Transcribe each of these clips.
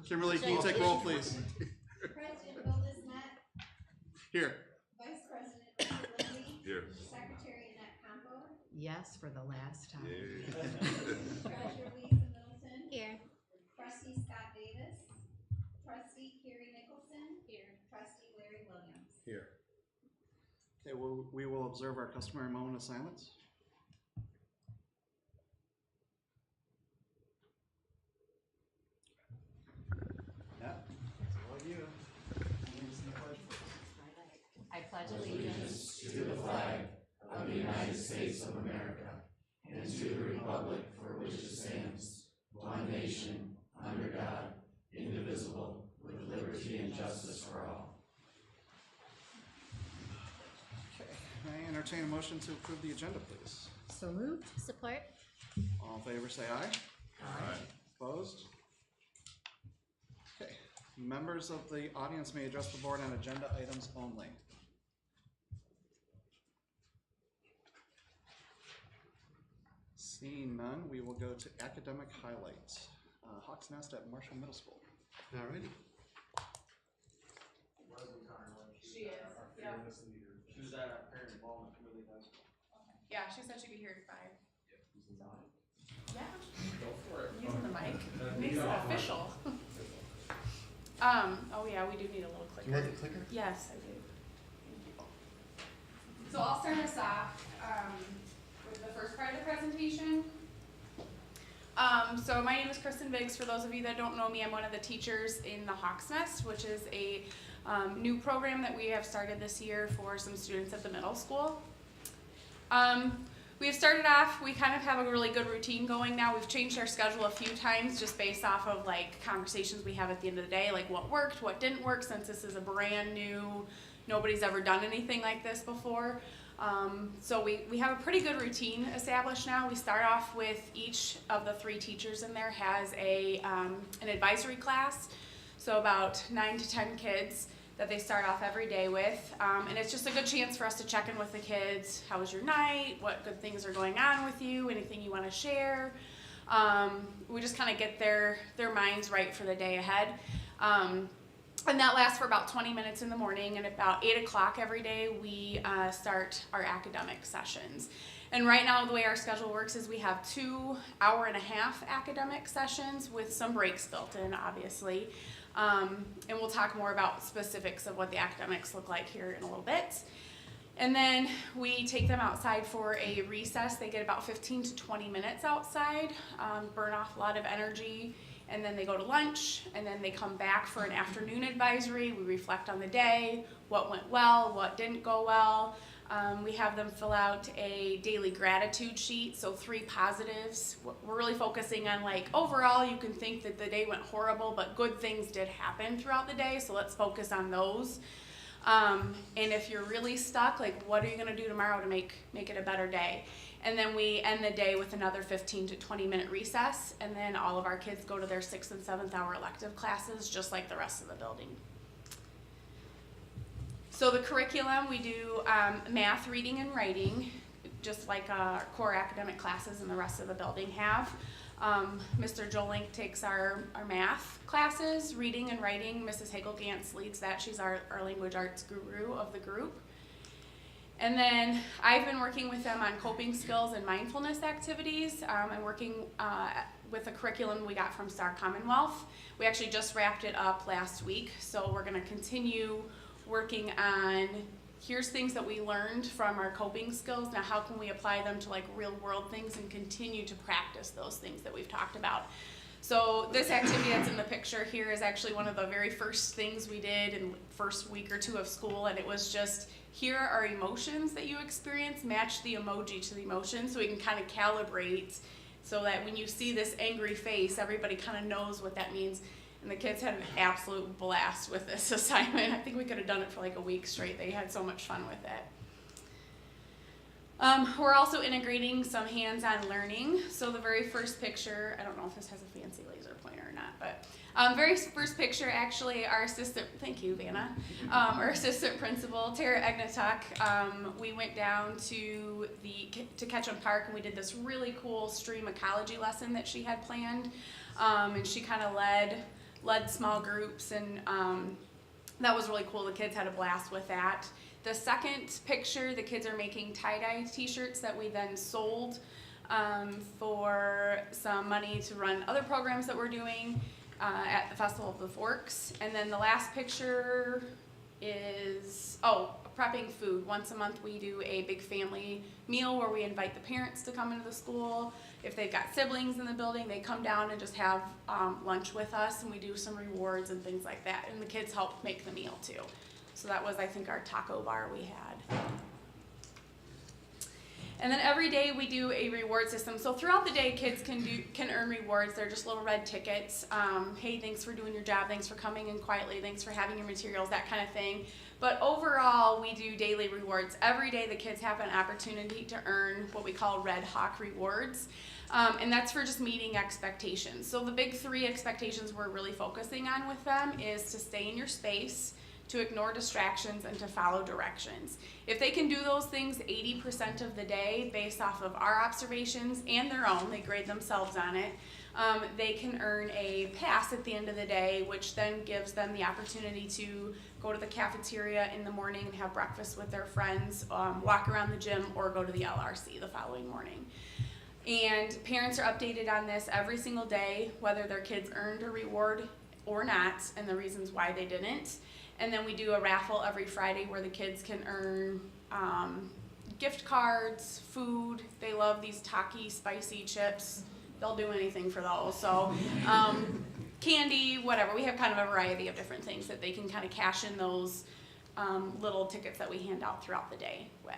Kimberly, can you take roll, please? President Bill Disnett. Here. Vice President Richard Lindsay. Here. Secretary Annette Compo. Yes, for the last time. Treasurer Lisa Middleton. Here. Trustee Scott Davis. Trustee Carrie Nicholson. Here. Trustee Larry Williams. Here. Okay, we will observe our customary moment of silence. Yeah, it's all you. I pledge allegiance to the flag of the United States of America and to the republic for which it stands, one nation, under God, indivisible, with liberty and justice for all. Okay, may I entertain a motion to approve the agenda, please? So moved. Support. All in favor, say aye. Aye. Opposed? Okay, members of the audience may address the board on agenda items only. Seeing none, we will go to academic highlights. Hawks Nest at Marshall Middle School. Alrighty. She is, yeah. She was at a parent involvement committee last week. Yeah, she said she'd be here at 5. Yeah. Go for it. Using the mic. Makes it official. Oh yeah, we do need a little clicker. You want the clicker? Yes, I do. Thank you. So I'll start us off with the first part of the presentation. So my name is Kristen Biggs. For those of you that don't know me, I'm one of the teachers in the Hawks Nest, which is a new program that we have started this year for some students at the middle school. We've started off, we kind of have a really good routine going now. We've changed our schedule a few times just based off of like conversations we have at the end of the day, like what worked, what didn't work, since this is a brand new, nobody's ever done anything like this before. So we have a pretty good routine established now. We start off with each of the 3 teachers in there has an advisory class, so about 9 to 10 kids that they start off every day with, and it's just a good chance for us to check in with the kids. How was your night? What good things are going on with you? Anything you want to share? We just kind of get their minds right for the day ahead. And that lasts for about 20 minutes in the morning, and about 8 o'clock every day we start our academic sessions. And right now the way our schedule works is we have 2 hour-and-a-half academic sessions with some breaks built in, obviously. And we'll talk more about specifics of what the academics look like here in a little bit. And then we take them outside for a recess. They get about 15 to 20 minutes outside, burn off a lot of energy, and then they go to lunch, and then they come back for an afternoon advisory. We reflect on the day, what went well, what didn't go well. We have them fill out a daily gratitude sheet, so 3 positives. We're really focusing on like overall you can think that the day went horrible, but good things did happen throughout the day, so let's focus on those. And if you're really stuck, like what are you going to do tomorrow to make it a better day? And then we end the day with another 15 to 20 minute recess, and then all of our kids go to their 6th and 7th hour elective classes just like the rest of the building. So the curriculum, we do math, reading, and writing, just like our core academic classes and the rest of the building have. Mr. Jolink takes our math classes, reading and writing. Mrs. Hagel-Gantz leads that. She's our language arts guru of the group. And then I've been working with them on coping skills and mindfulness activities. I'm working with a curriculum we got from Star Commonwealth. We actually just wrapped it up last week, so we're going to continue working on here's things that we learned from our coping skills. Now how can we apply them to like real world things and continue to practice those things that we've talked about. So this activity that's in the picture here is actually one of the very first things we did in the first week or 2 of school, and it was just here are emotions that you experience, match the emoji to the emotion so we can kind of calibrate so that when you see this angry face, everybody kind of knows what that means. And the kids had an absolute blast with this assignment. I think we could have done it for like a week straight. They had so much fun with it. We're also integrating some hands-on learning. So the very first picture, I don't know if this has a fancy laser pointer or not, but very first picture, actually, our assistant, thank you, Vanna, our assistant principal, Tara Egnatuk, we went down to Ketchum Park and we did this really cool stream ecology lesson that she had planned, and she kind of led led small groups, and that was really cool. The kids had a blast with that. The second picture, the kids are making tie-dye t-shirts that we then sold for some money to run other programs that we're doing at the Festival of the Forks. And then the last picture is, prepping food. Once a month we do a big family meal where we invite the parents to come into the school. If they've got siblings in the building, they come down and just have lunch with us, and we do some rewards and things like that. And the kids help make the meal too. So that was, I think, our taco bar we had. And then every day we do a reward system. So throughout the day, kids can earn rewards. They're just little red tickets. Hey, thanks for doing your job. Thanks for coming in quietly. Thanks for having your materials, that kind of thing. But overall, we do daily rewards. Every day the kids have an opportunity to earn what we call Red Hawk rewards. And that's for just meeting expectations. So the big 3 expectations we're really focusing on with them is to stay in your space, to ignore distractions, and to follow directions. If they can do those things 80% of the day based off of our observations and their own, they grade themselves on it, they can earn a pass at the end of the day, which then gives them the opportunity to go to the cafeteria in the morning and have breakfast with their friends, walk around the gym, or go to the LRC the following morning. And parents are updated on this every single day, whether their kids earned a reward or not, and the reasons why they didn't. And then we do a raffle every Friday where the kids can earn gift cards, food. They love these Taki spicy chips. They'll do anything for those. So candy, whatever. We have kind of a variety of different things that they can kind of cash in those little tickets that we hand out throughout the day with.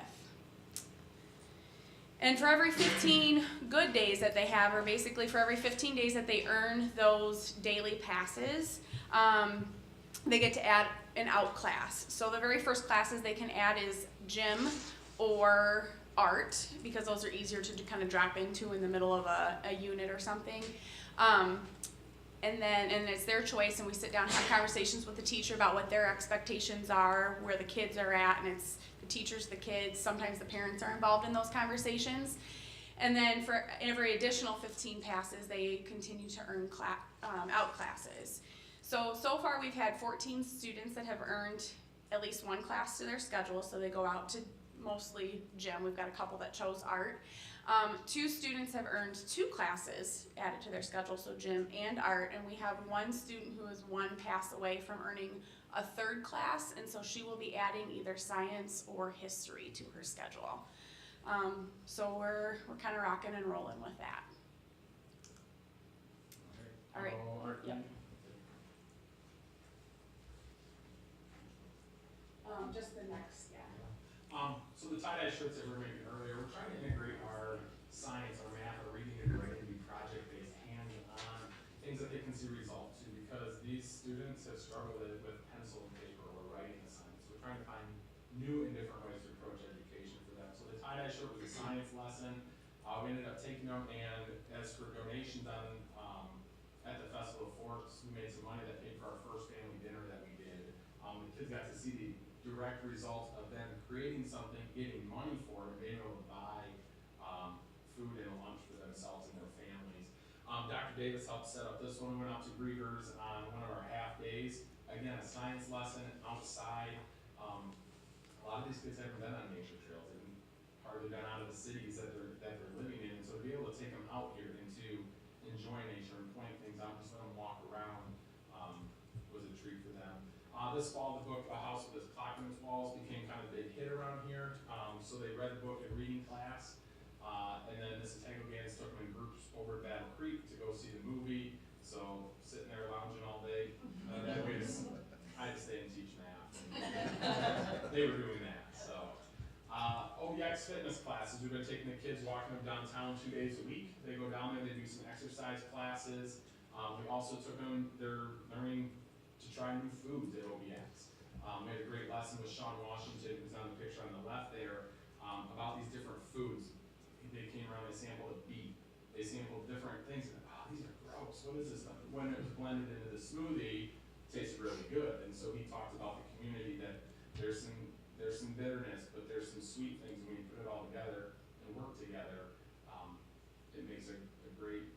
And for every 15 good days that they have, or basically for every 15 days that they earn those daily passes, they get to add an out class. So the very first classes they can add is gym or art, because those are easier to kind of drop into in the middle of a unit or something. And it's their choice, and we sit down and have conversations with the teacher about what their expectations are, where the kids are at, and it's the teachers, the kids, sometimes the parents are involved in those conversations. And then for every additional 15 passes, they continue to earn out classes. So far we've had 14 students that have earned at least one class to their schedule, so they go out to mostly gym. We've got a couple that chose art. 2 students have earned 2 classes added to their schedule, so gym and art, and we have 1 student who is 1 pass away from earning a 3rd class, and so she will be adding either science or history to her schedule. So we're kind of rocking and rolling with that. All right. Yep. Just the next, yeah. So the tie-dye shirts that we were making earlier, we're trying to integrate our science, our math, our reading and writing to be project-based, hands-on, things that they can see results to, because these students have struggled with pencil and paper or writing assignments. So we're trying to find new and different ways to approach education for them. So the tie-dye shirt was a science lesson. We ended up taking them, and as for donations at the Festival of Forks, we made some money that paid for our first family dinner that we did. The kids got to see the direct result of them creating something, getting money for it, and being able to buy food and lunch for themselves and their families. Dr. Davis helped set up this one. We went out to Breeders on one of our half days. Again, a science lesson outside. A lot of these kids haven't been on nature trails. They've hardly been out of the cities that they're living in. And so to be able to take them out here and to enjoy nature and point things out, just let them walk around was a treat for them. This fall, the book A House with Its Clock in Its Walls became kind of a big hit around here. So they read the book in reading class. And then Mrs. Hagel-Gans took them in groups over at Battle Creek to go see the movie. So sitting there lounging all day. That way I had to stay and teach math. And they were doing that. So OBX fitness classes. We've been taking the kids, walking them downtown 2 days a week. They go down there, they do some exercise classes. We also took them, they're learning to try new foods at OBX. We had a great lesson with Sean Washington, who's on the picture on the left there, about these different foods. They came around, they sampled a beet. They sampled different things, and these are gross. What is this stuff? When it was blended into the smoothie, it tasted really good. And so he talked about the community, that there's some bitterness, but there's some sweet things. When you put it all together and work together, it makes a great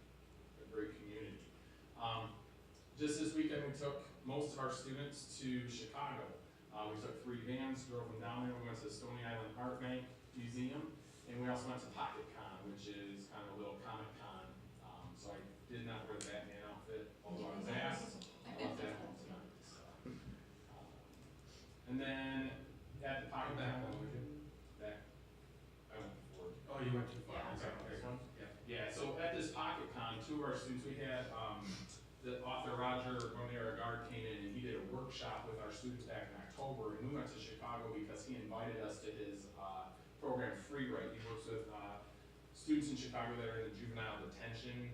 community. Just this weekend, we took most of our students to Chicago. We took 3 vans, drove them down there. We went to the Stony Island Art Bank Museum, and we also went to Pocket Con, which is kind of a little Comic Con. So I did not wear the Batman outfit, although I was asked. I left that home tonight. So. And then at the Pocket Con, I went forward. Oh, you went too far. Yeah. Okay, This one? Yeah. Yeah, so at this Pocket Con, 2 of our students, we had the author Roger Bonera-Gard came in and he did a workshop with our students back in October, and we went to Chicago because he invited us to his program Free Write. He works with students in Chicago that are in the juvenile detention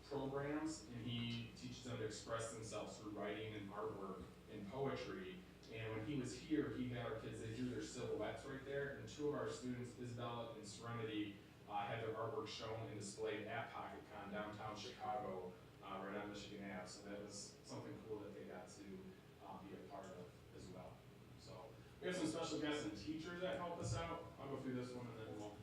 programs, and he teaches them to express themselves through writing and artwork and poetry. And when he was here, he had our kids, they drew their silhouettes right there, and 2 of our students, Isabella and Serenity, had their artwork shown and displayed at Pocket Con downtown Chicago, right on Michigan Ave. So that was something cool that they got to be a part of as well. So we have some special guests and teachers that help us out. I'll go through this one and then we'll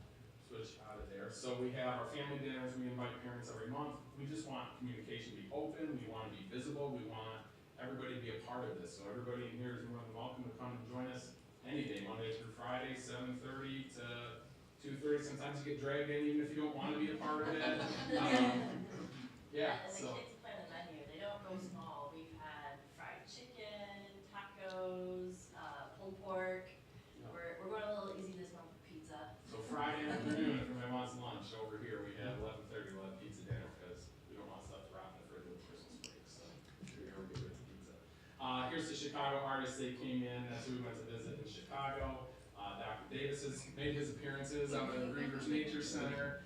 switch out of there. So we have our family dinners. We invite parents every month. We just want communication to be open. We want to be visible. We want everybody to be a part of this. So everybody in here is more than welcome to come and join us any day, Monday through Friday, 7:30 to 2:30. Sometimes you get dragged in even if you don't want to be a part of it. And so. the kids plan the menu. They don't go small. We've had fried chicken, tacos, pulled pork. Yeah. We're going a little easy this month with pizza. So Friday afternoon, if everybody wants lunch over here, we have 11:30. We'll have pizza dinner because we don't want stuff to rot in the fridge with Christmas break. So we're gonna get rid of pizza. Here's the Chicago artists. They came in. That's who we went to visit in Chicago. Dr. Davis has made his appearances out at the Reavers Nature Center.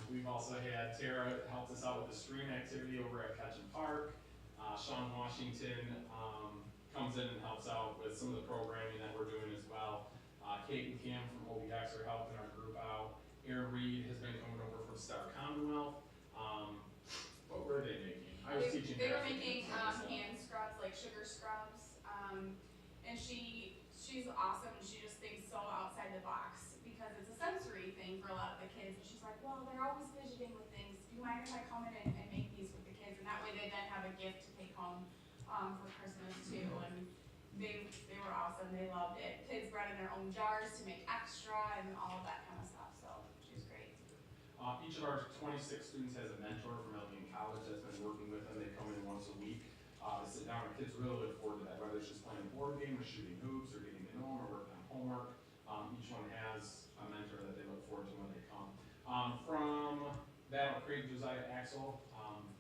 We've also had Tara helped us out with the stream activity over at Ketchum Park. Sean Washington comes in and helps out with some of the programming that we're doing as well. Kate and Kim from OBX are helping our group out. Aaron Reed has been coming over from Star Commonwealth. What were they making? I was teaching. They were making hand scrubs, like sugar scrubs, and she's awesome. She just thinks so outside the box because it's a sensory thing for a lot of the kids. And she's like, well, they're always fidgeting with things. Do you mind if I come in and make these with the kids? And that way they then have a gift to take home for Christmas too. And they were awesome. They loved it. Kids brought in their own jars to make extra and all of that kind of stuff. So she was great. Each of our 26 students has a mentor from Allegheny College that's been working with them. They come in once a week to sit down. Our kids really look forward to that, whether it's just playing a board game or shooting hoops or getting to know them or working on homework. Each one has a mentor that they look forward to when they come. From Battle Creek, Josiah Axel,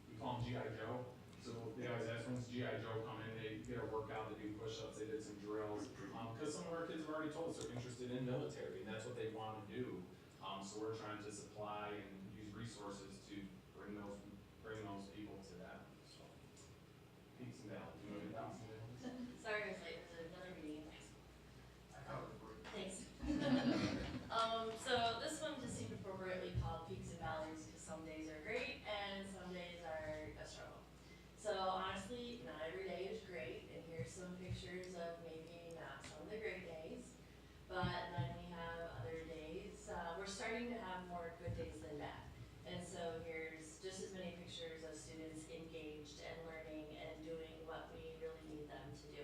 we call him G.I. Joe. So they always ask, when's G.I. Joe come in? They get a workout, they do push-ups, they did some drills. Because some of our kids have already told us they're interested in military, and that's what they want to do. So we're trying to supply and use resources to bring those people to that. So, peaks and valleys. You want to get down some valleys? Sorry, I was late. There's another meeting. I covered it for you. Thanks. So this one just seemed appropriately called Peaks and Valleys because some days are great and some days are a struggle. So honestly, not every day is great, and here's some pictures of maybe not some of the great days, but then we have other days. We're starting to have more good days than bad, and so here's just as many pictures of students engaged and learning and doing what we really need them to do.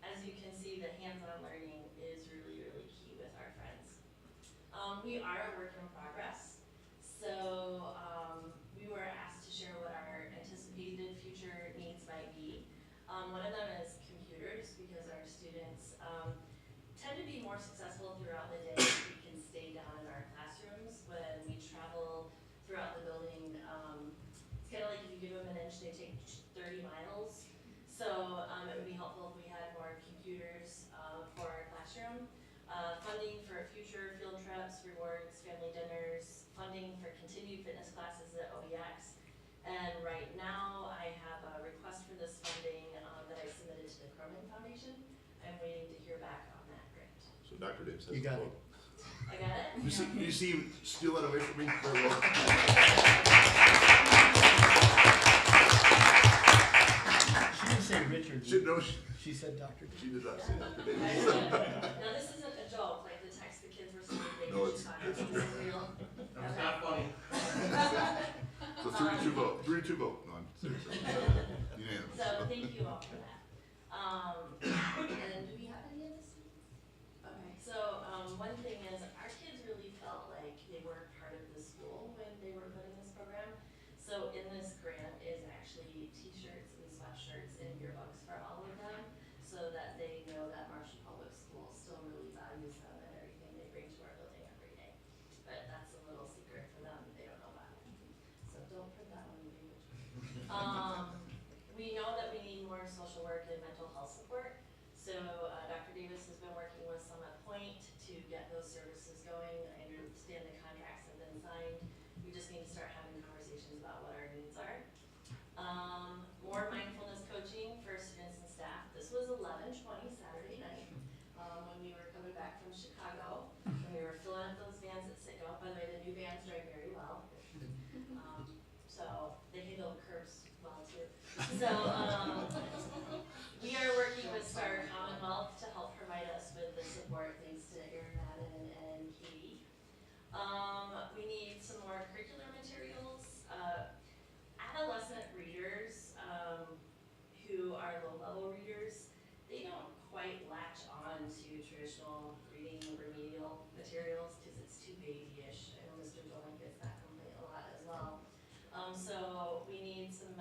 As you can see, the hands-on learning is really, really key with our friends. We are a work in progress, so we were asked to share what our anticipated future needs might be. One of them is computers, because our students tend to be more successful throughout the day if we can stay down in our classrooms. When we travel throughout the building, it's kind of like if you give them an inch, they take 30 miles. So it would be helpful if we had more computers for our classroom. Funding for future field trips, rewards, family dinners, funding for continued fitness classes at OBX. And right now, I have a request for this funding that I submitted to the Cronin Foundation. I'm waiting to hear back on that grant. So Dr. Davis has You got the it. quote. I got it? You see, steal that away from me? Very well. She didn't say Richard. She She said Dr. she did not say Dr. I Davis. said, now this isn't a joke, like the text the kids were sending, they No, were it's real. That was not funny. So 3-2 vote, 3-2 vote, no, I'm serious. Unanimous. So thank you all for that. And do we have any of the students? Okay, so, one thing is our kids really felt like they were part of the school when they were put in this program. So in this grant is actually t-shirts and sweatshirts and yearbooks for all of them, so that they know that Marshall Public Schools still really values them and everything they bring to our building every day. But that's a little secret for them, they don't know about it. So don't print that one, David. We know that we need more social work and mental health support. So Dr. Davis has been working with Summit Point to get those services going. I understand the contracts have been signed. We just need to start having conversations about what our needs are. More mindfulness coaching for students and staff. This was 11:20 Saturday night when we were coming back from Chicago, and we were filling up those vans at Sicko. By the way, the new vans drive very well. So they handle curbs well too. So we are working with Star Commonwealth to help provide us with the support, thanks to Erin Madden and Katie. We need some more curricular materials. Adolescent readers who are low-level readers, they don't quite latch on to traditional reading remedial materials because it's too babyish. I know Mr. Dolan gets that complaint a lot as well. So we need some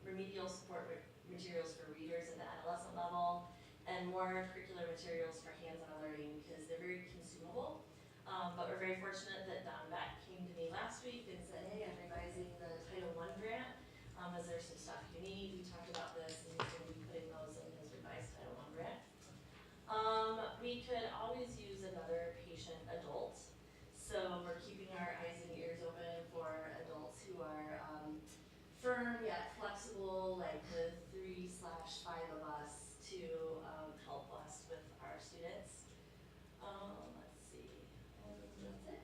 remedial support materials for readers at the adolescent level, and more curricular materials for hands-on learning because they're very consumable. But we're very fortunate that Don Beck came to me last week and said, hey, I'm revising the Title I grant. Is there some stuff you need? We talked about this, and he's going to be putting those in his revised Title I grant. We could always use another patient adult. So we're keeping our eyes and ears open for adults who are firm yet flexible, like the 3/5 of us, to help us with our students. Let's see, that's it.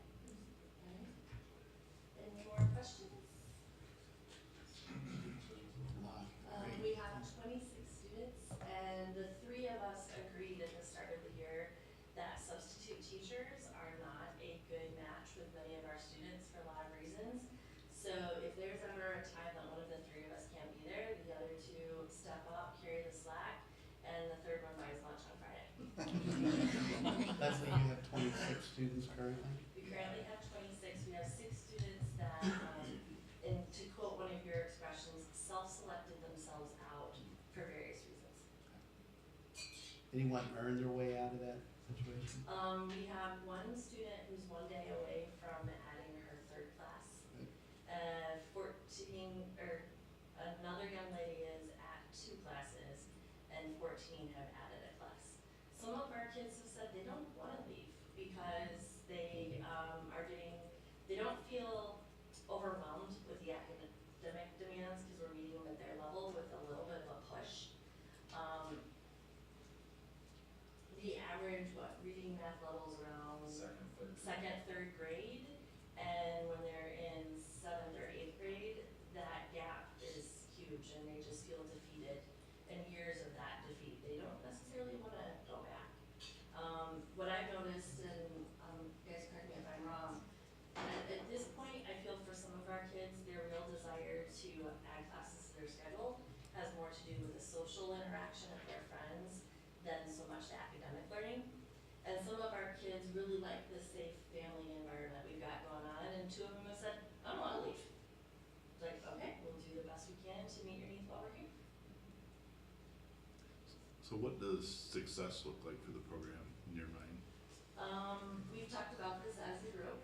Okay. Any more questions? We have 26 students, and the 3 of us agreed at the start of the year that substitute teachers are not a good match with many of our students for a lot of reasons. So if there's ever a time that one of the 3 of us can't be there, the other 2 step up, carry the slack, and the 3rd one buys lunch on Friday. Leslie, you have 26 students currently? We currently have 26. We have 6 students that, and to quote one of your expressions, self-selected themselves out for various reasons. Anyone earn their way out of that situation? We have one student who's 1 day away from adding her 3rd class. 14, or another young lady is at 2 classes, and 14 have added a class. Some of our kids have said they don't want to leave because they they don't feel overwhelmed with the academic demands because we're meeting them at their level with a little bit of a push. The average, reading math levels around second, third grade, and when they're in 7th or 8th grade, that gap is huge, and they just feel defeated. And years of that defeat, they don't necessarily want to go back. What I've noticed, and guys correct me if I'm wrong, at this point, I feel for some of our kids, their real desire to add classes to their schedule has more to do with the social interaction of their friends than so much the academic learning. And some of our kids really like the safe family environment we've got going on, and 2 of them have said, I don't want to leave. It's like, okay, we'll do the best we can to meet your needs while we're here. So what does success look like for the program in your mind? We've talked about this as a group.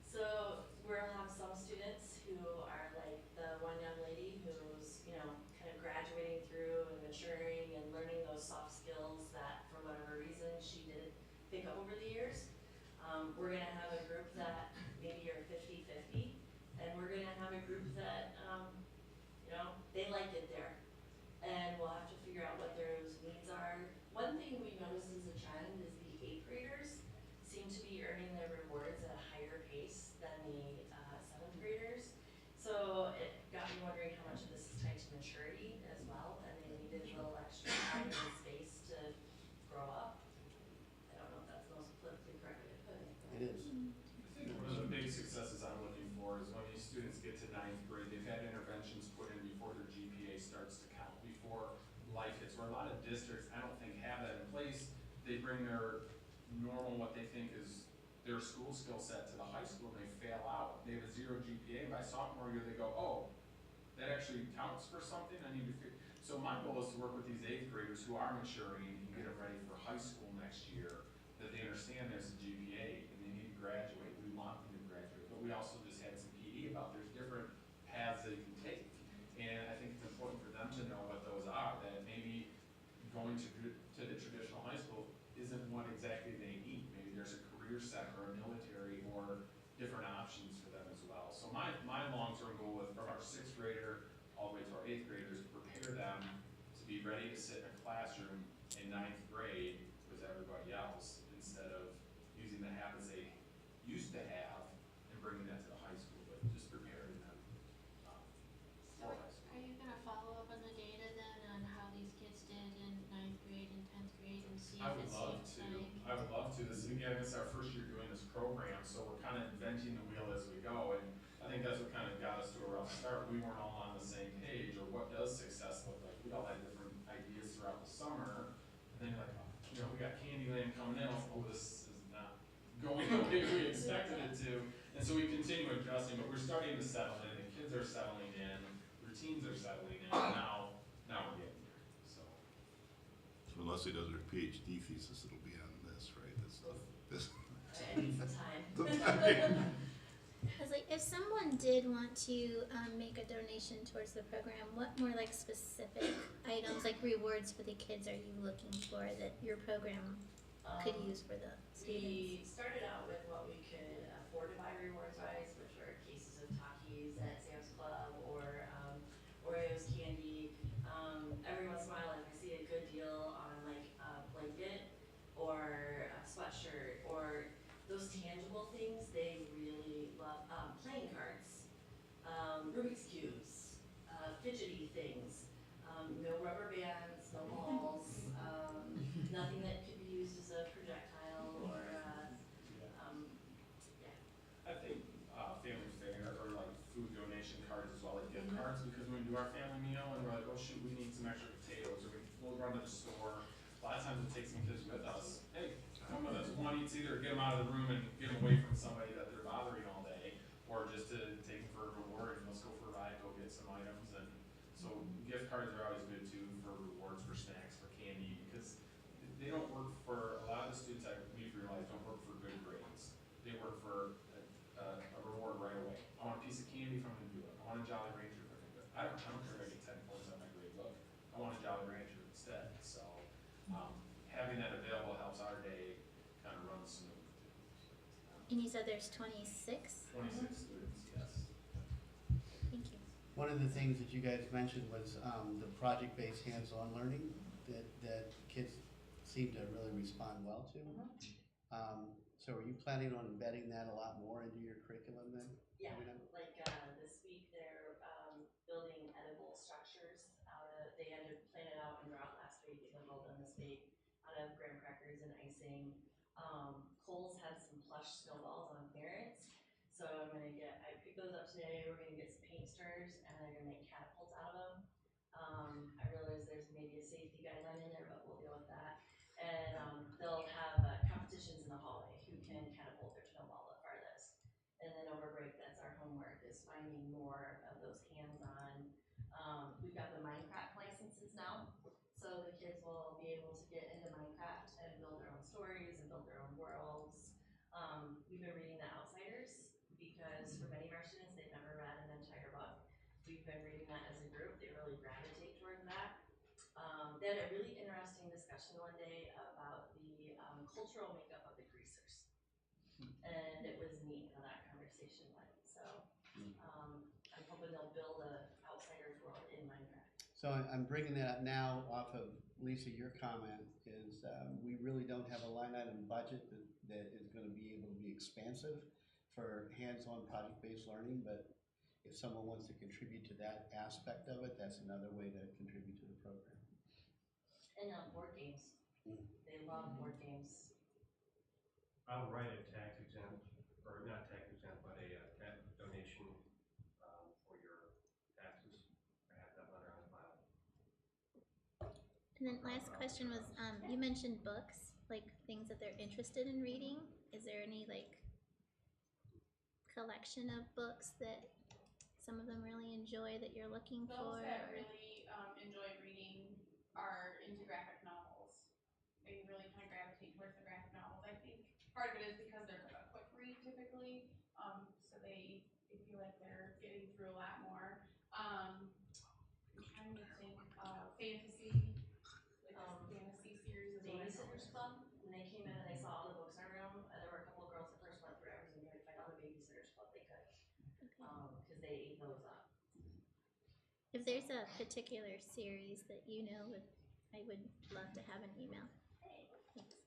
So we'll have some students who are like the one young lady who's, kind of graduating through and maturing and learning those soft skills that for whatever reason she did pick up over the years. We're gonna have a group that maybe are 50-50, and we're gonna have a group that, they like it there. And we'll have to figure out what those needs are. One thing we noticed as a trend is the 8th graders seem to be earning their rewards at a higher pace than the 7th graders. So it got me wondering how much of this is tied to maturity as well, and they needed a little extra time and space to grow up. I don't know if that's the most politically correct way to put it. It is. districts, I don't think, have that in place. They bring their normal, what they think is their school skill set to the high school, and they fail out. They have a 0 GPA, and by sophomore year, they go, oh, that actually counts for something, I need to figure. So my goal is to work with these 8th graders who are maturing and get them ready for high school next year, that they understand there's a GPA and they need to graduate. We want them to graduate, but we also just had some PD about there's different paths they can take. And I think it's important for them to know what those are, that maybe going to the traditional high school isn't what exactly they need. Maybe there's a career center or a military or different options for them as well. So my long-term goal is from our 6th grader all the way to our 8th graders, to prepare them to be ready to sit in a classroom in 9th grade with everybody else, instead of using the habits they used to have and bringing that to the high school, but just preparing them for high school. Are you gonna follow up on the data then on how these kids did in 9th grade and 10th grade and see if I would it love seems to. like? I would love to. This is our first year doing this program, so we're kind of inventing the wheel as we go. And I think that's what kind of got us to a rough start. We weren't all on the same page, or what does success look like? We all had different ideas throughout the summer, and then you're like, you know, we got Candyland coming in. Oh, this is not going the way we expected it to. And so we continue adjusting, but we're starting to settle in. The kids are settling in. Routines are settling in. Now we're getting there. So unless he does her PhD thesis, it'll be on this, right? This. I need some time. Because like, if someone did want to make a donation towards the program, what more like specific items, like rewards for the kids, are you looking for that your program could use for the We students? started out with what we could afford to buy rewards-wise, which were cases of Takis at Sam's Club or Oreos candy. Every once in a while, if I see a good deal on like a blanket or a sweatshirt or those tangible things, they really love. Playing cards, Rubik's Cubes, fidgety things, no rubber bands, no balls, nothing that could be used as a projectile or I think family fair or like food donation cards as well, like gift cards, because when we do our family meal and we're like, oh shoot, we need some extra potatoes, or we'll run to the store. A lot of times we'll take some kids with us. Hey, come with us. One eats either get them out of the room and get them away from somebody that they're bothering all day, or just to take them for a reward and let's go for a ride, go get some items. And so gift cards are always good too, for rewards, for snacks, for candy, because they don't work for, a lot of the students we've realized don't work for good grades. They work for a reward right away. I want a piece of candy if I'm gonna do it. I want a Jolly Rancher if I'm gonna do it. I don't care if I get 10 points on my grade book. I want a Jolly Rancher instead. So having that available helps our day kind of run smooth too. And you said there's 26? 26 students, yes. Thank you. One of the things that you guys mentioned was the project-based hands-on learning that kids seem to really respond well to. So are you planning on embedding that a lot more into your curriculum then? Yeah, like this week they're building edible structures they had to plan it out and route last week, and they'll build them this week out of graham crackers and icing. Cole's had some plush snowballs on clearance, so I picked those up today. We're gonna get some paint stirrers and they're gonna make catapults out of them. I realize there's maybe a safety guideline in there, but we'll deal with that. And they'll have competitions in the hallway who can catapult their snowball the farthest. And then over break, that's our homework, is finding more of those hands-on. We've got the Minecraft licenses now, so the kids will be able to get into Minecraft and build their own stories and build their own worlds. We've been reading The Outsiders, because for many of our students, they've never read an entire book. We've been reading that as a group. They really gravitate towards that. They had a really interesting discussion one day about the cultural makeup of the greasers. And it was neat how that conversation went. So I'm hoping they'll build an Outsiders world in Minecraft. So I'm bringing that up now off of, Lisa, your comment is we really don't have a line item budget that is going to be able to be expansive for hands-on project-based learning, but if someone wants to contribute to that aspect of it, that's another way to contribute to the program. And board games. They love board games. I'll write a tax exempt, or not tax exempt, but a tax donation for your taxes. I have that letter on file. And then last question was, you mentioned books, like things that they're interested in reading. Is there any like collection of books that some of them really enjoy that you're looking for? Those that really enjoy reading are into graphic novels. They really kind of gravitate towards the graphic novels. I think part of it is because they're a quick read typically, so they feel like they're getting through a lot more. I'm trying to think, fantasy, like fantasy series is what I know. Babysitter's Club, when they came in and they saw all the books in our room, there were a couple of girls that first went through everything, tried to find all the Babysitter's Club they could, because they ate those up. If there's a particular series that you know, I would love to have an email. Thanks.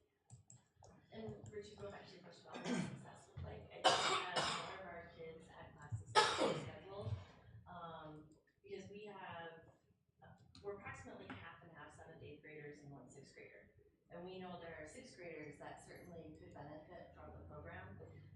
And Richard Grove actually pushed about this success. Like, I just had one of our kids had classes scheduled, because we're approximately half and half 7th, 8th graders and 1 6th grader. And we know there are 6th graders that certainly could benefit from the program.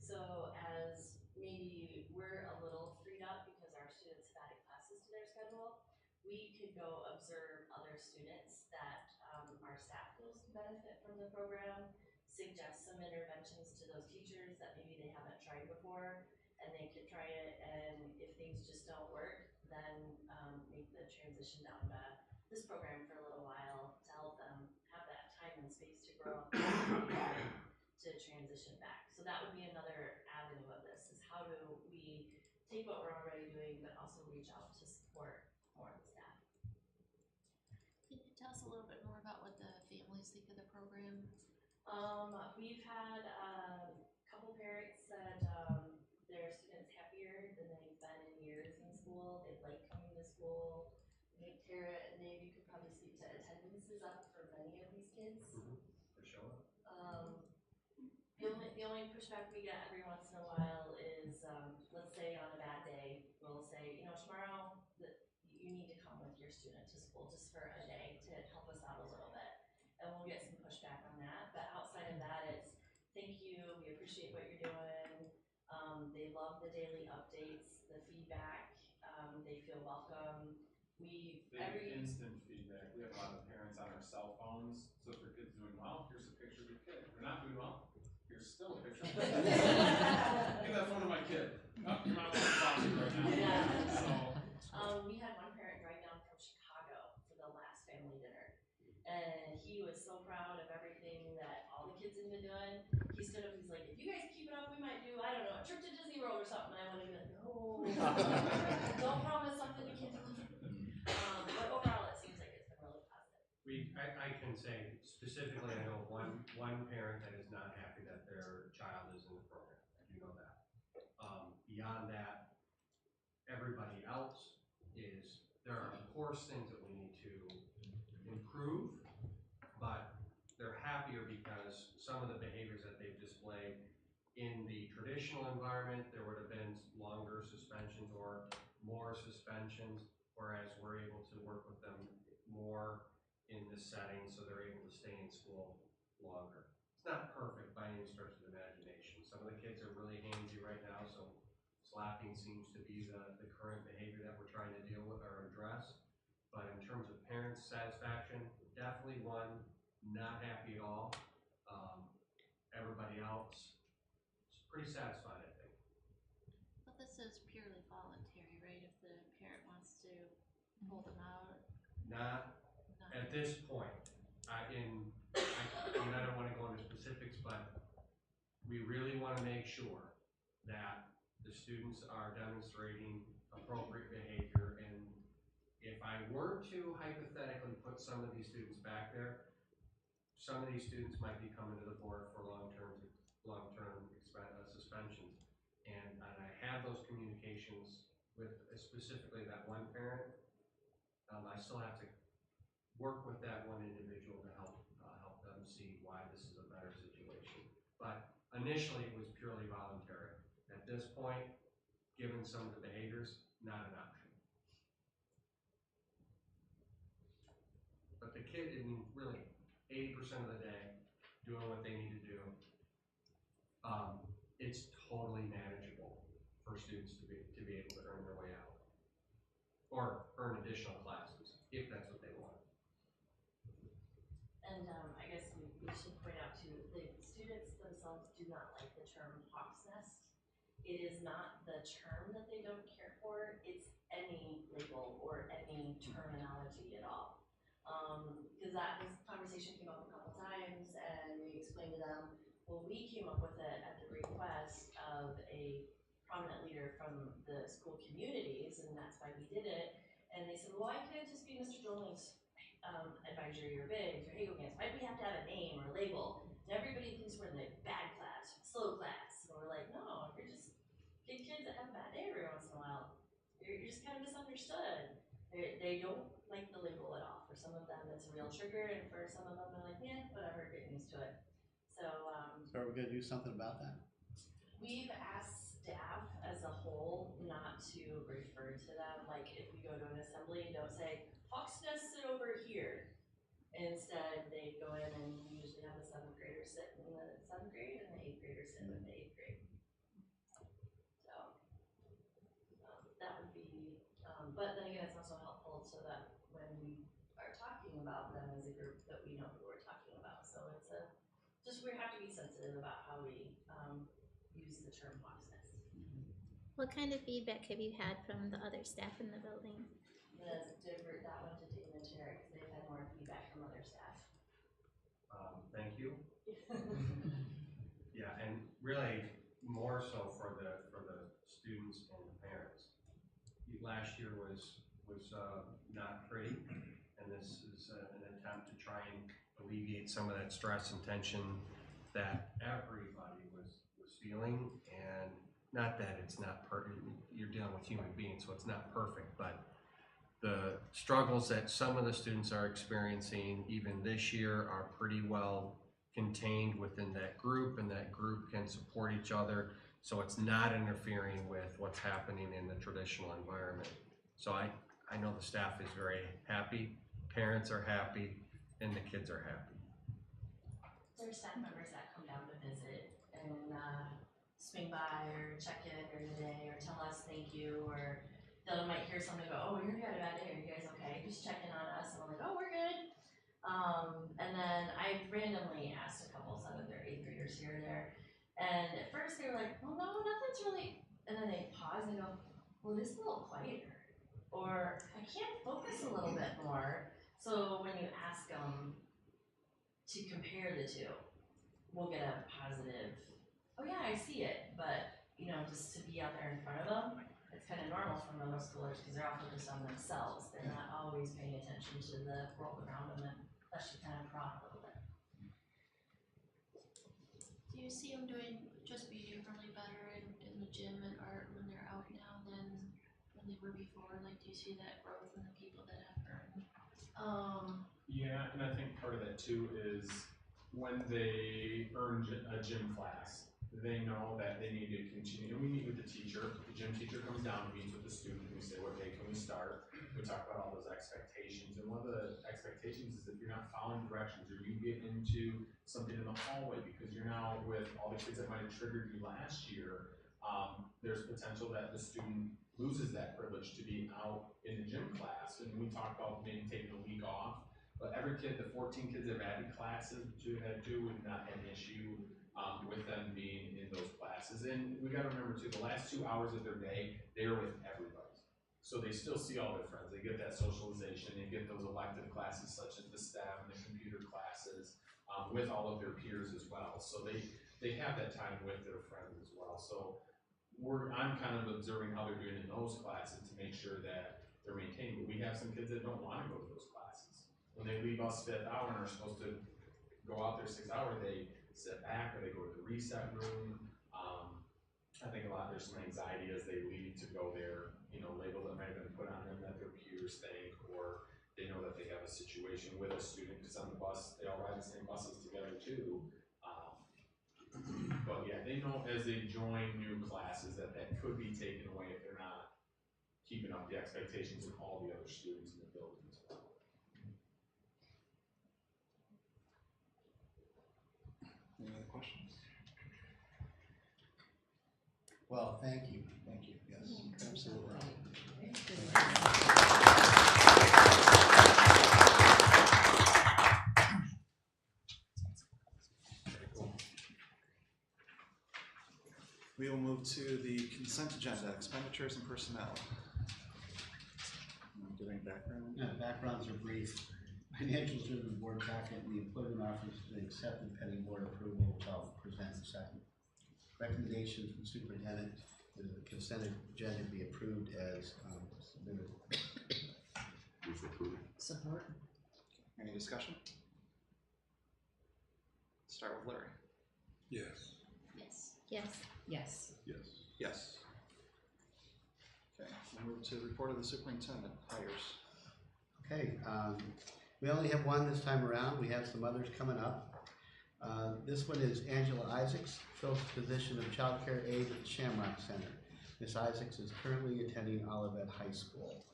So as maybe we're a little freed up because our students have added classes to their schedule, we could go observe other students that our staff feels can benefit from the program, suggest some interventions to those teachers that maybe they haven't tried before, and they could try it, and if things just don't work, then make the transition down to this program for a little while to help them have that time and space to grow up to transition back. So that would be another avenue of this, is how do we take what we're already doing but also reach out to support more of the staff. Can you tell us a little bit more about what the families think of the program? We've had a couple parents said their students happier than they've been in years in school. They like coming to school. I think Tara and Dave, you could probably speak to attendance is up for many of these kids. For sure. The only pushback we get every once in a while is, let's say on a bad day, we'll say, tomorrow you need to come with your student to school just for a day to help us out a little bit. And we'll get some pushback on that. But outside of that, it's thank you, we appreciate what you're doing. They love the daily updates, the feedback, they feel welcome. Instant feedback. We have a lot of parents on our cell phones, so if their kid's doing well, here's a picture of your kid. If they're not doing well, here's still a picture of your kid. Give that phone to my kid. Oh, your mom wants to talk to you right now. Yeah. So, we had one parent drive down from Chicago for the last family dinner, and he was so proud of everything that all the kids had been doing. He stood up, he's like, if you guys keep it up, we might do, I don't know, a trip to Disney World or something. I want to be like, no, don't promise something you can't do. But overall, it seems like it's been really positive. I can say specifically, I know one parent that is not happy that their child is in the program. I do know that. Beyond that, everybody else there are of course things that we need to improve, but they're happier because some of the behaviors that they've displayed in the traditional environment, there would have been longer suspensions or more suspensions, whereas we're able to work with them more in this setting so they're able to stay in school longer. It's not perfect by any stretch of the imagination. Some of the kids are really handsy right now, so slapping seems to be the current behavior that we're trying to deal with or address. But in terms of parents' satisfaction, definitely one not happy at all. Everybody else is pretty satisfied, I think. But this is purely voluntary, right? If the parent wants to pull them out? Not at this point. I don't want to go into specifics, but we really want to make sure that the students are demonstrating appropriate behavior. And if I were to hypothetically put some of these students back there, some of these students might be coming to the board for long-term suspensions. And I have those communications with specifically that one parent. I still have to work with that one individual to help them see why this is a better situation. But initially it was purely voluntary. At this point, given some of the behaviors, not an option. But the kid, really 80% of the day doing what they need to do, it's totally manageable for students to be able to earn their way out or earn additional classes if that's what they want. And I guess we should point out too, the students themselves do not like the term hawk's nest. It is not the term that they don't care for, it's any label or any terminology at all. Because this conversation came up a couple times and we explained to them, well, we came up with it at the request of a prominent leader from the school communities, and that's why we did it. And they said, well, why can't it just be Mr. Joling's advisory or BIGS or Hagel Gans? Why do we have to have a name or a label? And everybody thinks we're in the bad class, slow class. And we're like, no, you're just good kids that have a bad day every once in a while. You're just kind of misunderstood. They don't like the label at all. For some of them, it's a real trigger, and for some of them, they're like, yeah, whatever, get used to it. So, So are we gonna do something about that? we've asked staff as a whole not to refer to them, like if we go to an assembly, don't say, Hawks Nest sit over here. Instead, they go in and we usually have the 7th graders sit in the 7th grade and the 8th graders sit in the 8th grade. So, that would be, but then again, it's also helpful so that when we are talking about them as a group, that we know who we're talking about. So it's we have to be sensitive about how we use the term Hawks Nest. What kind of feedback have you had from the other staff in the building? Divert that one to Dave and Terry because they've had more feedback from other staff. Thank you. Yeah, and really more so for the students and the parents. Last year was not pretty, and this is an attempt to try and alleviate some of that stress and tension that everybody was feeling. And not that it's not perfect, you're dealing with human beings, so it's not perfect, but the struggles that some of the students are experiencing even this year are pretty well contained within that group, and that group can support each other, so it's not interfering with what's happening in the traditional environment. So I know the staff is very happy, parents are happy, and the kids are happy. There are staff members that come down to visit and swing by or check in during the day or tell us thank you, or they might hear something go, oh, you had a bad day, are you guys okay? Just checking on us, and we're like, oh, we're good. And then I randomly asked a couple 7th or 8th graders here or there, and at first they were like, oh no, nothing's really, and then they pause and go, well, it is a little quieter, or I can't focus a little bit more. So when you ask them to compare the two, we'll get a positive, oh yeah, I see it, but you know, just to be out there in front of them, it's kind of normal for middle schoolers because they're all focused on themselves. They're not always paying attention to the world around them, and that should kind of prod a little bit. Do you see them doing just behaviorally better in the gym and art when they're out now than when they were before? Like, do you see that growth in the people that have earned? Yeah, and I think part of that too is when they earn a gym class, they know that they need to continue. And we meet with the teacher. The gym teacher comes down and meets with the student, and we say, what day can we start? We talk about all those expectations. And one of the expectations is if you're not following directions, or you get into something in the hallway because you're now with all the kids that might have triggered you last year, there's potential that the student loses that privilege to be out in the gym class. And we talk about maybe taking a week off. But every kid, the 14 kids that have added classes to we've not had an issue with them being in those classes. And we gotta remember too, the last 2 hours of their day, they're with everybody. So they still see all their friends, they get that socialization, they get those elective classes such as the STEM and the computer classes with all of their peers as well. So they have that time with their friends as well. So I'm kind of observing how they're doing in those classes to make sure that they're maintained. But we have some kids that don't wanna go to those classes. When they leave us 5th hour and are supposed to go out there 6th hour, they sit back or they go to the reset room. I think there's some anxiety as they leave to go there, you know, labels that might have been put on them that their peers think, or they know that they have a situation with a student because on the bus, they all ride the same buses together too. But yeah, they know as they join new classes that could be taken away if they're not keeping up the expectations of all the other students in the building as well. Any other questions? Well, thank you. Yes, absolutely. to the consent agenda, expenditures and personnel. Do any background? Yeah, backgrounds are brief. Financials are in the board packet, and the employment office has accepted pending board approval, which I'll present in a second. Recommendations from superintendent, the consent agenda be approved as submitted. Move for approval. Support. Any discussion? Start with Larry. Yes. Yes. Yes. Yes. Yes. Yes. Okay, we'll move to the report of the superintendent, hires. Okay, we only have one this time around. We have some others coming up. This one is Angela Isaacs, fills the position of child care aide at the Shamrock Center. Ms. Isaacs is currently attending Olivet High School.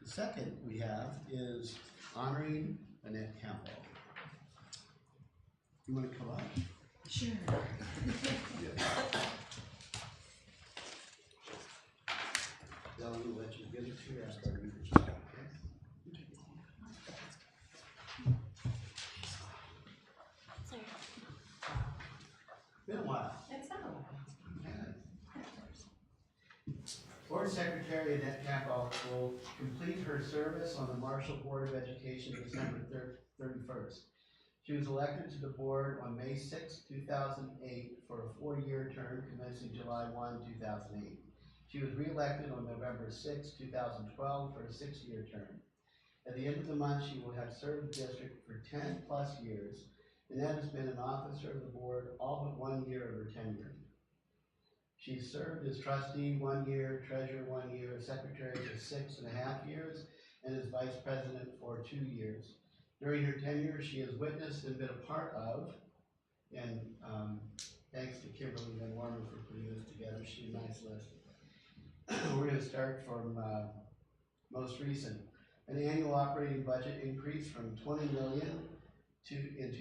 The second we have is honoring Annette Campbell. You want to come up? Sure. They'll let you get it to her after I read it. Sorry. Been a while. That's not a lot. Board Secretary Annette Campbell will complete her service on the Marshall Board of Education December 31st. She was elected to the board on May 6, 2008 for a 4-year term commencing July 1, 2008. She was re-elected on November 6, 2012 for a 6-year term. At the end of the month, she will have served the district for 10 plus years. Annette has been an officer of the board all but 1 year of her tenure. She served as trustee 1 year, treasurer 1 year, secretary for 6.5 years, and as vice president for 2 years. During her tenure, she has witnessed and been a part of, and thanks to Kimberly Van Warmer for putting this together. She's a nice list. We're going to start from most recent. An annual operating budget increase from $20 million in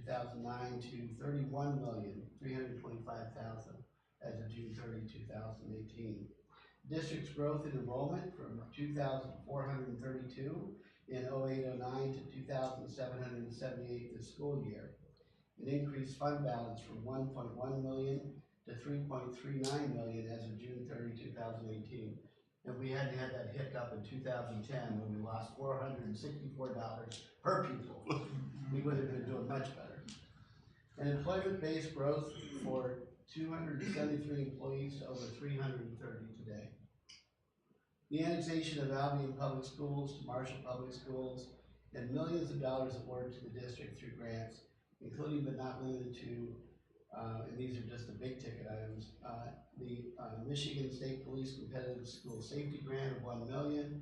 2008-2009 to $31,325,000 as of June 30, 2018. District's growth in enrollment from 2,432 in 08-09 to 2,778 this school year. An increased fund balance from $1.1 million to $3.39 million as of June 30, 2018. If we hadn't had that hiccup in 2010 when we lost $464 per pupil, we would have been doing much better. An employment-based growth for 273 employees to over 330 today. The annexation of Albion Public Schools to Marshall Public Schools, and millions of dollars of work to the district through grants, including but not limited to, and these are just the big ticket items, the Michigan State Police Competitive School Safety Grant of $1 million,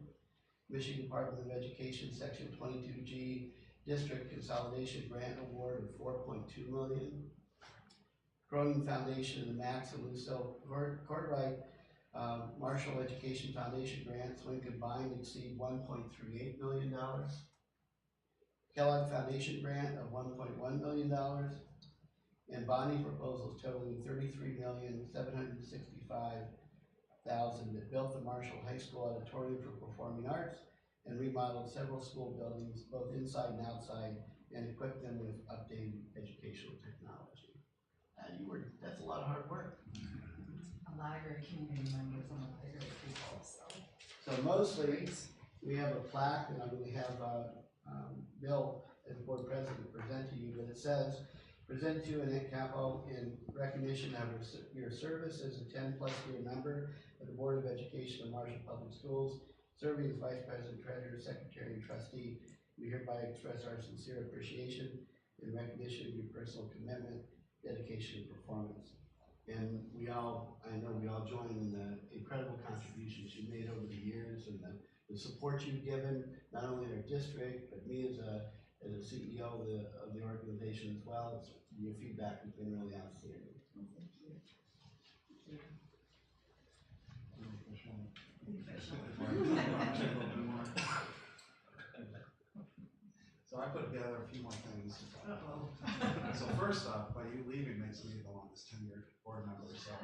Michigan Department of Education Section 22G District Consolidation Grant Award of $4.2 million, Cronin Foundation and the Max and Lucille Cartwright Marshall Education Foundation grants, when combined, exceed $1.38 million. Kellogg Foundation grant of $1.1 million, and bonding proposals totaling $33,765,000 that built the Marshall High School Auditorium for Performing Arts and remodeled several school buildings, both inside and outside, and equipped them with updated educational technology. That's a lot of hard work. A lot of great community members and a lot of great people, so. So mostly, we have a plaque, and I'm going to have Bill, as board president, present to you, but it says, present to you Annette Campbell in recognition of your service as a 10-plus year member of the Board of Education of Marshall Public Schools, serving as vice president, treasurer, secretary, and trustee. We hereby express our sincere appreciation in recognition of your personal commitment, dedication, and performance. And I know we all join in the incredible contributions you made over the years and the support you've given, not only our district, but me as a CEO of the organization as well. Your feedback has been really outstanding. Well, thank you. So I put together a few more things. So first off, by you leaving makes me the longest tenured board member, so a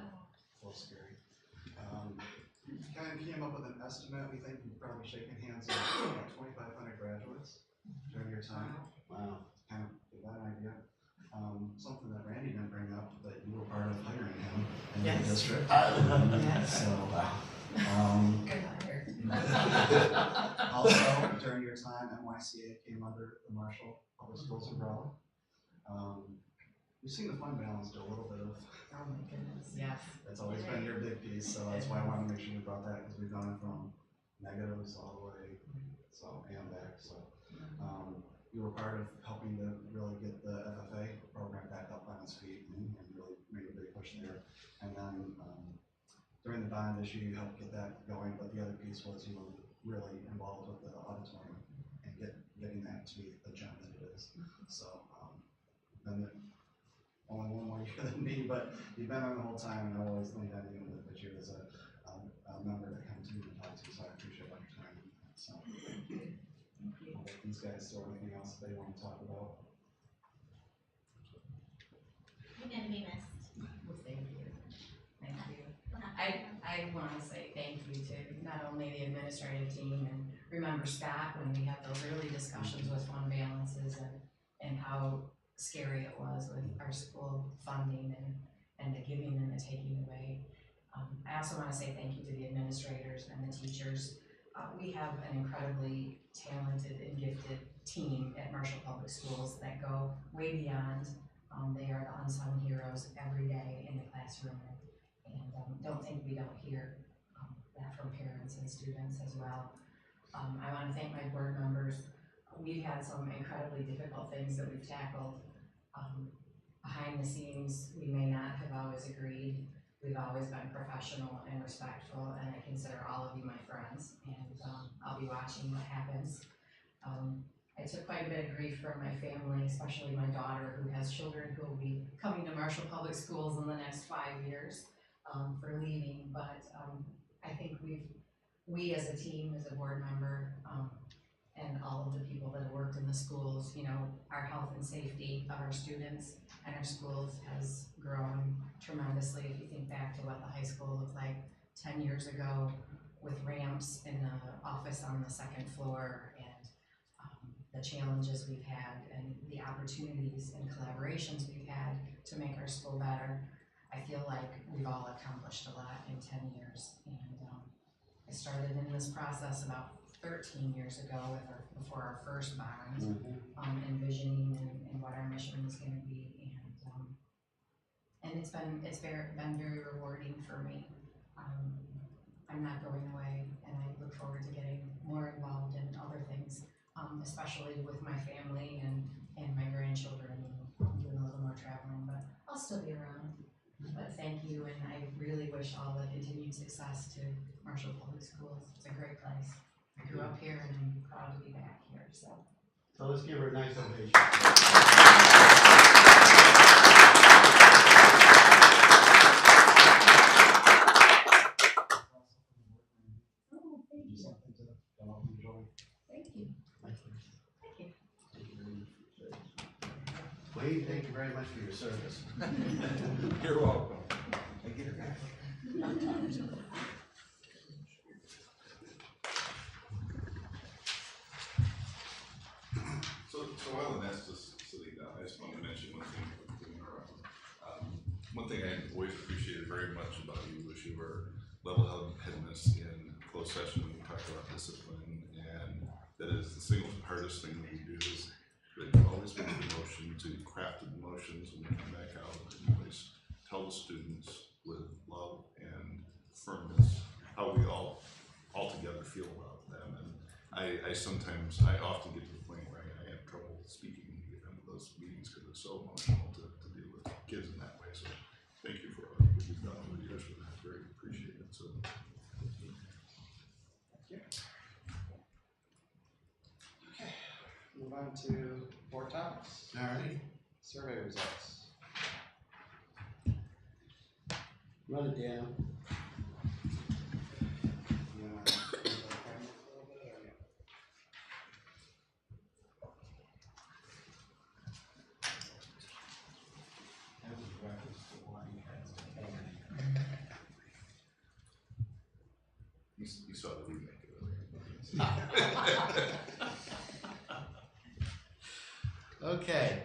little scary. Kind of came up with an estimate. We think you've probably shaken hands with about 2,500 graduates during your time. Wow. Kind of give that an idea. Something that Randy didn't bring up, but you were part of hiring him in Yes. the district. Yes. So, Good hire. also, during your time, NYCA came under the Marshall Public Schools umbrella. We've seen the fund balance do a little bit of. Oh my goodness, yes. That's always been your big piece, so that's why I wanted to make sure we brought that, because we've done it from negatives all the way, so, and back, so. You were part of helping to really get the FFA program back up on its feet and really made a big push there. And then, during the bond issue, you helped get that going, but the other piece was you were really involved with the auditorium and getting that to be the gem that it is. So, then only one more year than me, but you've been on the whole time, and I always leaned on you with you as a member to come to and talk to, so I appreciate all your time. So, I'll let these guys throw anything else that they want to talk about. You're gonna be missed. Well, thank you. Thank you. I want to say thank you to not only the administrative team and remember Scott when we had those early discussions with fund balances and how scary it was with our school funding and the giving and the taking away. I also want to say thank you to the administrators and the teachers. We have an incredibly talented and gifted team at Marshall Public Schools that go way beyond. They are the unsung heroes every day in the classroom, and don't think we don't hear that from parents and students as well. I want to thank my board members. We've had some incredibly difficult things that we've tackled. Behind the scenes, we may not have always agreed. We've always been professional and respectful, and I consider all of you my friends, and I'll be watching what happens. I took quite a bit of grief from my family, especially my daughter who has children who will be coming to Marshall Public Schools in the next 5 years for leaving, but I think we as a team, as a board member, and all of the people that have worked in the schools, you know, our health and safety of our students and our schools has grown tremendously. If you think back to what the high school looked like 10 years ago with ramps in the office on the second floor and the challenges we've had and the opportunities and collaborations we've had to make our school better, I feel like we've all accomplished a lot in 10 years. And I started in this process about 13 years ago before our first bond, envisioning and what our mission was going to be, and it's been very rewarding for me. I'm not going away, and I look forward to getting more involved in other things, especially with my family and my grandchildren, and doing a little more traveling. But I'll still be around. But thank you, and I really wish all the continued success to Marshall Public Schools. It's a great place. I grew up here and I'm proud to be back here, so. So let's give her a nice ovation. Thank you. Thank you. Wade, thank you very much for your service. You're welcome. I get it back. So while Vanessa's sitting down, I just wanted to mention one thing. One thing I always appreciated very much about you was your level-headedness in closed session when you talk about discipline, and that is the single hardest thing that you do is that you always make the motion to craft the motions and come back out and always tell the students with love and firmness how we all together feel about them. And I often get to the point where I have trouble speaking when you get into those meetings because it's so emotional to deal with kids in that way. So thank you for all you've done over the years for that. Very appreciated. So Thank you. Okay, move on to board topics. All right. Survey results. Run it down. You wanna do the framework a little bit, or? you saw the remake earlier. Okay,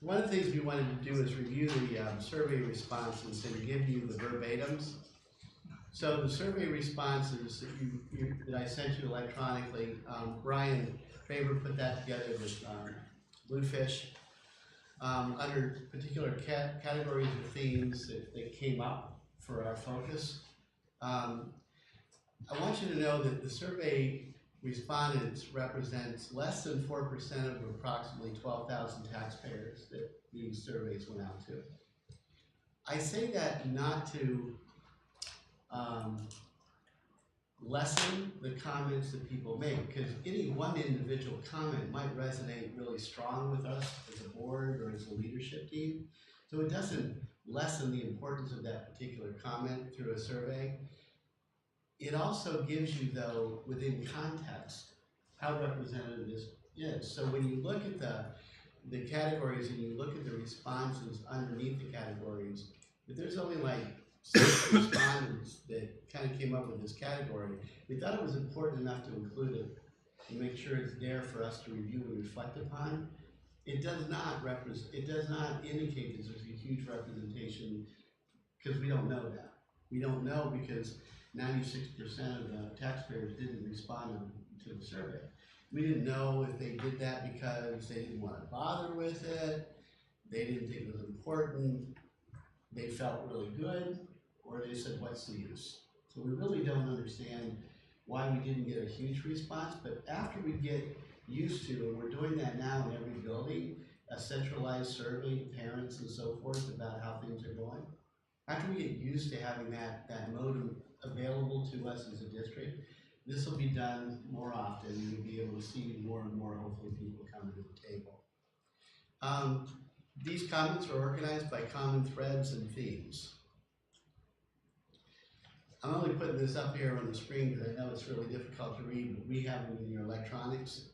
One of the things we wanted to do is review the survey responses and give you the verbatims. So the survey responses that I sent you electronically, Brian Faber put that together with Bluefish. Under particular categories or themes that came up for our focus. I want you to know that the survey respondents represents less than 4% of approximately 12,000 taxpayers that these surveys went out to. I say that not to lessen the comments that people make, because any one individual comment might resonate really strong with us as a board or as a leadership team. So it doesn't lessen the importance of that particular comment through a survey. It also gives you, though, within context, how representative this is. So when you look at the categories and you look at the responses underneath the categories, if there's only like 6 respondents that kind of came up with this category, we thought it was important enough to include it and make sure it's there for us to review and reflect upon. It does not indicate that there's a huge representation, because we don't know that. We don't know because 96% of the taxpayers didn't respond to the survey. We didn't know if they did that because they didn't want to bother with it, they didn't think it was important, they felt really good, or they said, what's the use? So we really don't understand why we didn't get a huge response, but after we get used to, and we're doing that now in every building, a centralized survey to parents and so forth about how things are going. After we get used to having that modem available to us as a district, this will be done more often, and you'll be able to see more and more, hopefully, people coming to the table. These comments are organized by common threads and themes. I'm only putting this up here on the screen because I know it's really difficult to read, but we have them in your electronics.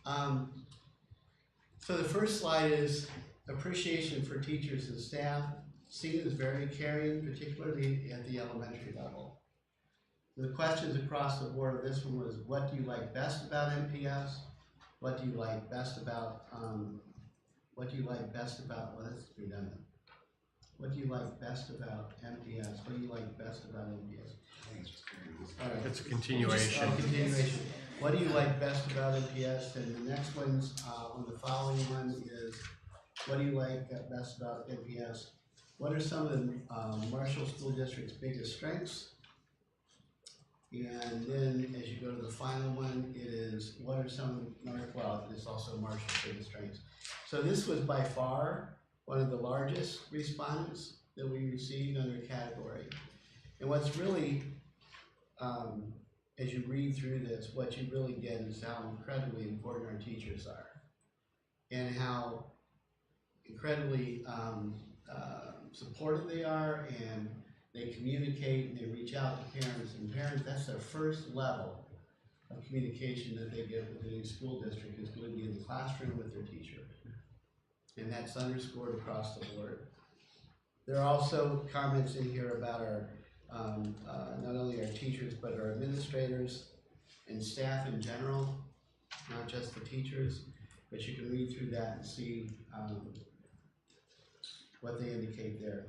So the first slide is appreciation for teachers and staff, seen as very caring, particularly at the elementary level. The questions across the board of this one was, what do you like best about MPS? What do you like best about, well, that's redundant. What do you like best about MPS? What do you like best about MPS? All right. It's a continuation. Continuation. What do you like best about MPS? And the next one's, on the following one is, what do you like best about MPS? What are some of the Marshall School District's biggest strengths? And then as you go to the final one, it is, what are some, well, it's also Marshall's biggest strengths. So this was by far one of the largest respondents that we received under category. And what's really, as you read through this, what you really get is how incredibly important our teachers are, and how incredibly supportive they are, and they communicate and they reach out to parents, and parents, that's their first level of communication that they get with any school district, is going to be in the classroom with their teacher. And that's underscored across the board. There are also comments in here about our, not only our teachers, but our administrators and staff in general, not just the teachers, but you can read through that and see what they indicate there.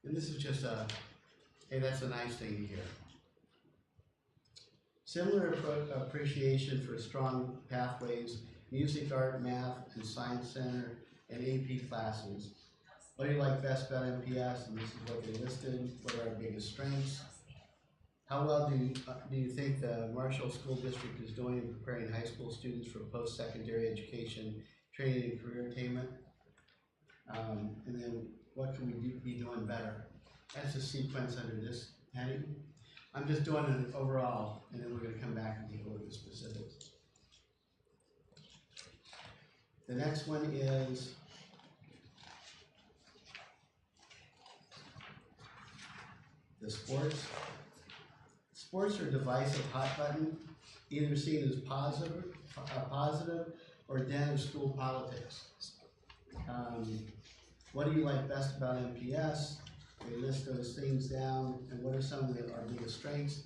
And this is just a, hey, that's a nice thing to hear. Similar appreciation for strong pathways, music, art, math, and science center, and AP classes. What do you like best about MPS? And this is what they listed. What are our biggest strengths? How well do you think the Marshall School District is doing in preparing high school students for post-secondary education, training, and career attainment? And then what can we be doing better? That's a sequence under this heading. I'm just doing an overall, and then we're going to come back and take a look at the specifics. The next one is the sports. Sports are divisive hot button, either seen as positive or den of school politics. What do you like best about MPS? They list those things down, and what are some of our biggest strengths?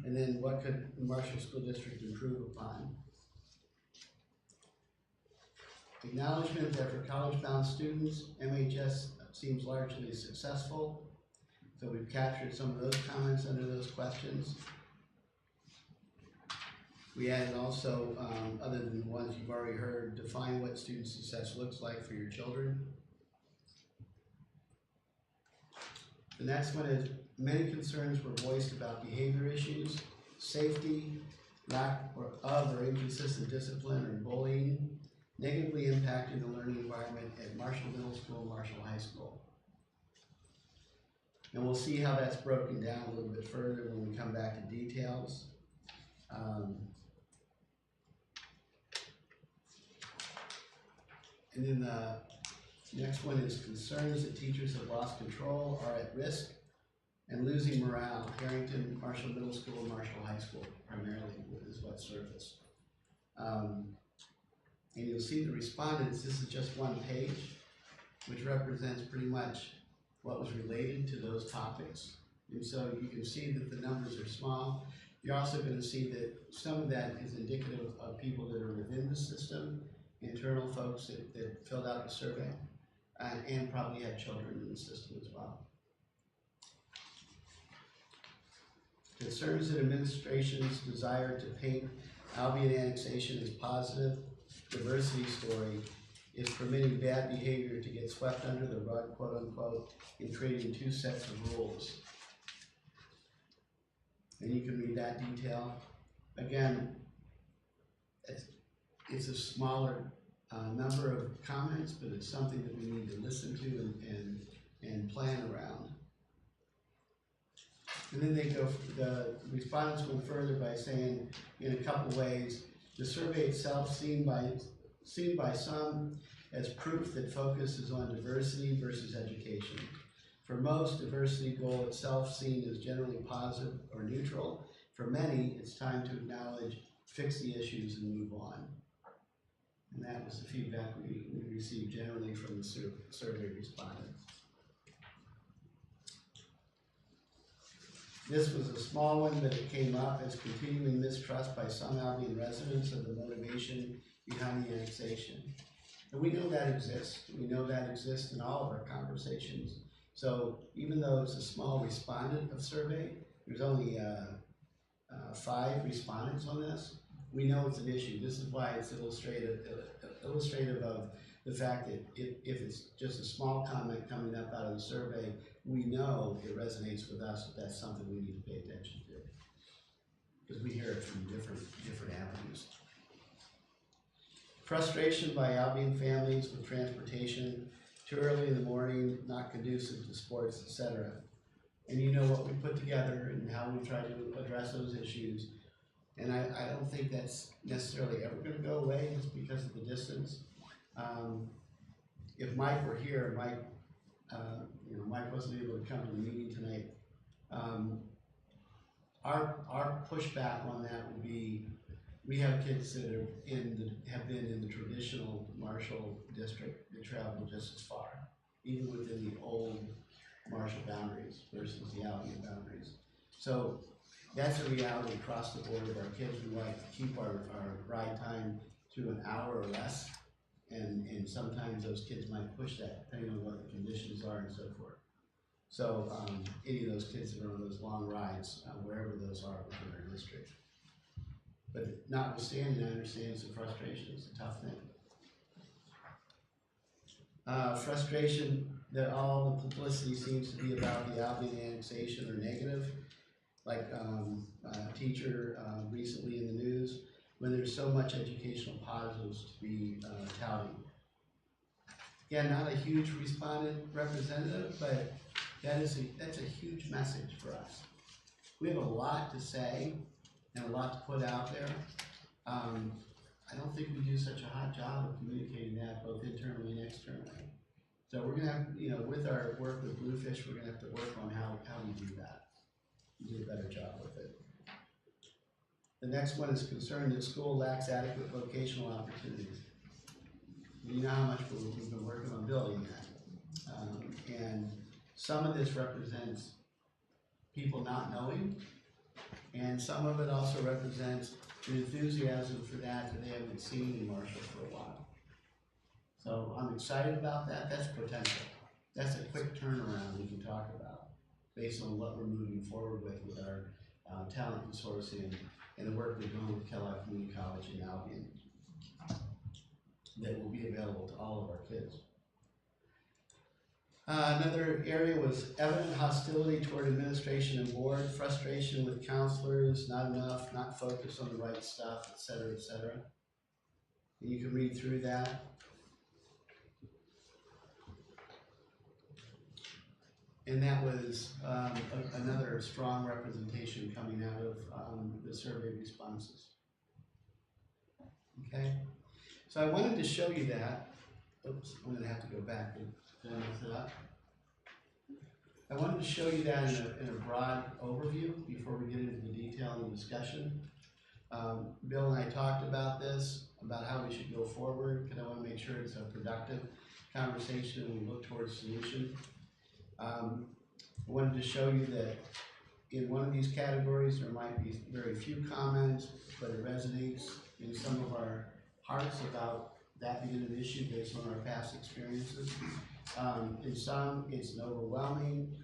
And then what could the Marshall School District improve upon? Acknowledgement that for college-bound students, MHS seems largely successful. So we've captured some of those comments under those questions. We added also, other than the ones you've already heard, define what student success looks like for your children. The next one is, many concerns were voiced about behavior issues, safety, lack of or inconsistent discipline or bullying, negatively impacting the learning environment at Marshall Middle School and Marshall High School. And we'll see how that's broken down a little bit further when we come back to details. And then the next one is concerns that teachers have lost control, are at risk, and losing morale. Harrington, Marshall Middle School, and Marshall High School primarily is what surfaced. And you'll see the respondents, this is just one page, which represents pretty much what was related to those topics. And so you can see that the numbers are small. You're also going to see that some of that is indicative of people that are within the system, internal folks that filled out the survey, and probably had children in the system as well. Concerns that administration's desire to paint Albion annexation as positive diversity story is permitting bad behavior to get swept under the rug, quote unquote, in creating two sets of rules. And you can read that detail. Again, it's a smaller number of comments, but it's something that we need to listen to and plan around. And then the respondents went further by saying, in a couple ways, the survey itself seen by some as proof that focus is on diversity versus education. For most, diversity goal itself seen as generally positive or neutral. For many, it's time to acknowledge, fix the issues, and move on. And that was the feedback we received generally from the survey respondents. This was a small one, but it came up as continuing mistrust by some Albion residents of the motivation behind the annexation. And we know that exists. We know that exists in all of our conversations. So even though it's a small respondent of survey, there's only 5 respondents on this, we know it's an issue. This is why it's illustrative of the fact that if it's just a small comment coming up out of the survey, we know it resonates with us that that's something we need to pay attention to, because we hear it from different avenues. Frustration by Albion families with transportation, too early in the morning, not conducive to sports, etc. And you know what we put together and how we try to address those issues. And I don't think that's necessarily ever going to go away just because of the distance. If Mike were here, Mike wasn't able to come to the meeting tonight. Our pushback on that would be, we have kids that have been in the traditional Marshall district that travel just as far, even within the old Marshall boundaries versus the Albion boundaries. So that's a reality across the board of our kids. We like to keep our ride time to an hour or less, and sometimes those kids might push that depending on what the conditions are and so forth. So any of those kids that are on those long rides, wherever those are within our district. But notwithstanding, I understand some frustration. It's a tough thing. Frustration that all the publicity seems to be about the Albion annexation or negative, like a teacher recently in the news, when there's so much educational positives to be touting. Again, not a huge respondent representative, but that's a huge message for us. We have a lot to say and a lot to put out there. I don't think we do such a hot job of communicating that both internally and externally. So we're gonna have, with our work with Bluefish, we're gonna have to work on how we do that. Do a better job with it. The next one is concerned that school lacks adequate vocational opportunities. You know how much we've been working on building that. And some of this represents people not knowing, and some of it also represents the enthusiasm for that they haven't seen in Marshall for a while. So I'm excited about that. That's potential. That's a quick turnaround we can talk about based on what we're moving forward with our talent consortium and the work we're doing with Kellogg Community College in Albion that will be available to all of our kids. Another area was evident hostility toward administration and board, frustration with counselors, not enough, not focused on the right stuff, et cetera, et cetera. And you can read through that. And that was another strong representation coming out of the survey responses. Okay, so I wanted to show you that. Oops, I'm gonna have to go back and mess it up. I wanted to show you that in a broad overview before we get into the detail and discussion. Bill and I talked about this, about how we should go forward, because I want to make sure it's a productive conversation and we look towards solution. I wanted to show you that in one of these categories there might be very few comments, but it resonates in some of our hearts about that being an issue based on our past experiences. In some, it's an overwhelming.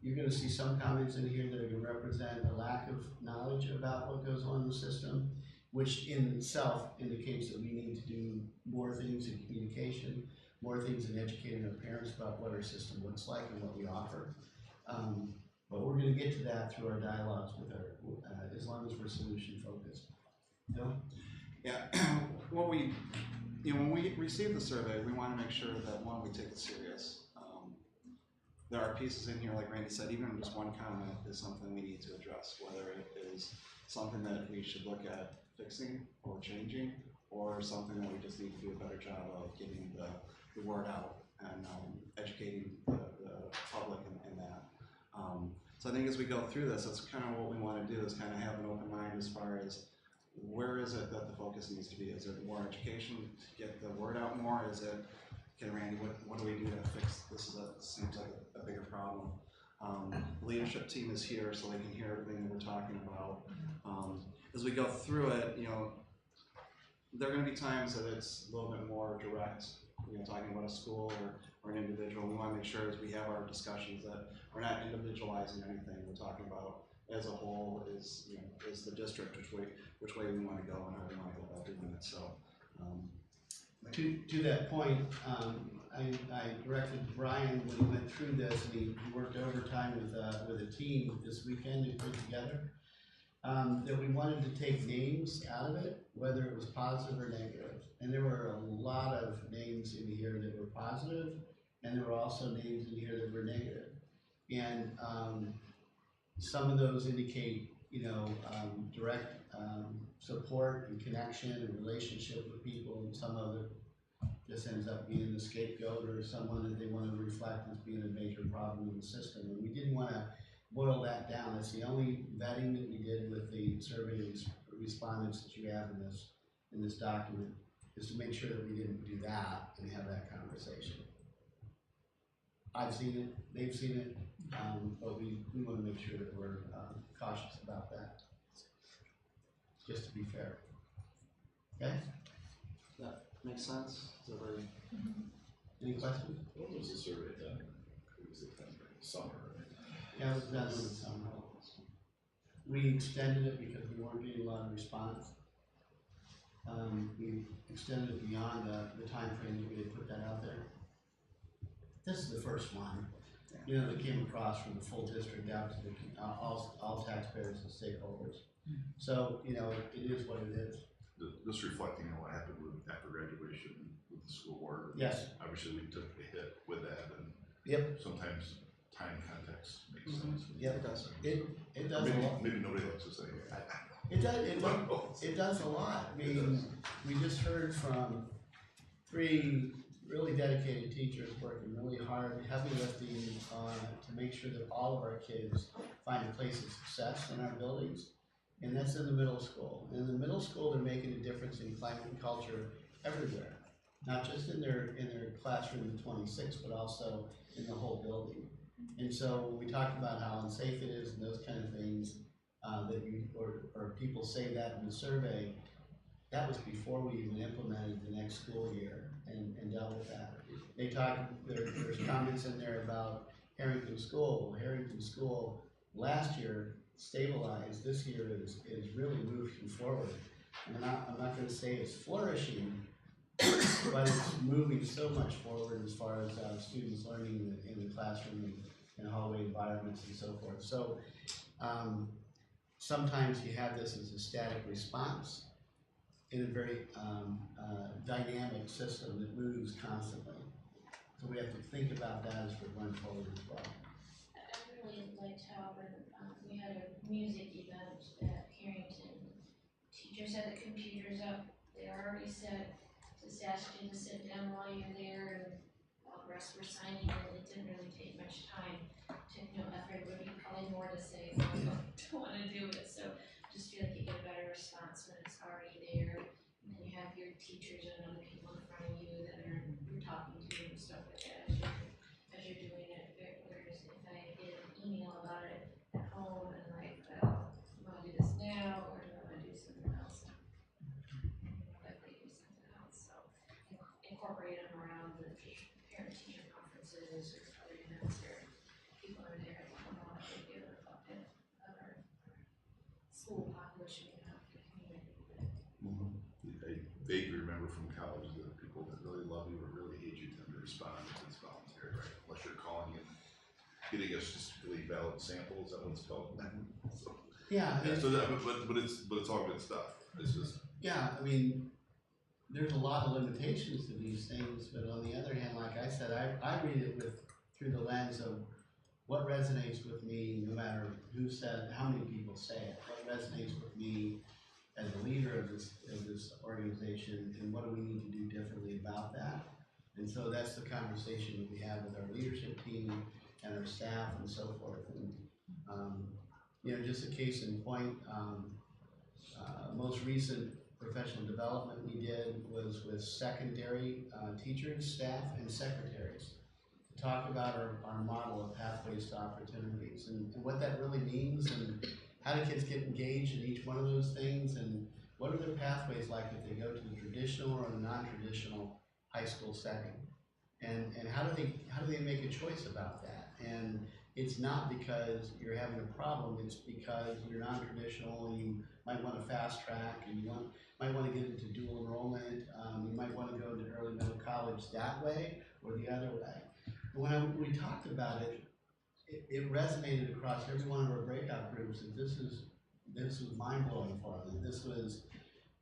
You're going to see some comments in here that are going to represent a lack of knowledge about what goes on in the system, which in itself indicates that we need to do more things in communication, more things in educating our parents about what our system looks like and what we offer. But we're going to get to that through our dialogues with our, as long as we're solution focused. Bill? Yeah, when we receive the survey, we want to make sure that, one, we take it serious. There are pieces in here, like Randy said, even just one comment is something we need to address, whether it is something that we should look at fixing or changing, or something that we just need to do a better job of getting the word out and educating the public in that. So I think as we go through this, that's kind of what we want to do, is kind of have an open mind as far as where is it that the focus needs to be? Is it more education to get the word out more? Is it, okay, Randy, what do we do to fix this? Seems like a bigger problem. The leadership team is here so they can hear everything that we're talking about. As we go through it, there are going to be times that it's a little bit more direct, talking about a school or an individual. We want to make sure as we have our discussions that we're not individualizing anything. We're talking about as a whole is the district, which way we want to go and how we want to go about doing it. So, to that point, I directed Brian when he went through this, and he worked overtime with a team this weekend to put together, that we wanted to take names out of it, whether it was positive or negative. And there were a lot of names in here that were positive, and there were also names in here that were negative. And some of those indicate, direct support and connection and relationship with people, and some of it just ends up being the scapegoat or someone that they want to reflect as being a major problem in the system. And we didn't want to boil that down. That's the only vetting that we did with the survey respondents that you have in this document, is to make sure that we didn't do that and have that conversation. I've seen it, they've seen it, but we want to make sure that we're cautious about that, just to be fair. Okay? That makes sense? Is that very... Any questions? When was the survey done? It was summer, right? Yeah, it was done in the summer. We extended it because we weren't getting a lot of response. We extended it beyond the time frame that we had put that out there. This is the first one, that came across from the full district out to all taxpayers and stakeholders. So, it is what it is. Just reflecting on what happened after graduation with the school board. Yes. Obviously, we took a hit with that, and yep. Sometimes time context makes sense. Yep, it does. It does a lot. Maybe nobody likes to say It does a lot. I mean, we just heard from 3 really dedicated teachers working really hard, heavy lifting to make sure that all of our kids find a place of success in our buildings. And that's in the middle school. In the middle school, they're making a difference in climate and culture everywhere, not just in their classroom of 26, but also in the whole building. And so when we talk about how unsafe it is and those kind of things, or people say that in the survey, That was before we even implemented the next school year and dealt with that. They talk, there's comments in there about Harrington School. Harrington School last year stabilized, this year is really moving forward. I'm not gonna say it's flourishing, but it's moving so much forward as far as students learning in the classroom and hallway environments and so forth. So sometimes you have this as a static response in a very dynamic system that moves constantly. So we have to think about that as we're going forward as well. I really liked how when we had a music event at Harrington, teachers had the computers up, they are already set, just asked you to sit down while you're there, and all the rest were signing in. It didn't really take much time. Took no effort, would be probably more to say, oh, I don't want to do it. So just feel like you get a better response when it's already there. And then you have your teachers and other people in front of you that are you're talking to and stuff like that as you're doing it. Whereas if I get an email about it at home and like, well, do I do this now or do I want to do something else? Like they do something else. So incorporate them around the parent-teacher conferences or other events where people are there. I don't know if they get reflective of our school population in our community. I vaguely remember from college that people that really love you or really hate you tend to respond if it's voluntary, right? Unless you're calling in, getting us just really valid samples, that one's called. So, Yeah. so that, but it's all good stuff. It's just. Yeah, I mean, there's a lot of limitations to these things, but on the other hand, like I said, I read it through the lens of what resonates with me, no matter who said, how many people say it, what resonates with me as a leader of this organization, and what do we need to do differently about that? And so that's the conversation that we have with our leadership team and our staff and so forth. And you know, just a case in point, most recent professional development we did was with secondary teachers, staff, and secretaries to talk about our model of pathways to opportunities and what that really means and how do kids get engaged in each one of those things and what are their pathways like if they go to the traditional or the non-traditional high school setting, and how do they make a choice about that? And it's not because you're having a problem, it's because you're non-traditional and you might want to fast track and you might want to get into dual enrollment, you might want to go into early middle college that way or the other way. But when we talked about it, it resonated across every one of our breakout groups that this was mind-blowing for them. This was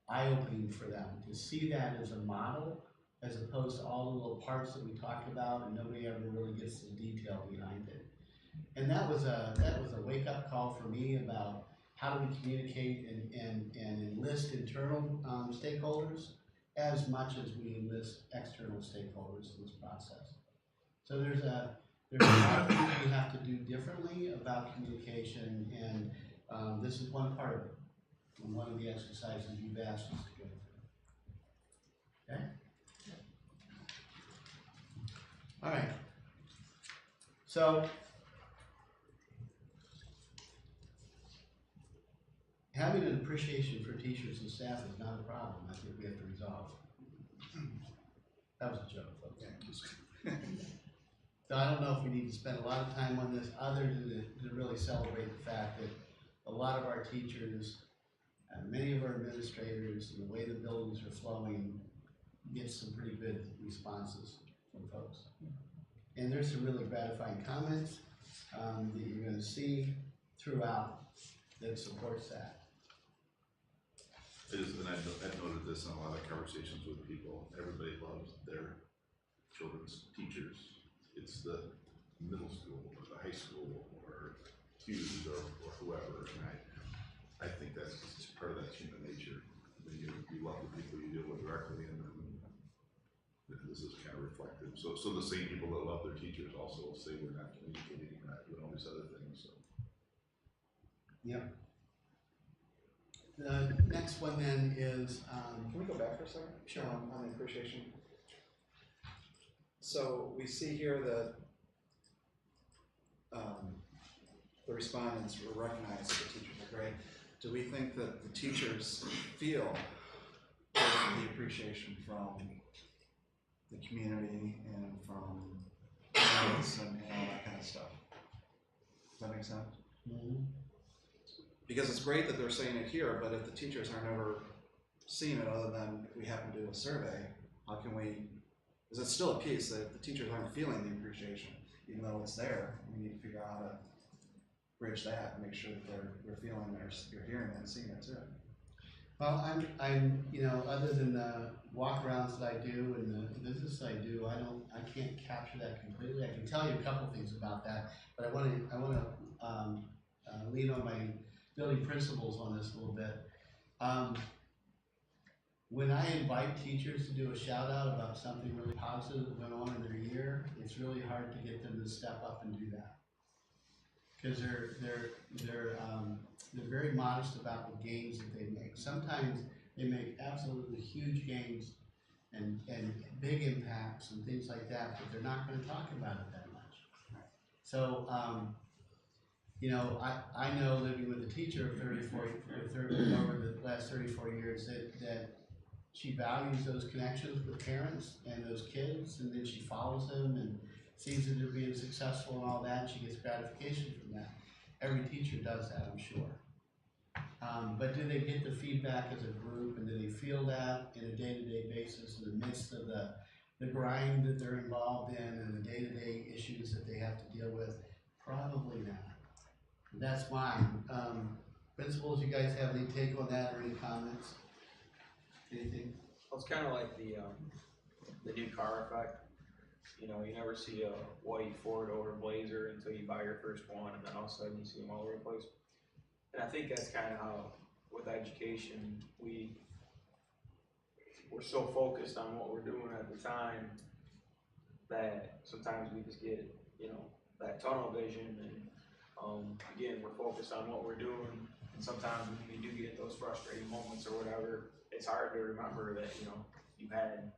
eye-opening for them to see that as a model as opposed to all the little parts that we talked about and nobody ever really gets the detail behind it. And that was a wake-up call for me about how do we communicate and enlist internal stakeholders as much as we enlist external stakeholders in this process. So there's a lot of things we have to do differently about communication, and this is one part of it, and one of the exercises you've asked us to go through. Okay? All right. So, having an appreciation for teachers and staff is not a problem. I think we have to resolve. That was a joke, folks. So I don't know if we need to spend a lot of time on this other than to really celebrate the fact that a lot of our teachers and many of our administrators and the way the buildings are flowing get some pretty good responses from folks. And there's some really gratifying comments that you're going to see throughout that supports that. And I've noted this in a lot of conversations with people. Everybody loves their children's teachers. It's the middle school or the high school or Hughes or whoever. And I think that's just part of that human nature. When you love the people you deal with directly, and this is kind of reflective. So the same people that love their teachers also say we're not communicating, we're not doing all these other things. So. Yep. The next one then is. Can we go back for a second? Sure. On the appreciation. So we see here that the respondents were recognized that the teachers are great. Do we think that the teachers feel the appreciation from the community and from parents and all that kind of stuff. Does that make sense? Mm-hmm. Because it's great that they're saying it here, but if the teachers are never seeing it other than if we happen to do a survey, how can we, because it's still a piece that if the teachers aren't feeling the appreciation, even though it's there, we need to figure out how to bridge that and make sure that they're feeling they're hearing it and seeing it too. Well, I'm, you know, other than the walk-arounds that I do and the visits I do, I can't capture that completely. I can tell you a couple things about that, but I want to lean on my building principles on this a little bit. When I invite teachers to do a shout out about something really positive that went on in their year, it's really hard to get them to step up and do that. Because they're very modest about the gains that they make. Sometimes they make absolutely huge gains and big impacts and things like that, but they're not going to talk about it that much. So, you know, I know living with a teacher of 34 over the last 34 years that she values those connections with parents and those kids, and then she follows them and sees that they're being successful and all that, and she gets gratification from that. Every teacher does that, I'm sure. But do they get the feedback as a group, and do they feel that in a day-to-day basis in the midst of the grind that they're involved in and the day-to-day issues that they have to deal with? Probably not. That's mine. Principals, you guys have any take on that or any comments? Anything? Well, it's kind of like the new car effect. You know, you never see a white Ford or Blazer until you buy your first one, and then all of a sudden you see them all over the place. And I think that's kind of how, with education, we're so focused on what we're doing at the time that sometimes we just get, you know, that tunnel vision, and again, we're focused on what we're doing, and sometimes when we do get those frustrating moments or whatever, it's hard to remember that, you know, you had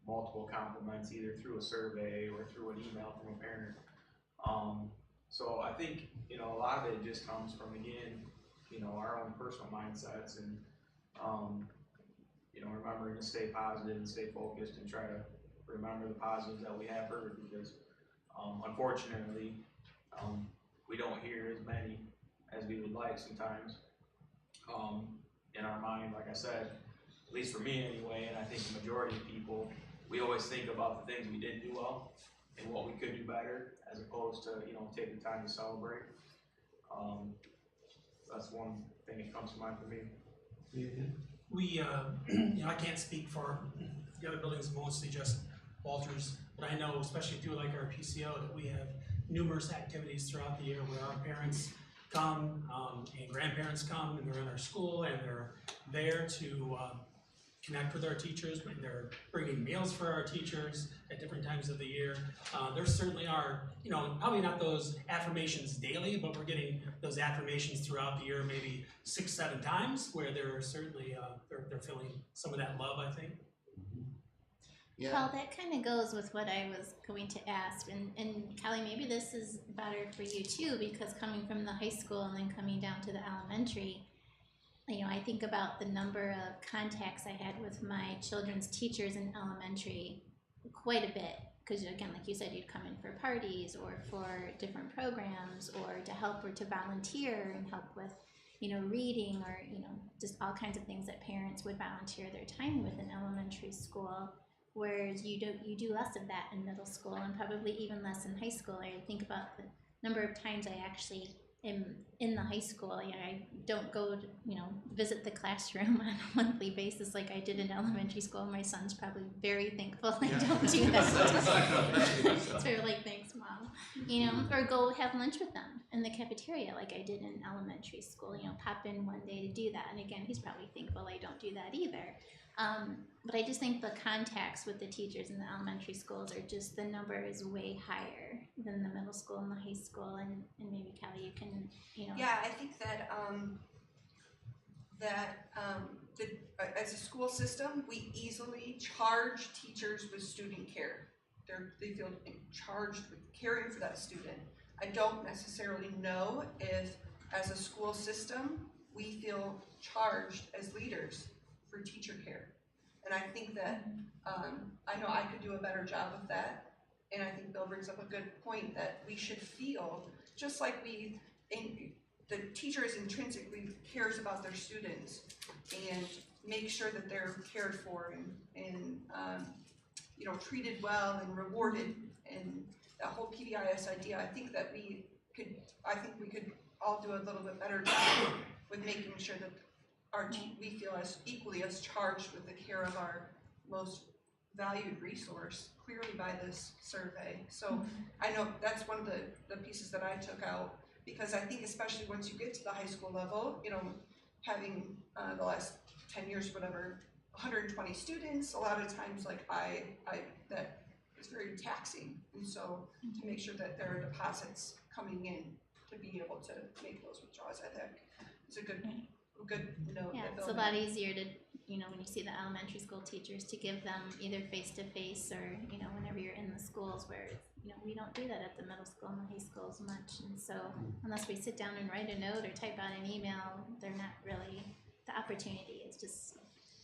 multiple compliments either through a survey or through an email from a parent. So I think, you know, a lot of it just comes from, again, you know, our own personal mindsets and, you know, remembering to stay positive and stay focused and try to remember the positives that we have heard, because unfortunately, we don't hear as many as we would like sometimes. In our mind, like I said, at least for me anyway, and I think the majority of people, we always think about the things we didn't do well and what we could do better, as opposed to, you know, taking time to celebrate. That's one thing that comes to mind for me. We, you know, I can't speak for the other buildings, mostly just Walters, but I know, especially through like our PCO, that we have numerous activities throughout the year where our parents come and grandparents come, and they're in our school and they're there to connect with our teachers. They're bringing meals for our teachers at different times of the year. There certainly are, you know, probably not those affirmations daily, but we're getting those affirmations throughout the year, maybe 6-7 times, where they're certainly they're feeling some of that love, I think. Yeah. Well, that kind of goes with what I was going to ask, and Kelly, maybe this is better for you too, because coming from the high school and then coming down to the elementary, you know, I think about the number of contacts I had with my children's teachers in elementary quite a bit, because again, like you said, you'd come in for parties or for different programs or to help or to volunteer and help with, you know, reading or, you know, just all kinds of things that parents would volunteer their time with in elementary school. Whereas you do less of that in middle school and probably even less in high school. I think about the number of times I actually am in the high school. You know, I don't go to, you know, visit the classroom on a monthly basis like I did in elementary school. My son's probably very thankful I don't do that. So like, thanks, Mom. You know, or go have lunch with them in the cafeteria like I did in elementary school. You know, pop in one day to do that. And again, he's probably thankful I don't do that either. But I just think the contacts with the teachers in the elementary schools are just, the number is way higher than the middle school and the high school, and maybe Kelly, you can, you know. Yeah, I think that as a school system, we easily charge teachers with student care. They feel charged with caring for that student. I don't necessarily know if, as a school system, we feel charged as leaders for teacher care. And I think that, I know I could do a better job of that. And I think Bill brings up a good point that we should feel, just like the teacher is intrinsically cares about their students and make sure that they're cared for and you know, treated well and rewarded, and that whole PBIS idea. I think we could all do a little bit better job with making sure that we feel as equally as charged with the care of our most valued resource, clearly by this survey. So I know that's one of the pieces that I took out, because I think especially once you get to the high school level, you know, having the last 10 years, whatever, 120 students, a lot of times like that is very taxing. And so to make sure that there are deposits coming in to be able to make those withdrawals, I think is a good note. Yeah, it's a lot easier to, you know, when you see the elementary school teachers, to give them either face-to-face or, you know, whenever you're in the schools, where, you know, we don't do that at the middle school and the high schools much. And so unless we sit down and write a note or type out an email, they're not really, the opportunity is just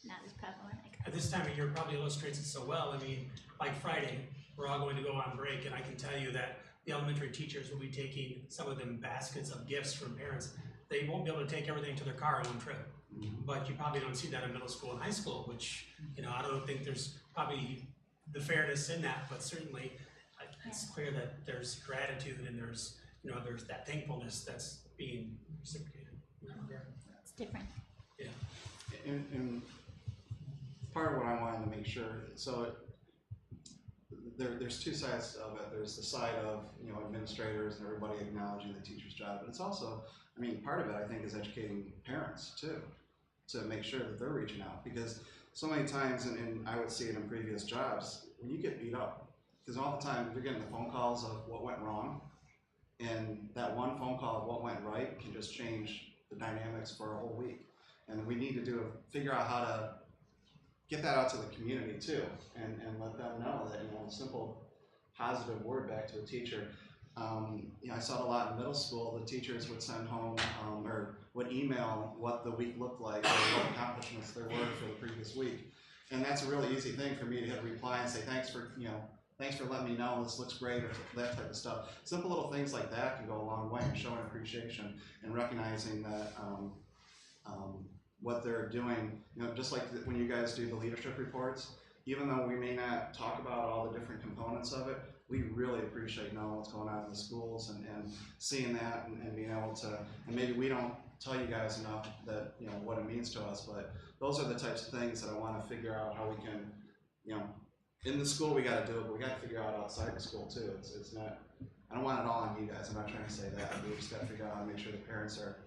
not as prevalent. At this time of year probably illustrates it so well. I mean, like Friday, we're all going to go on break, and I can tell you that the elementary teachers will be taking some of them baskets of gifts from parents. They won't be able to take everything to their car in one trip. But you probably don't see that in middle school and high school, which, you know, I don't think there's probably the fairness in that, but certainly it's clear that there's gratitude and there's, you know, there's that thankfulness that's being reciprocated. It's different. Yeah. And part of what I wanted to make sure, so there's two sides of it. There's the side of, you know, administrators and everybody acknowledging the teacher's job, but it's also, I mean, part of it I think is educating parents too, to make sure that they're reaching out, because so many times, and I would see it in previous jobs, when you get beat up, because all the time you're getting the phone calls of what went wrong, and that one phone call of what went right can just change the dynamics for a whole week. And we need to figure out how to get that out to the community too, and let them know that, you know, a simple positive word back to a teacher. You know, I saw it a lot in middle school. The teachers would send home or would email what the week looked like or what accomplishments there were for the previous week. And that's a really easy thing for me to hit reply and say, thanks for letting me know, this looks great, or that type of stuff. Simple little things like that can go a long way in showing appreciation and recognizing that what they're doing, you know, just like when you guys do the leadership reports, even though we may not talk about all the different components of it, we really appreciate knowing what's going on in the schools and seeing that and being able to, and maybe we don't tell you guys enough that, you know, what it means to us, but those are the types of things that I want to figure out how we can, you know, in the school we got to do it, but we got to figure out outside the school too. It's not, I don't want it all on you guys, I'm not trying to say that, we just got to figure out how to make sure the parents are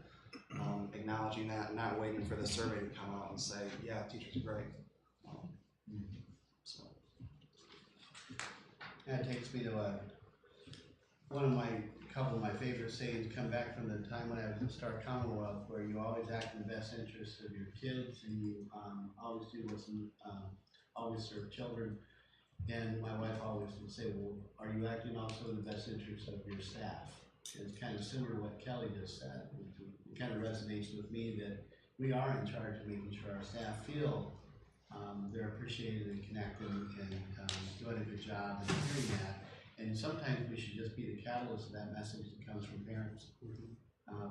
acknowledging that and not waiting for the survey to come out and say, yeah, teachers are great. So. That takes me to couple of my favorite sayings come back from the time when I was in Star Commonwealth, where you always act in the best interest of your kids, and you always do what's always serve children. And my wife always would say, well, are you acting also in the best interest of your staff? And it's kind of similar to what Kelly just said. It kind of resonates with me that we are in charge of making sure our staff feel they're appreciated and connected and doing a good job and hearing that. And sometimes we should just be the catalyst of that message that comes from parents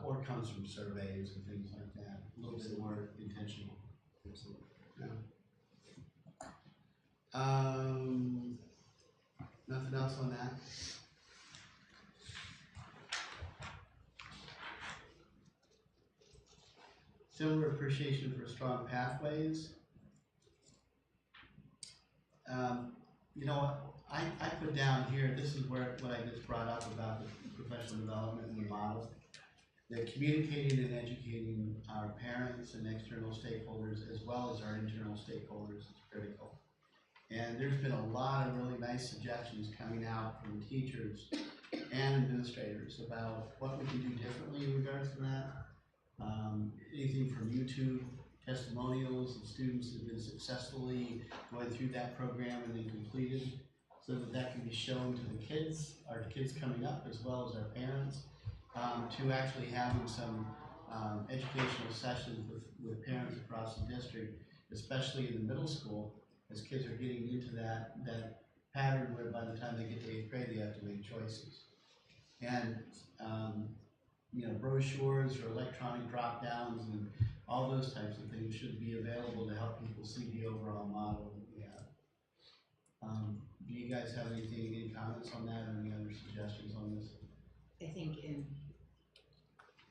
or comes from surveys and things like that. A little bit more intentional. Yeah. Nothing else on that? Similar appreciation for strong pathways. You know, I put down here, this is what I just brought up about the professional development and the model. That communicating and educating our parents and external stakeholders as well as our internal stakeholders is critical. And there's been a lot of really nice suggestions coming out from teachers and administrators about what we can do differently in regards to that. Anything from YouTube testimonials of students who have been successfully going through that program and then completed, so that can be shown to the kids, our kids coming up, as well as our parents, to actually having some educational sessions with parents across the district especially in the middle school, as kids are getting into that pattern where by the time they get to 8th grade, they have to make choices. And, brochures or electronic drop downs and all those types of things should be available to help people see the overall model that we have. Do you guys have any comments on that or any other suggestions on this? I think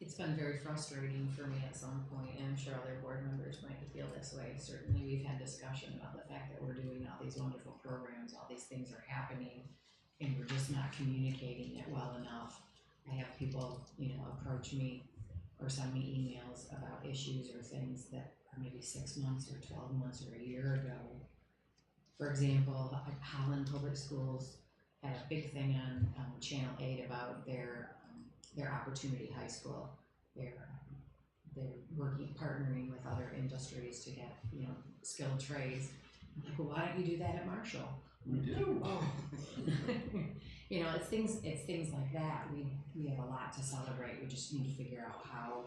it's been very frustrating for me at some point, and I'm sure other board members might feel this way. Certainly we've had discussion about the fact that we're doing all these wonderful programs, all these things are happening, and we're just not communicating it well enough. I have people, approach me or send me emails about issues or things that are maybe 6 months or 12 months or a year ago. For example, Holland Public Schools had a big thing on Channel 8 about their Opportunity High School. They're partnering with other industries to get, skilled trades. I'm like, well, why don't you do that at Marshall? We do. Oh. It's things like that. We have a lot to celebrate. We just need to figure out how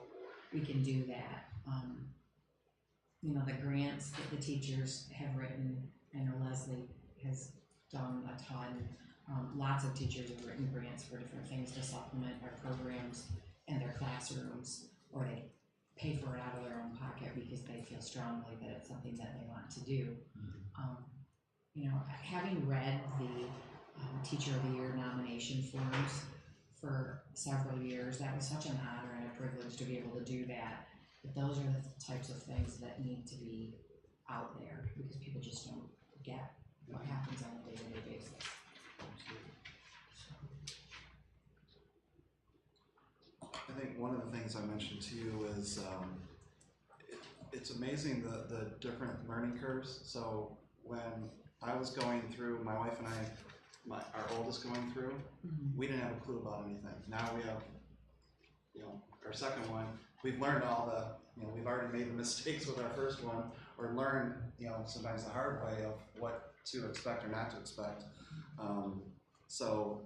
we can do that. The grants that the teachers have written, I know Leslie has done a ton. Lots of teachers have written grants for different things to supplement our programs and their classrooms, or they pay for it out of their own pocket because they feel strongly that it's something that they want to do. Having read the Teacher of the Year nomination forms for several years, that was such an honor and a privilege to be able to do that. But those are the types of things that need to be out there because people just don't get what happens on a day-to-day basis. I think one of the things I mentioned to you is it's amazing the different learning curves. So when I was going through, my wife and our oldest going through, we didn't have a clue about anything. Now we have, our second one, we've learned all we've already made the mistakes with our first one, or learned, sometimes the hard way of what to expect or not to expect. So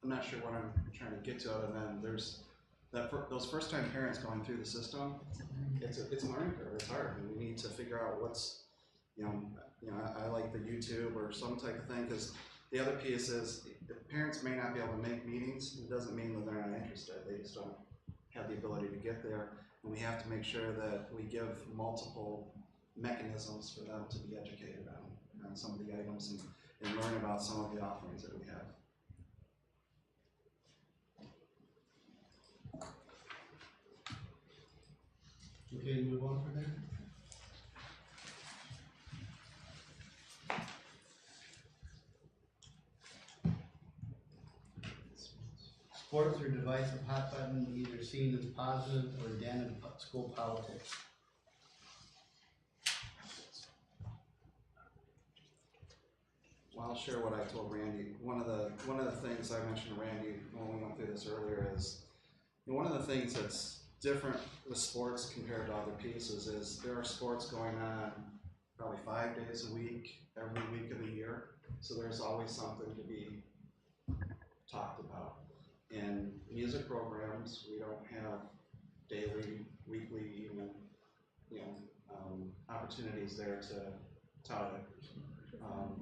I'm not sure what I'm trying to get to other than there's those first time parents going through the system, it's a learning curve, it's hard, and we need to figure out what's, I like the YouTube or some type of thing, because the other piece is, if parents may not be able to make meetings, it doesn't mean that they're not interested, they just don't have the ability to get there, and we have to make sure that we give multiple mechanisms for them to be educated on some of the items and learn about some of the offerings that we have. Okay, move on from there. Sports or divisive hot button either seen as positive or damage school politics. Well, I'll share what I told Randy. One of the things I mentioned to Randy when we went through this earlier is, one of the things that's different with sports compared to other pieces is there are sports going on probably 5 days a week, every week of the year. So there's always something to be talked about. In music programs, we don't have daily, weekly, even, opportunities there to tout it.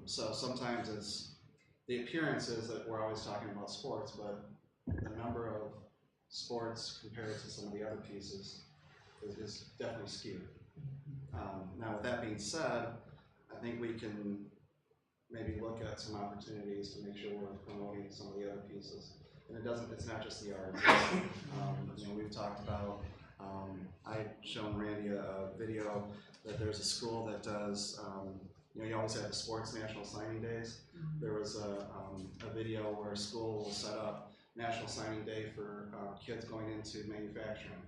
So sometimes the appearance is that we're always talking about sports, but the number of sports compared to some of the other pieces is definitely skewed. Now with that being said, I think we can maybe look at some opportunities to make sure we're promoting some of the other pieces. And it's not just the arts. We've talked about, I've shown Randy a video that there's a school that does, you always have the sports national signing days. There was a video where a school will set up National Signing Day for kids going into manufacturing.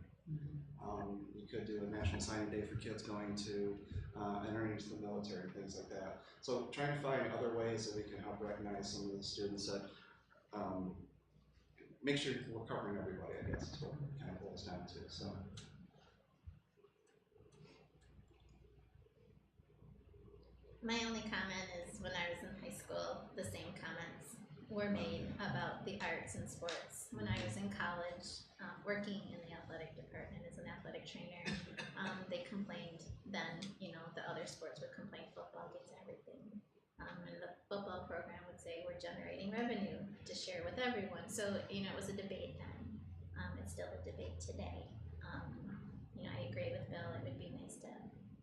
You could do a National Signing Day for kids going to entering into the military, things like that. So trying to find other ways that we can help recognize some of the students that make sure we're covering everybody, I guess, is what it kind of boils down to. So. My only comment is when I was in high school, the same comments were made about the arts and sports. When I was in college, working in the athletic department as an athletic trainer, they complained then generating revenue to share with everyone. So, you know, it was a debate then. It's still a debate today. You know, I agree with Bill, it would be nice to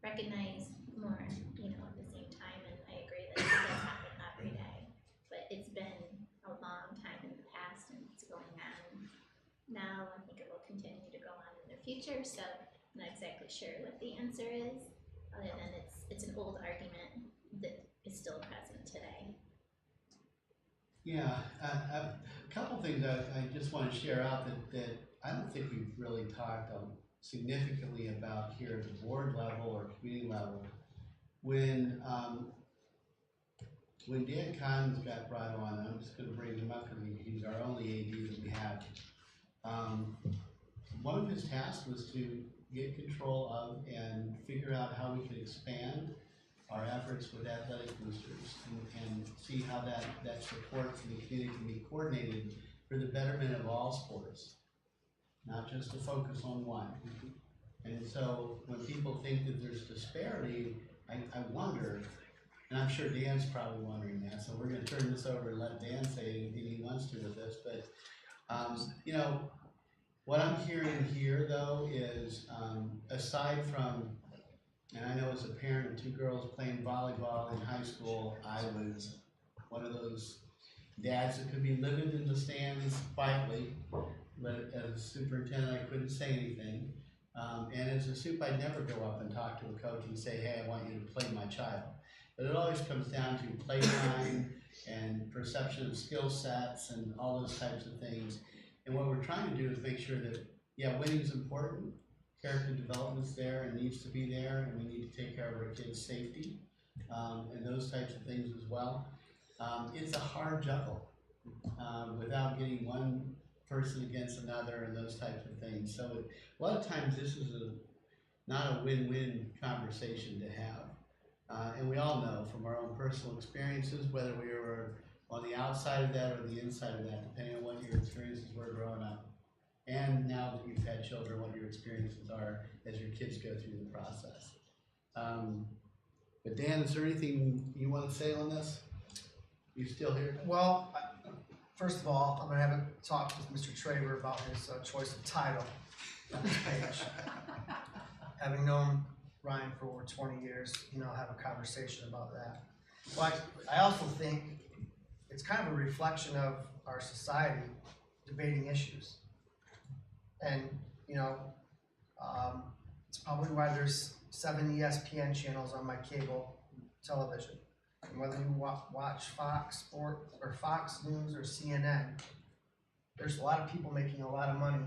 recognize more, you know, at the same time, and I agree that it does happen every day. But it's been a long time in the past, and it's going on now. I think it will continue to go on in the future, so I'm not exactly sure what the answer is, other than it's an old argument that is still present today. Yeah, a couple things I just want to share out that I don't think we've really talked significantly about here at the board level or community level. When Dan Collins got brought on, I'm just going to bring him up because he's our only AD that we have. One of his tasks was to get control of and figure out how we could expand our efforts with athletic boosters and see how that support from the community can be coordinated for the betterment of all sports, not just to focus on one. And so when people think that there's disparity, I wonder, and I'm sure Dan's probably wondering that, so we're going to turn this over and let Dan say anything he wants to with this. But, you know, what I'm hearing here, though, is aside from, and I know as a parent of two girls playing volleyball in high school, I was one of those dads that could be living in the stands quietly, but as a superintendent, I couldn't say anything. And as a soup, I'd never go up and talk to a coach and say, hey, I want you to play my child. But it always comes down to play time and perception of skill sets and all those types of things. And what we're trying to do is make sure that, yeah, winning is important, character development's there and needs to be there, and we need to take care of our kids' safety and those types of things as well. It's a hard juggle without getting one person against another and those types of things. So a lot of times this is not a win-win conversation to have. And we all know from our own personal experiences, whether we were on the outside of that or the inside of that, depending on what your experiences were growing up. And now that you've had children, what your experiences are as your kids go through the process. But Dan, is there anything you want to say on this? You still here? Well, first of all, I'm going to have a talk with Mr. Traver about his choice of title on this page. Having known Ryan for over 20 years, you know, I'll have a conversation about that. But I also think it's kind of a reflection of our society debating issues. And, you know, it's probably why there's 7 ESPN channels on my cable television. And whether you watch Fox Sport or Fox News or CNN, there's a lot of people making a lot of money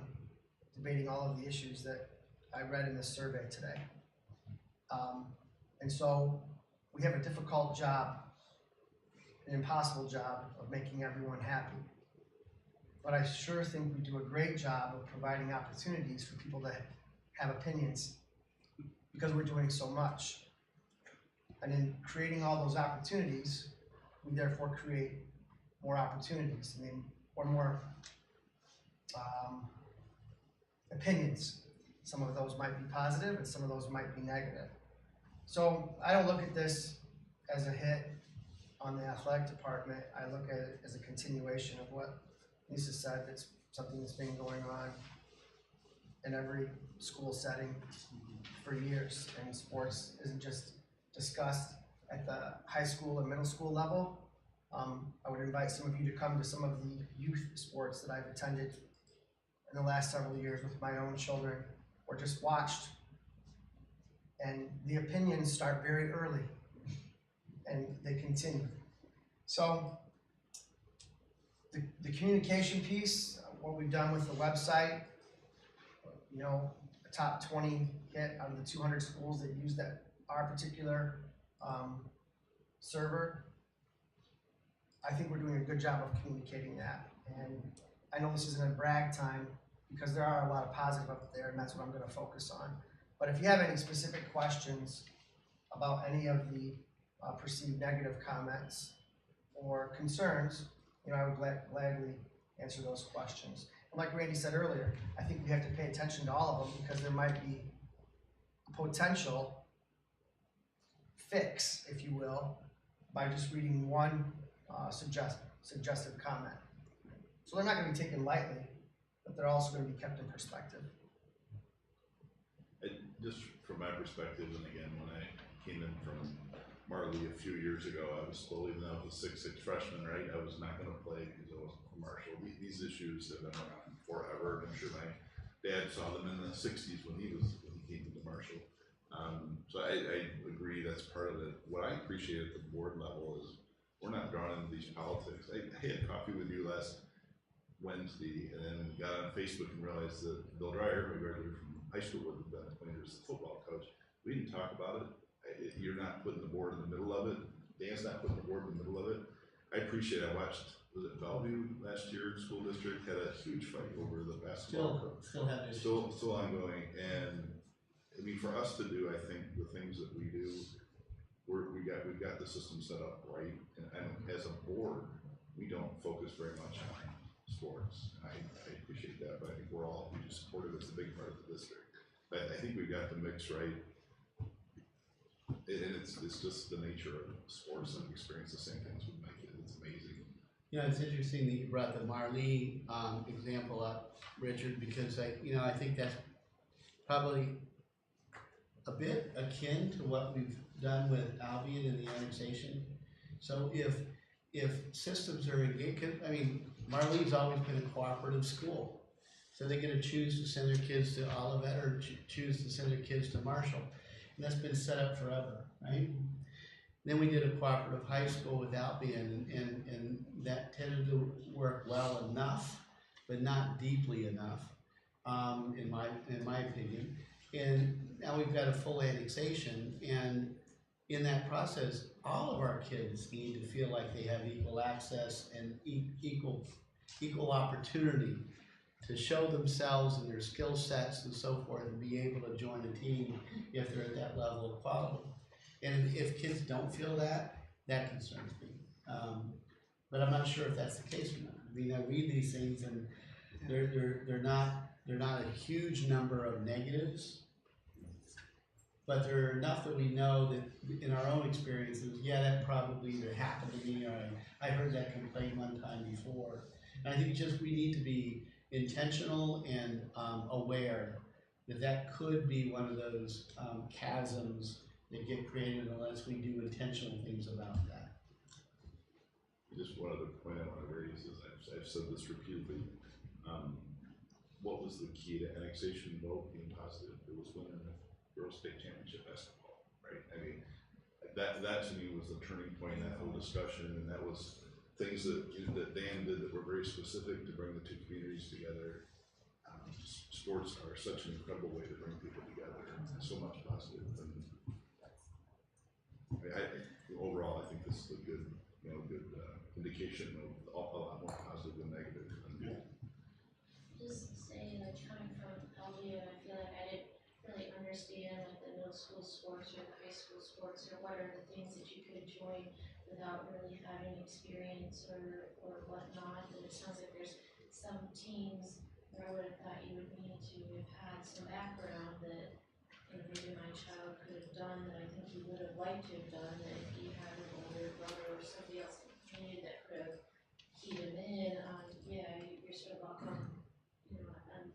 debating all of the issues that I read in this survey today. And so we have a difficult job, an impossible job of making everyone happy. But I sure think we do a great job of providing opportunities for people to have opinions because we're doing so much. And in creating all those opportunities, we therefore create more opportunities, or more opinions. Some of those might be positive and some of those might be negative. So I don't look at this as a hit on the athletic department. I look at it as a continuation of what Lisa said. It's something that's been going on in every school setting for years, and sports isn't just discussed at the high school and middle school level. I would invite some of you to come to some of the youth sports that I've attended in the last several years with my own children, or just watched. And the opinions start very early, and they continue. So the communication piece, what we've done with the website, you know, a top 20 hit out of the 200 schools that use our particular server. I think we're doing a good job of communicating that. And I know this isn't a brag time because there are a lot of positive up there, and that's what I'm going to focus on. But if you have any specific questions about any of the perceived negative comments or concerns, you know, I would gladly answer those questions. And like Randy said earlier, I think we have to pay attention to all of them because there might be a potential fix, if you will, by just reading one suggestive comment. So they're not gonna be taken lightly, but they're also gonna be kept in perspective. Just from my perspective, and again, when I came in from Marley a few years ago, I was told, even though I was a 6'6" freshman, right, I was not gonna play because I wasn't commercial. These issues have been around forever, and I'm sure my dad saw them in the 60s when he came to Marshall. So I agree that's part of it. What I appreciate at the board level is we're not drawn into these politics. I had coffee with you last Wednesday, and then got on Facebook and realized that Bill Dreyer, who graduated from high school with Ben when he was the football coach, we didn't talk about it. You're not putting the board in the middle of it. Dan's not putting the board in the middle of it. I appreciate it. I watched, was it Bellevue last year, school district had a huge fight over the basketball. Still have issues. Still ongoing. And I mean, for us to do, I think the things that we do, we've got the system set up right. And as a board, we don't focus very much on sports. I appreciate that, but I think we're all hugely supportive. It's a big part of the district. But I think we've got the mix right. And it's just the nature of sports, and experience the same things with my kids. It's amazing. You know, it's interesting that you brought the Marley example up, Richard, because I think that's probably a bit akin to what we've done with Albion and the annexation. So if systems are engaged, I mean, Marlee's always been a cooperative school, so they get to choose to send their kids to Olivet or choose to send their kids to Marshall. And that's been set up forever, right? Then we did a cooperative high school with Albion, and that tended to work well enough, but not deeply enough, in my opinion. And now we've got a full annexation, and in that process, all of our kids need to feel like they have equal access and equal opportunity to show themselves and their skill sets and so forth, and be able to join a team if they're at that level of quality. And if kids don't feel that concerns me. But I'm not sure if that's the case or not. I mean, I read these things, and they're not a huge number of negatives, but there are enough that we know that in our own experiences, yeah, that probably either happened to me, or I heard that complaint one time before. And I think just we need to be intentional and aware that could be one of those chasms that get created unless we do intentional things about that. Just one other point I want to raise is I've said this repeatedly. What was the key to annexation vote being positive? It was winning the girls' state championship basketball, right? I mean, that to me was the turning point in that whole discussion, and that was things that Dan did that were very specific to bring the two communities together. Sports are such an incredible way to bring people together, and so much positive. And overall, I think this is a good indication of a lot more positive than negative. Just saying, like, coming from Albion, I feel like I didn't really understand like the middle school sports or the high school sports, or what are the things that you could join without really having experience or whatnot. And it sounds like there's some teams where I would have thought you would need to have had some background that, you know, maybe my child could have done, that I think he would have liked to have done, that if he had an older brother or somebody else in the community that could have keyed him in on, yeah, you're so welcome, you know, on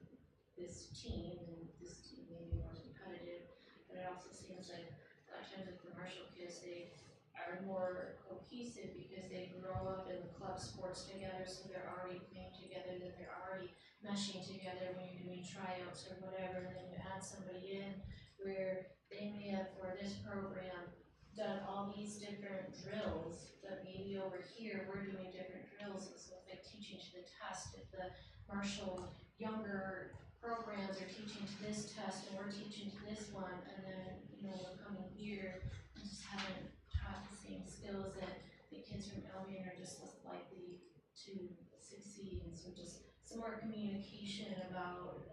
this team, and this team may be more competitive. But it also seems like a lot of times with commercial kids, they are more cohesive because they grow up in the club sports together, so they're already playing together, that they're already meshing together when you're doing tryouts or whatever, and then you add somebody in where they may have, for this program, done all these different drills, but maybe over here we're doing different drills, and so it's like teaching to the test. If the Marshall younger programs are teaching to this test and we're teaching to this one, and then, you know, we're coming here and just haven't taught the same skills, that the kids from Albion are just less likely to succeed. And so just some more communication about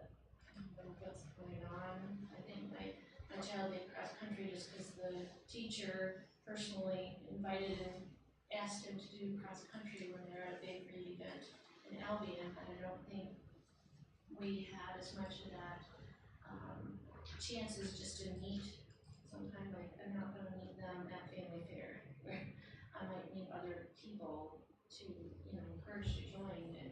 what's going on. I think my child did cross country just because the teacher personally invited and asked him to do cross country when they're at a big read event in Albion. And I don't think we had as much of that chances just to meet. Sometimes, like, I'm not going to meet them at family fair. I might meet other people to, you encouraged to join, and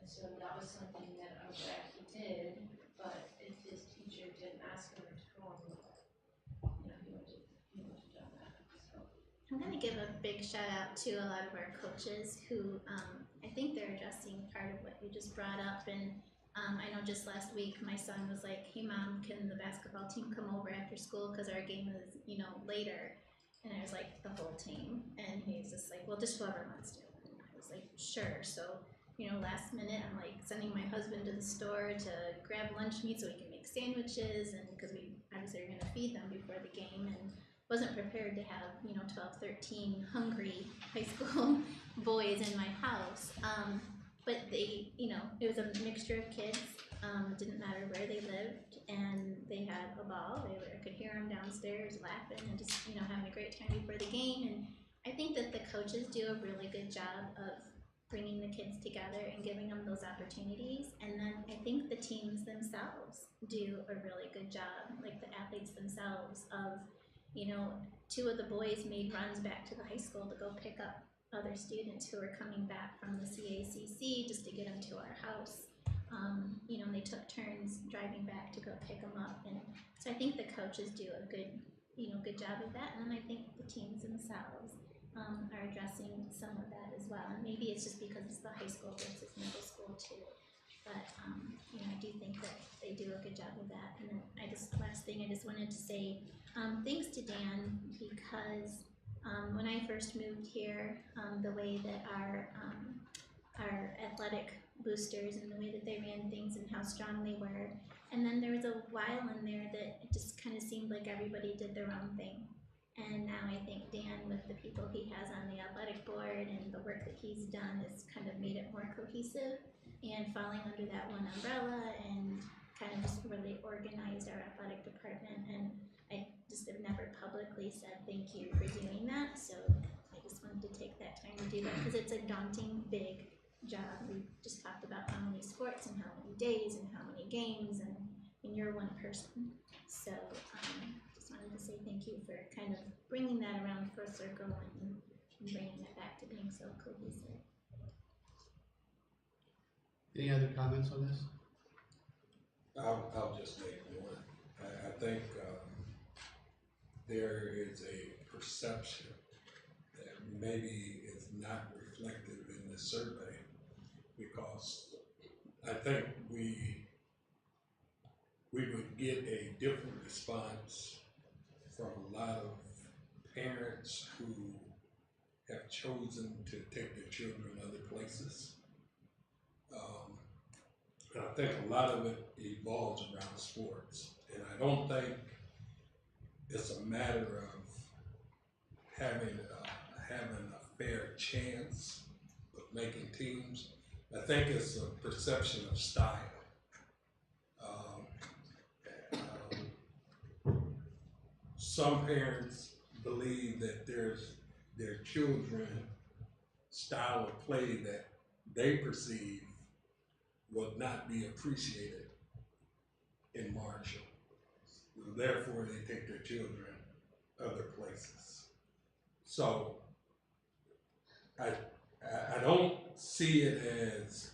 so that was something that I'm glad he did, but if his teacher didn't ask him to come, you know, he wouldn't have done that, so. I'm gonna give a big shout out to a lot of our coaches who, I think they're addressing part of what you just brought up, and I know just last week my son was like, hey mom, can the basketball team come over after school, cause our game is, you know, later, and I was like, the whole team, and he's just like, well, just whoever wants to, and I was like, sure, so, you know, last minute I'm like sending my husband to the store to grab lunch meat so we can make sandwiches, and because we obviously are gonna feed them before the game, and wasn't prepared to have, you know, 12, 13 hungry high school boys in my house. But they, you know, it was a mixture of kids. It didn't matter where they lived, and they had a ball. I could hear them downstairs laughing and just, you know, having a great time before the game. And I think that the coaches do a really good job of bringing the kids together and giving them those opportunities. And then I think the teams themselves do a really good job, like the athletes themselves, of, you know, 2 of the boys made runs back to the high school to go pick up other students who were coming back from the CACC just to get them to our house. You know, and they took turns driving back to go pick them up. And so I think the coaches do a good, you know, good job of that. And then I think the teams themselves are addressing some of that as well. And maybe it's just because it's the high school versus middle school too. But, you know, I do think that they do a good job of that. And then last thing I just wanted to say, thanks to Dan, because when I first moved here, the way that our athletic boosters and the way that they ran things and how strong they were, and then there was a while in there that it just kind of seemed like everybody did their own thing. And now I think Dan, with the people he has on the athletic board and the work that he's done, has kind of made it more cohesive and falling under that one umbrella, and kind of just really organized our athletic department. And I just have never publicly said thank you for doing that, so I just wanted to take that time to do that, because it's a daunting, big job. We just talked about how many sports and how many days and how many games, and you're one person. So just wanted to say thank you for kind of bringing that around full circle and bringing it back to being so cohesive. Any other comments on this? I'll just make one. I think there is a perception that maybe is not reflective in this survey, because I think we would get a different response from a lot of parents who have chosen to take their children other places. And I think a lot of it evolves around sports, and I don't think it's a matter of having a fair chance of making teams. I think it's a perception of style. Some parents believe that their children's style of play that they perceive will not be appreciated in Marshall. Therefore, they take their children other places. So I don't see it as,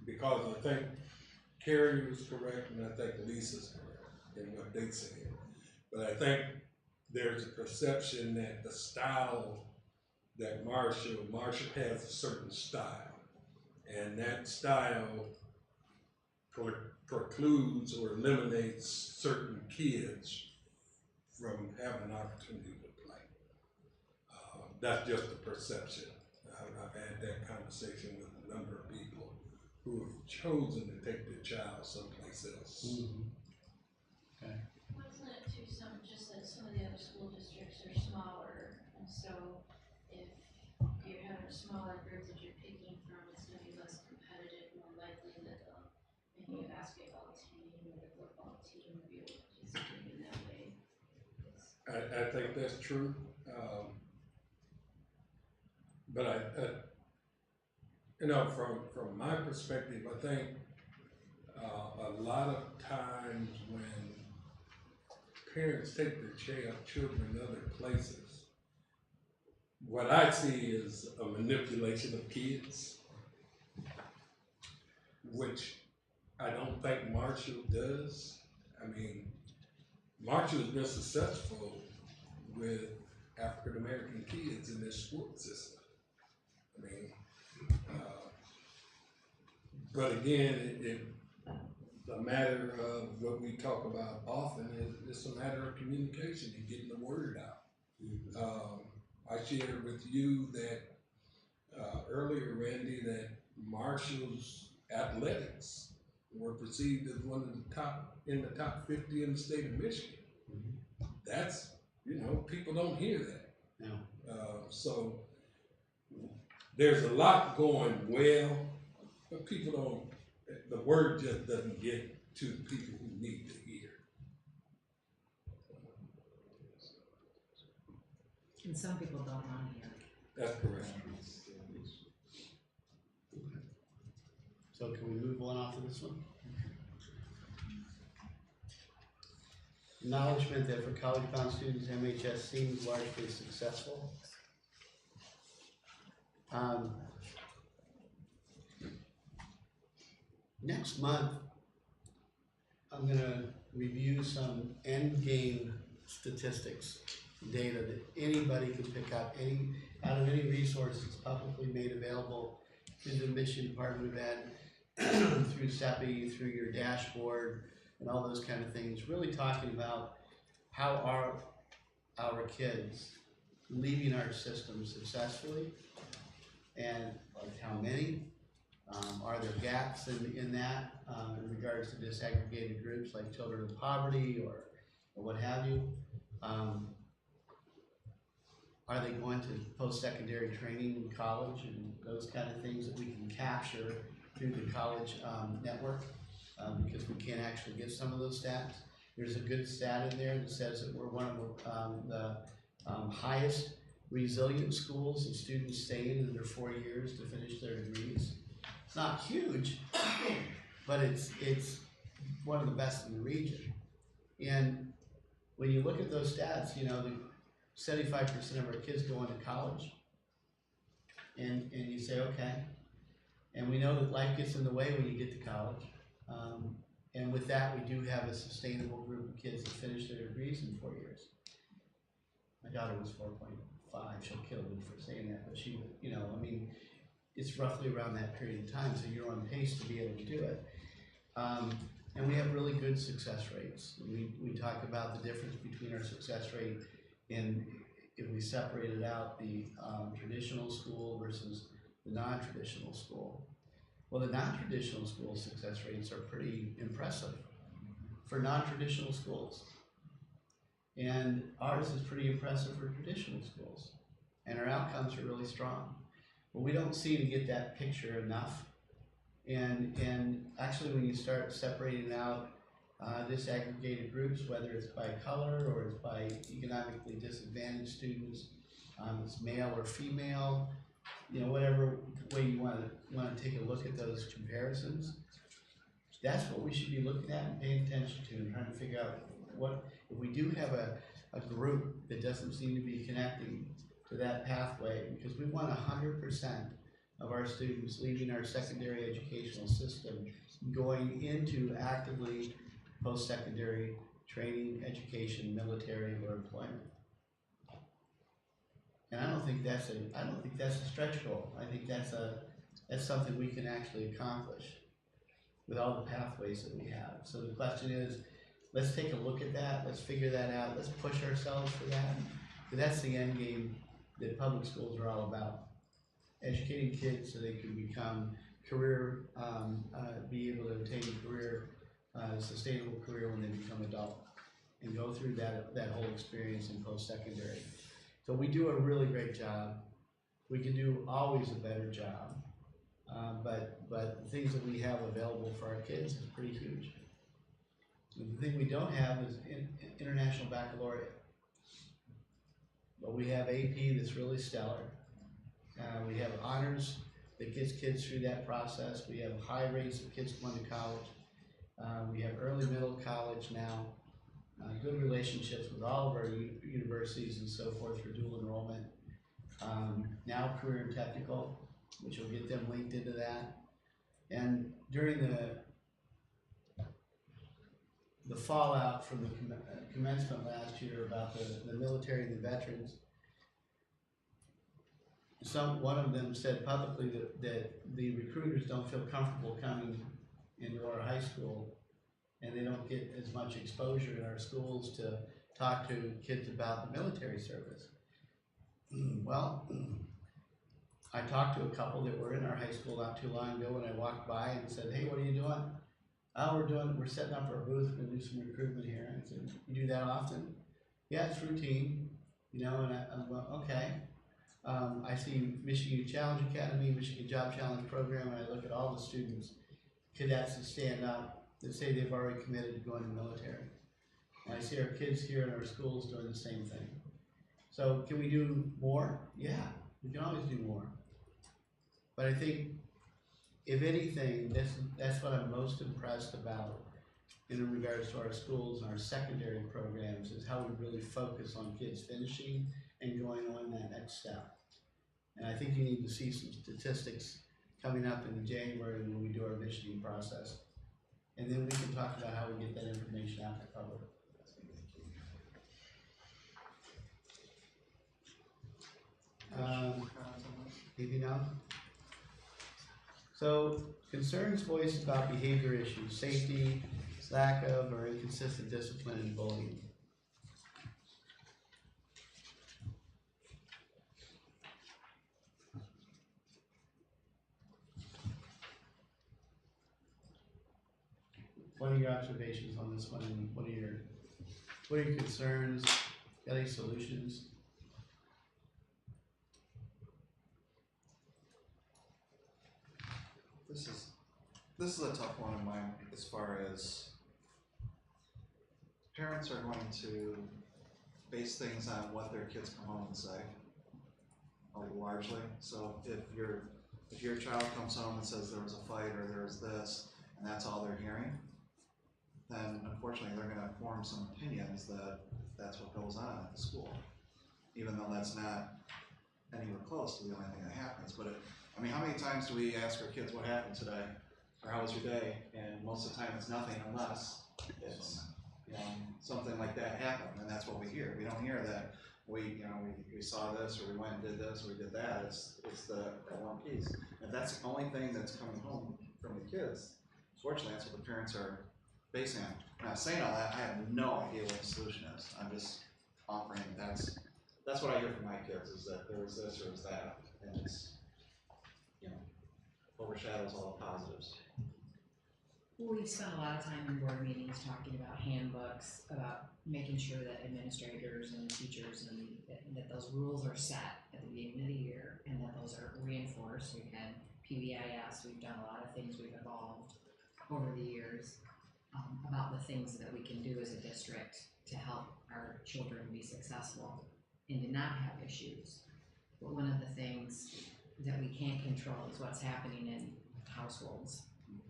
because I think Carrie was correct and I think Lisa's correct in what they said. But I think there's a perception that the style that Marshall has a certain style. And that style precludes or eliminates certain kids from having an opportunity to play. That's just a perception. I've had that conversation with a number of people who have chosen to take their child someplace else. Mm-hmm. Okay. Wasn't it too just that some of the other school districts are smaller, and so if you're having a smaller group that you're picking from, it's gonna be less competitive, more likely that maybe a basketball team or a football team will be able to participate in that way. I think that's true. But you know, from my perspective, I think a lot of times when parents take their children other places, what I see is a manipulation of kids. which I don't think Marshall does. I mean, Marshall has been successful with African American kids in their school system. I mean, but again, the matter of what we talk about often is it's a matter of communication and getting the word out. I shared with you that earlier, Randy, that Marshall's athletics were perceived as one of the top 50 in the state of Michigan. That's, people don't hear that. No. So there's a lot going well, but people don't, the word just doesn't get to the people who need to hear. And some people don't want to hear. That's correct. So can we move on off of this one? Acknowledgement that for college-bound students, MHS seems largely successful. Next month, I'm gonna review some end game statistics, data that anybody can pick up out of any resources publicly made available through the Michigan Department of Ed, through CEPI, through your dashboard, and all those kind of things, really talking about how are our kids leaving our system successfully, and like how many, are there gaps in that, in regards to disaggregated groups like children of poverty or what have you. Are they going to post-secondary training in college and those kind of things that we can capture through the college network, because we can't actually get some of those stats. There's a good stat in there that says that we're one of the highest resilient schools of students staying in their 4 years to finish their degrees. It's not huge, but it's one of the best in the region. And when you look at those stats, 75% of our kids go into college, and you say, okay, and we know that life gets in the way when you get to college, and with that we do have a sustainable group of kids that finish their degrees in 4 years. My daughter was 4.5, she'll kill me for saying that, but she, it's roughly around that period of time, so you're on pace to be able to do it. And we have really good success rates. We talk about the difference between our success rate in, if we separated out the traditional school versus the non-traditional school. Well, the non-traditional school success rates are pretty impressive for non-traditional schools. And ours is pretty impressive for traditional schools. And our outcomes are really strong. But we don't seem to get that picture enough. And actually when you start separating out disaggregated groups, whether it's by color or it's by economically disadvantaged students, it's male or female, whatever way you want to take a look at those comparisons, that's what we should be looking at and paying attention to and trying to figure out what, if we do have a group that doesn't seem to be connecting to that pathway, because we want 100% of our students leaving our secondary educational system going into actively post-secondary training, education, military, or employment. And I don't think that's a stretch goal. I think that's something we can actually accomplish with all the pathways that we have. So the question is, let's take a look at that, let's figure that out, let's push ourselves for that. Because that's the end game that public schools are all about. Educating kids so they can become career, be able to attain a career, sustainable career when they become adult, and go through that whole experience in post-secondary. So we do a really great job. We can do always a better job, but the things that we have available for our kids is pretty huge. And the thing we don't have is international baccalaureate. But we have AP that's really stellar. We have honors that gets kids through that process. We have high rates of kids going to college. We have early middle college now. Good relationships with all of our universities and so forth for dual enrollment. Now career and technical, which will get them linked into that. And during the fallout from the commencement last year about the military and the veterans, one of them said publicly that the recruiters don't feel comfortable coming into our high school, and they don't get as much exposure in our schools to talk to kids about the military service. Well, I talked to a couple that were in our high school not too long ago, and I walked by and said, "Hey, what are you doing?" "Oh, we're setting up our booth, we're gonna do some recruitment here." And I said, "You do that often?" "Yeah, it's routine, you know." And I'm like, "Okay." I see Michigan Challenge Academy, Michigan Job Challenge Program, and I look at all the students, cadets that stand up that say they've already committed to going to the military. And I see our kids here in our schools doing the same thing. So can we do more? Yeah, we can always do more. But I think, if anything, that's what I'm most impressed about in regards to our schools and our secondary programs, is how we really focus on kids finishing and going on that next step. And I think you need to see some statistics coming up in January when we do our visioning process. And then we can talk about how we get that information out to the public. Anything else? So, concerns voiced about behavior issues, safety, lack of or inconsistent discipline, and bullying. What are your observations on this one, and what are your concerns? Got any solutions? This is a tough one in mind, as far as parents are going to base things on what their kids come home and say, largely. So if your child comes home and says there was a fight or there was this, and that's all they're hearing, then unfortunately they're going to form some opinions that that's what goes on at the school, even though that's not anywhere close to the only thing that happens. But I mean, how many times do we ask our kids what happened today, or how was your day? And most of the time it's nothing, unless it's, you know, something like that happened, and that's what we hear. We don't hear that we saw this, or we went and did this, or we did that. It's that one piece. If that's the only thing that's coming home from the kids, fortunately that's what the parents are basing on. Now, saying all that, I have no idea what the solution is. I'm just offering that's what I hear from my kids, is that there was this or there was that, and it's, you know, overshadows all the positives. Well, we've spent a lot of time in board meetings talking about handbooks, about making sure that administrators and teachers and that those rules are set at the beginning of the year, and that those are reinforced. We've had PBIS, we've done a lot of things, we've evolved over the years about the things that we can do as a district to help our children be successful and to not have issues. But one of the things that we can't control is what's happening in households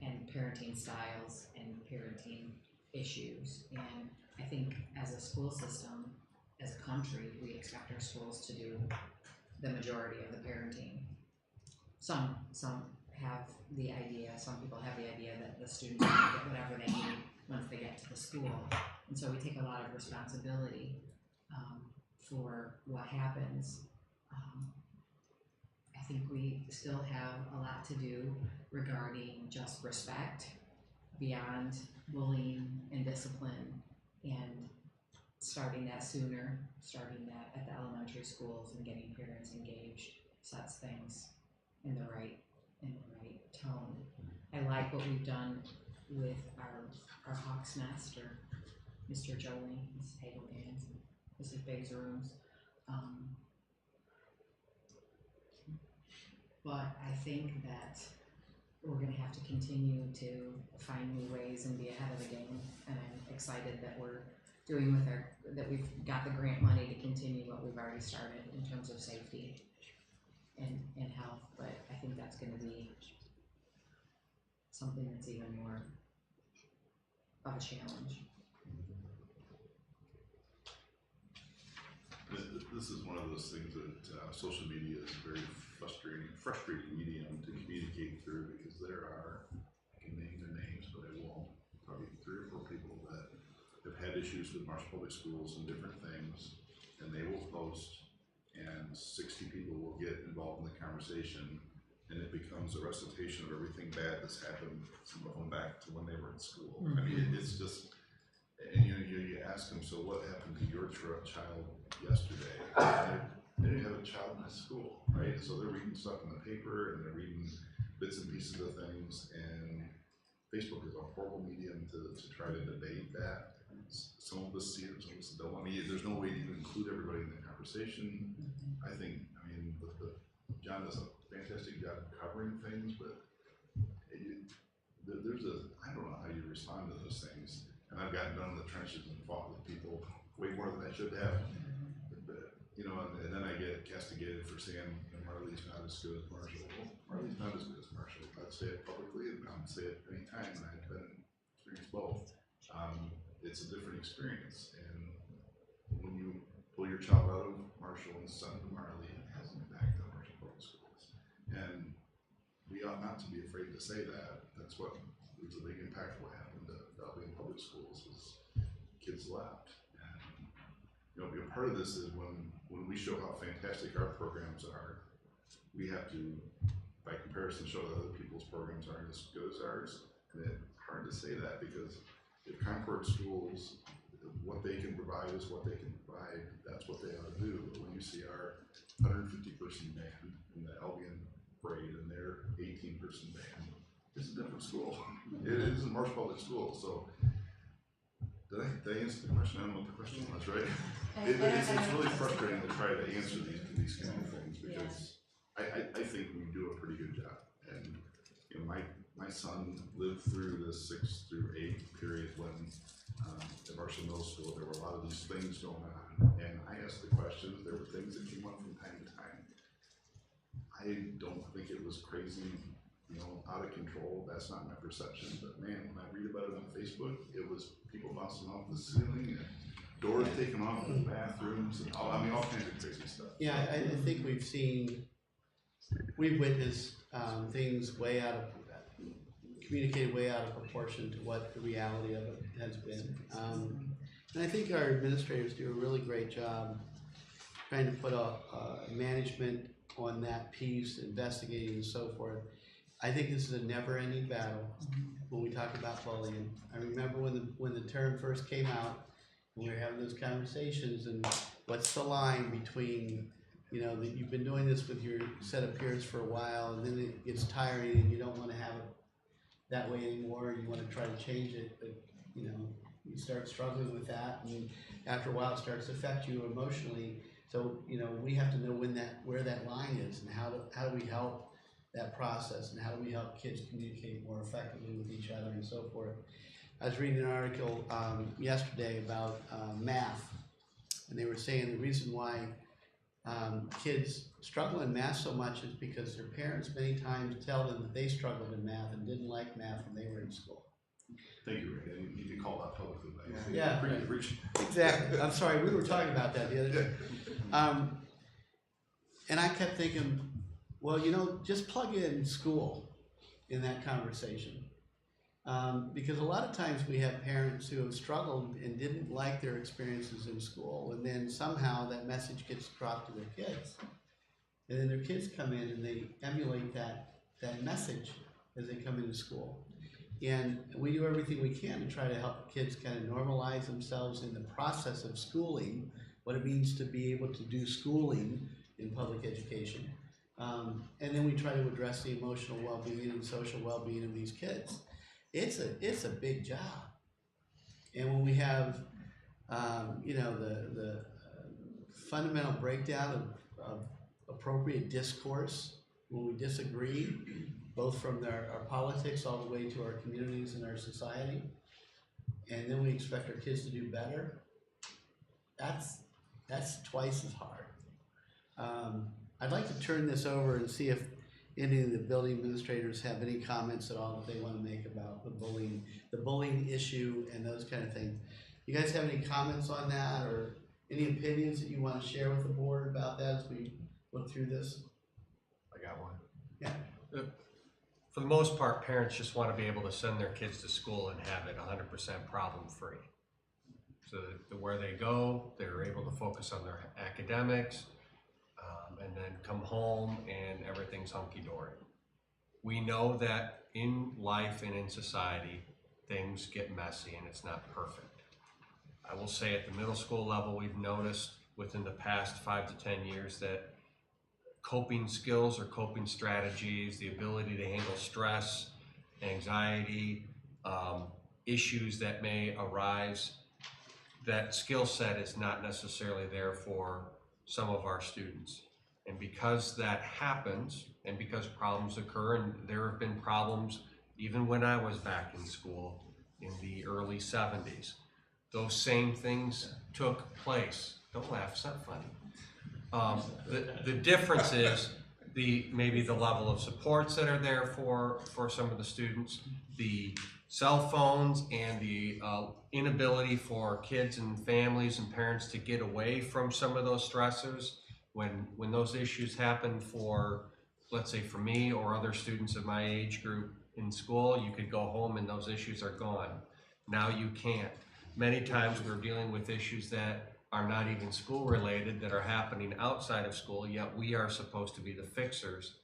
and parenting styles and parenting issues. And I think as a school system, as a country, we expect our schools to do the majority of the parenting. Some have the idea, some people have the idea that the students can get whatever they need once they get to the school. And so we take a lot of responsibility for what happens. I think we still have a lot to do regarding just respect beyond bullying and discipline, and starting that sooner, starting that at the elementary schools and getting parents engaged sets things in the right tone. I like what we've done with our Hawk's Nest, or Mr. Jolie, Mrs. Hagelman's, Mrs. Big's rooms. But I think that we're going to have to continue to find new ways and be ahead of the game. And I'm excited that that we've got the grant money to continue what we've already started in terms of safety and health. But I think that's going to be something that's even more of a challenge. The this is one of those things that social media is a very frustrating medium to communicate through, because there are, I can name their names, but I won't, probably 3 or 4 people that have had issues with Marshall Public Schools and different things, and they will post, and 60 people will get involved in the conversation, and it becomes a recitation of everything bad that's happened, some of them back to when they were in school. I mean, it's just, and you ask them, so what happened to your child yesterday? They didn't have a child in school, right? So they're reading stuff in the paper, and they're reading bits and pieces of things, and Facebook is a horrible medium to try to debate that. Some of us see it, some of us don't. I mean, there's no way to include everybody in the conversation. I mean, John does a fantastic job covering things, but I don't know how you respond to those things. And I've gotten down in the trenches and fought with people way more than I should have. But, you know, and then I get castigated for saying, you know, Marley's not as good as Marshall. Well, Marley's not as good as Marshall. I'd say it publicly, and I'd say it any time, and I've experienced both. It's a different experience, and when you pull your child out of Marshall and send them to Marley, it has an impact on Marshall Public Schools. And we ought not to be afraid to say that. That's what was a big impact of what happened to Albion Public Schools, was kids left. And you know, part of this is when we show how fantastic our programs are, we have to, by comparison, show that other people's programs aren't as good as ours. And it's hard to say that, because if Concord Schools, what they can provide is what they can provide, that's what they ought to do. But when you see our 150-person band in the Albion grade and their 18-person band, it's a different school. It isn't Marshall Public School. So did I answer the question? I don't know what the question was, right? It's really frustrating to try to answer these kind of things, because I think we do a pretty good job. And you know, my son lived through the 6th through 8th period when at Marshall Middle School there were a lot of these things going on, and I asked the questions. There were things that came up from time to time. I don't think it was crazy, you know, out of control. That's not my perception. But man, when I read about it on Facebook, it was people bouncing off the ceiling and doors taken off in the bathrooms, and all kinds of crazy stuff. Yeah, I think we've witnessed things communicated way out of proportion to what the reality of it has been. And I think our administrators do a really great job trying to put a management on that piece, investigating and so forth. I think this is a never-ending battle when we talk about bullying. I remember when the term first came out, we were having those conversations, and what's the line between, you know, that you've been doing this with your set of peers for a while, and then it gets tiring and you don't want to have it that way anymore, you want to try to change it, but you know, you start struggling with that, and after a while it starts to affect you emotionally. So, you know, we have to know where that line is, and how do we help that process, and how do we help kids communicate more effectively with each other and so forth. I was reading an article yesterday about math, and they were saying the reason why kids struggle in math so much is because their parents many times tell them that they struggled in math and didn't like math when they were in school. Thank you, Rick. I need to call that publicly. Yeah, exactly. I'm sorry, we were talking about that the other day. And I kept thinking, well, you know, just plug in school in that conversation. Because a lot of times we have parents who have struggled and didn't like their experiences in school, and then somehow that message gets dropped to their kids. And then their kids come in and they emulate that message as they come into school. And we do everything we can to try to help kids kind of normalize themselves in the process of schooling, what it means to be able to do schooling in public education. And then we try to address the emotional well-being and social well-being of these kids. It's a big job. And when we have, you know, the fundamental breakdown of appropriate discourse, when we disagree, both from our politics all the way to our communities and our society, and then we expect our kids to do better, that's twice as hard. I'd like to turn this over and see if any of the building administrators have any comments at all that they want to make about the bullying issue and those kind of things. You guys have any comments on that, or Any opinions that you want to share with the board about that as we look through this? I got one. Yeah. For the most part, parents just want to be able to send their kids to school and have it 100% problem-free. So that where they go, they're able to focus on their academics, and then come home and everything's hunky-dory. We know that in life and in society, things get messy and it's not perfect. I will say at the middle school level, we've noticed within the past 5 to 10 years that coping skills or coping strategies, the ability to handle stress, anxiety, issues that may arise, that skill set is not necessarily there for some of our students. And because that happens, and because problems occur, and there have been problems even when I was back in school in the early 70s, those same things took place. Don't laugh, it's not funny. The difference is maybe the level of supports that are there for some of the students, the cell phones and the inability for kids and families and parents to get away from some of those stressors. When those issues happen for, let's say for me or other students of my age group in school, you could go home and those issues are gone. Now you can't. Many times we're dealing with issues that are not even school related, that are happening outside of school, yet we are supposed to be the fixers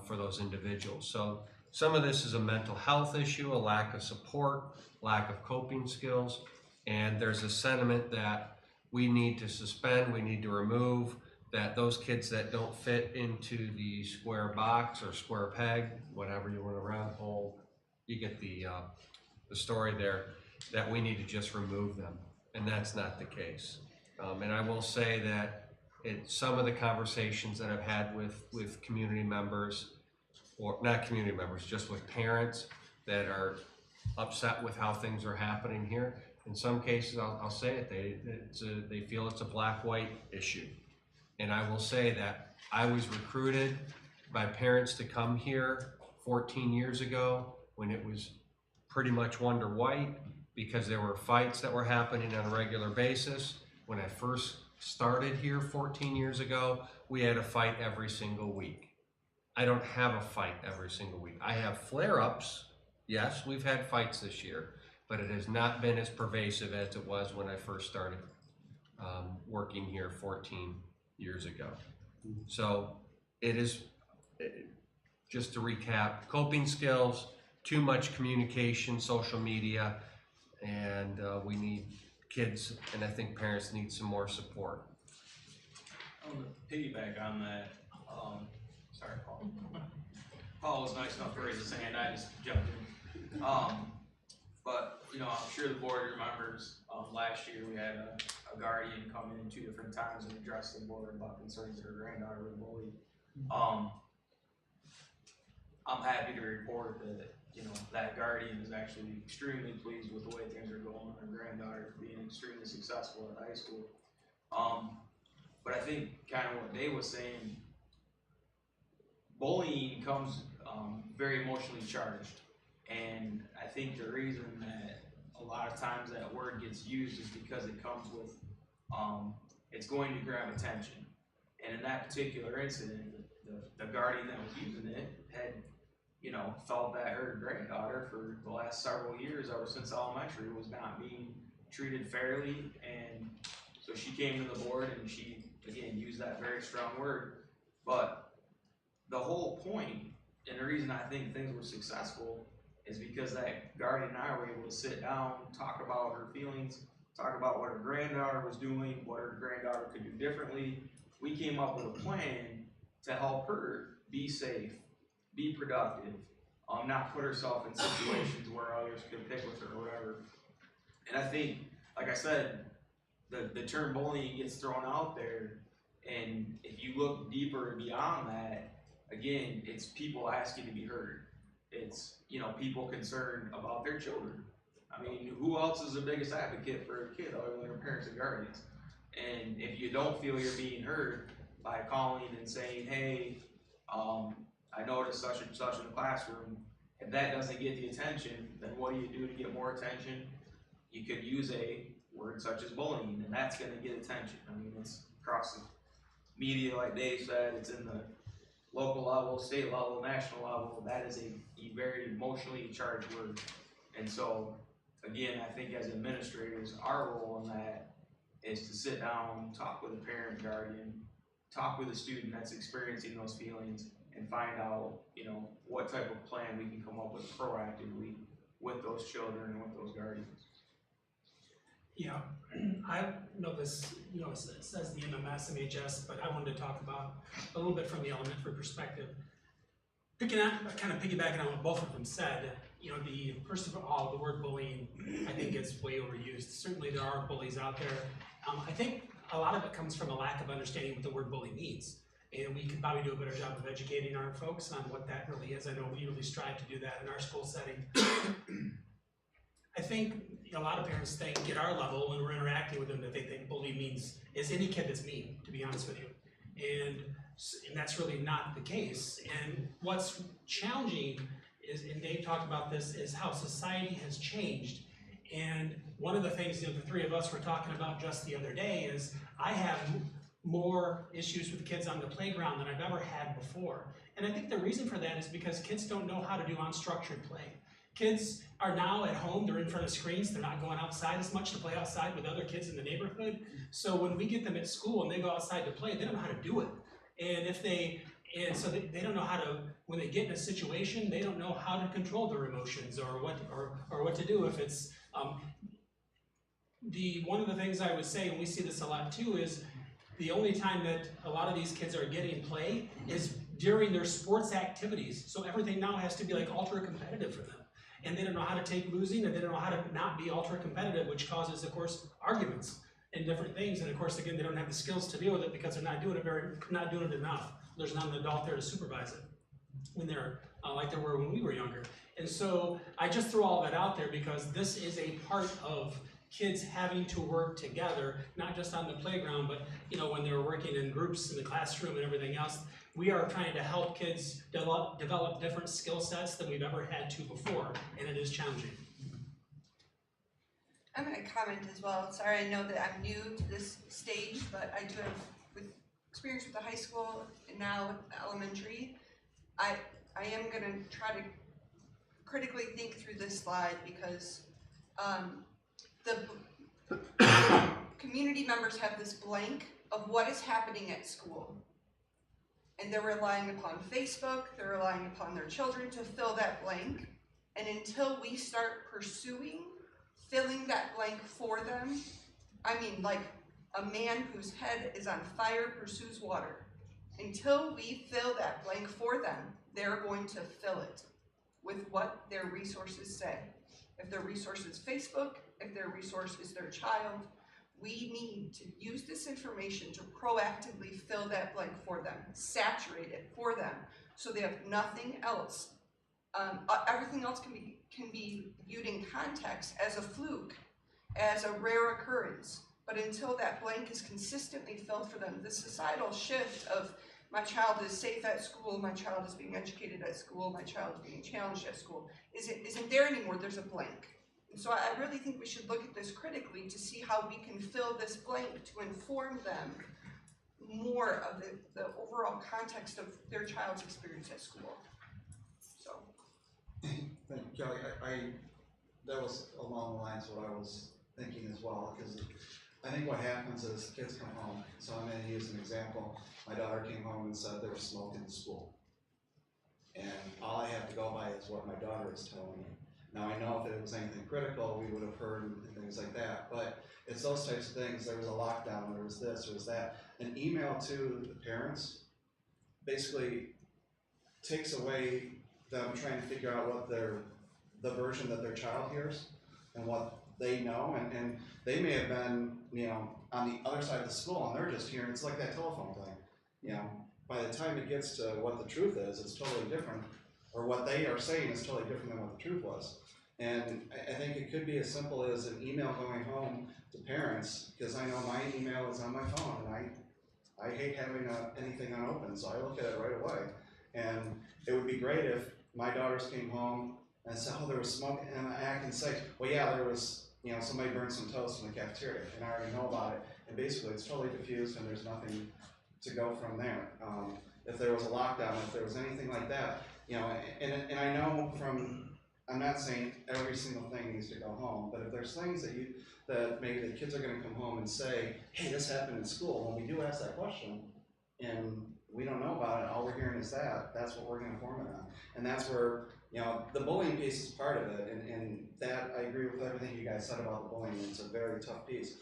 for those individuals. So some of this is a mental health issue, a lack of support, lack of coping skills, and there's a sentiment that we need to suspend, we need to remove, that those kids that don't fit into the square box or square peg, whatever you want, a round hole, you get the story there, that we need to just remove them, and that's not the case. And I will say that some of the conversations that I've had with community members, or not community members, just with parents that are upset with how things are happening here, in some cases, I'll say it, they feel it's a black-white issue. And I will say that I was recruited by parents to come here 14 years ago when it was pretty much wonder white, because there were fights that were happening on a regular basis. When I first started here 14 years ago, we had a fight every single week. I don't have a fight every single week. I have flare-ups. Yes, we've had fights this year, but it has not been as pervasive as it was when I first started working here 14 years ago. So it is, just to recap, coping skills, too much communication, social media, and we need kids, and I think parents need some more support. I want to piggyback on that. Sorry, Paul. Paul was nice enough to raise his hand, I just jumped in. But, you know, I'm sure the board remembers last year we had a guardian come in 2 different times and address the board about concerns that her granddaughter was bullied. I'm happy to report that, you know, that guardian is actually extremely pleased with the way things are going. Her granddaughter being extremely successful at high school. But I think kind of what Dave was saying, bullying comes very emotionally charged. And I think the reason that a lot of times that word gets used is because it comes with, it's going to grab attention. And in that particular incident, the guardian that was using it had, you know, felt that her granddaughter for the last several years, ever since elementary, was not being treated fairly. And so she came to the board and she, again, used that very strong word. But the whole point, and the reason I think things were successful, is because that guardian and I were able to sit down, talk about her feelings, talk about what her granddaughter was doing, what her granddaughter could do differently. We came up with a plan to help her be safe, be productive, not put herself in situations where others could pick with her or whatever. And I think, like I said, the term bullying gets thrown out there, and if you look deeper beyond that, again, it's people asking to be heard. It's, you know, people concerned about their children. I mean, who else is the biggest advocate for a kid other than their parents and guardians? And if you don't feel you're being heard by calling and saying, hey, I noticed such and such in the classroom, if that doesn't get the attention, then what do you do to get more attention? You could use a words such as bullying, and that's gonna get attention. I mean, it's across the media, like Dave said, it's in the local level, state level, national level. That is a very emotionally charged word. And so, again, I think as administrators, our role in that is to sit down, talk with a parent, guardian, talk with a student that's experiencing those feelings, and find out, you know, what type of plan we can come up with proactively with those children and with those guardians. Yeah, I know this, you know, it says the MMS, MHS, but I wanted to talk about a little bit from the elementary perspective. Kind of piggybacking on what both of them said, you know, first of all, the word bullying, I think is way overused. Certainly there are bullies out there. I think a lot of it comes from a lack of understanding what the word bully means. And we could probably do a better job of educating our folks on what that really is. I know we really strive to do that in our school setting. I think a lot of parents think at our level when we're interacting with them that they think bully means is any kid that's mean, to be honest with you. And that's really not the case. And what's challenging is, and Dave talked about this, is how society has changed. And one of the things that the three of us were talking about just the other day is I have more issues with kids on the playground than I've ever had before. And I think the reason for that is because kids don't know how to do unstructured play. Kids are now at home, they're in front of screens, they're not going outside as much to play outside with other kids in the neighborhood. So when we get them at school and they go outside to play, they don't know how to do it. And so they don't know how to, when they get in a situation, they don't know how to control their emotions or what to do if it's, one of the things I would say, and we see this a lot too, is the only time that a lot of these kids are getting play is during their sports activities. So everything now has to be like ultra competitive for them. And they don't know how to take losing, and they don't know how to not be ultra competitive, which causes, of course, arguments and different things. And of course, again, they don't have the skills to deal with it because they're not doing it enough. There's not an adult there to supervise it when they're like there were when we were younger. And so I just throw all that out there because this is a part of kids having to work together, not just on the playground, but you know, when they're working in groups in the classroom and everything else. We are trying to help kids develop different skill sets than we've ever had to before, and it is challenging. I'm going to comment as well. Sorry, I know that I'm new to this stage, but I do have experience with the high school and now with elementary. I am going to try to critically think through this slide because the community members have this blank of what is happening at school. And they're relying upon Facebook, they're relying upon their children to fill that blank. And until we start pursuing filling that blank for them, I mean, like a man whose head is on fire pursues water. Until we fill that blank for them, they're going to fill it with what their resources say. If their resource is Facebook, if their resource is their child, we need to use this information to proactively fill that blank for them, saturate it for them, so they have nothing else. Everything else can be viewed in context as a fluke, as a rare occurrence. But until that blank is consistently filled for them, the societal shift of my child is safe at school, my child is being educated at school, my child is being challenged at school, isn't there anymore. There's a blank. And so I really think we should look at this critically to see how we can fill this blank to inform them more of the overall context of their child's experience at school. So. Thank you, Kelly. That was along the lines of what I was thinking as well, because I think what happens is kids come home. So I'm going to use an example. My daughter came home and said there was smoke in the school. And all I have to go by is what my daughter is telling me. Now I know if it was anything critical, we would have heard and things like that, but it's those types of things. There was a lockdown, there was this, there was that. An email to the parents basically takes away them trying to figure out what the version that their child hears and what they know, and they may have been, you know, on the other side of the school and they're just hearing, it's like that telephone thing, you know. By the time it gets to what the truth is, it's totally different. Or what they are saying is totally different than what the truth was. And I think it could be as simple as an email going home to parents, because I know my email is on my phone, and I hate having anything unopened, so I look at it right away. And it would be great if my daughters came home and said, oh, there was smoke, and I can say, well, yeah, there was you know, somebody burned some toast in the cafeteria, and I already know about it, and basically it's totally diffused and there's nothing to go from there. If there was a lockdown, if there was anything like that, you know, and I know from, I'm not saying every single thing needs to go home, but if there's things that maybe the kids are gonna come home and say, hey, this happened in school, when we do ask that question, and we don't know about it, all we're hearing is that's what we're gonna form it on. And that's where, you know, the bullying piece is part of it, and that, I agree with everything you guys said about the bullying, it's a very tough piece.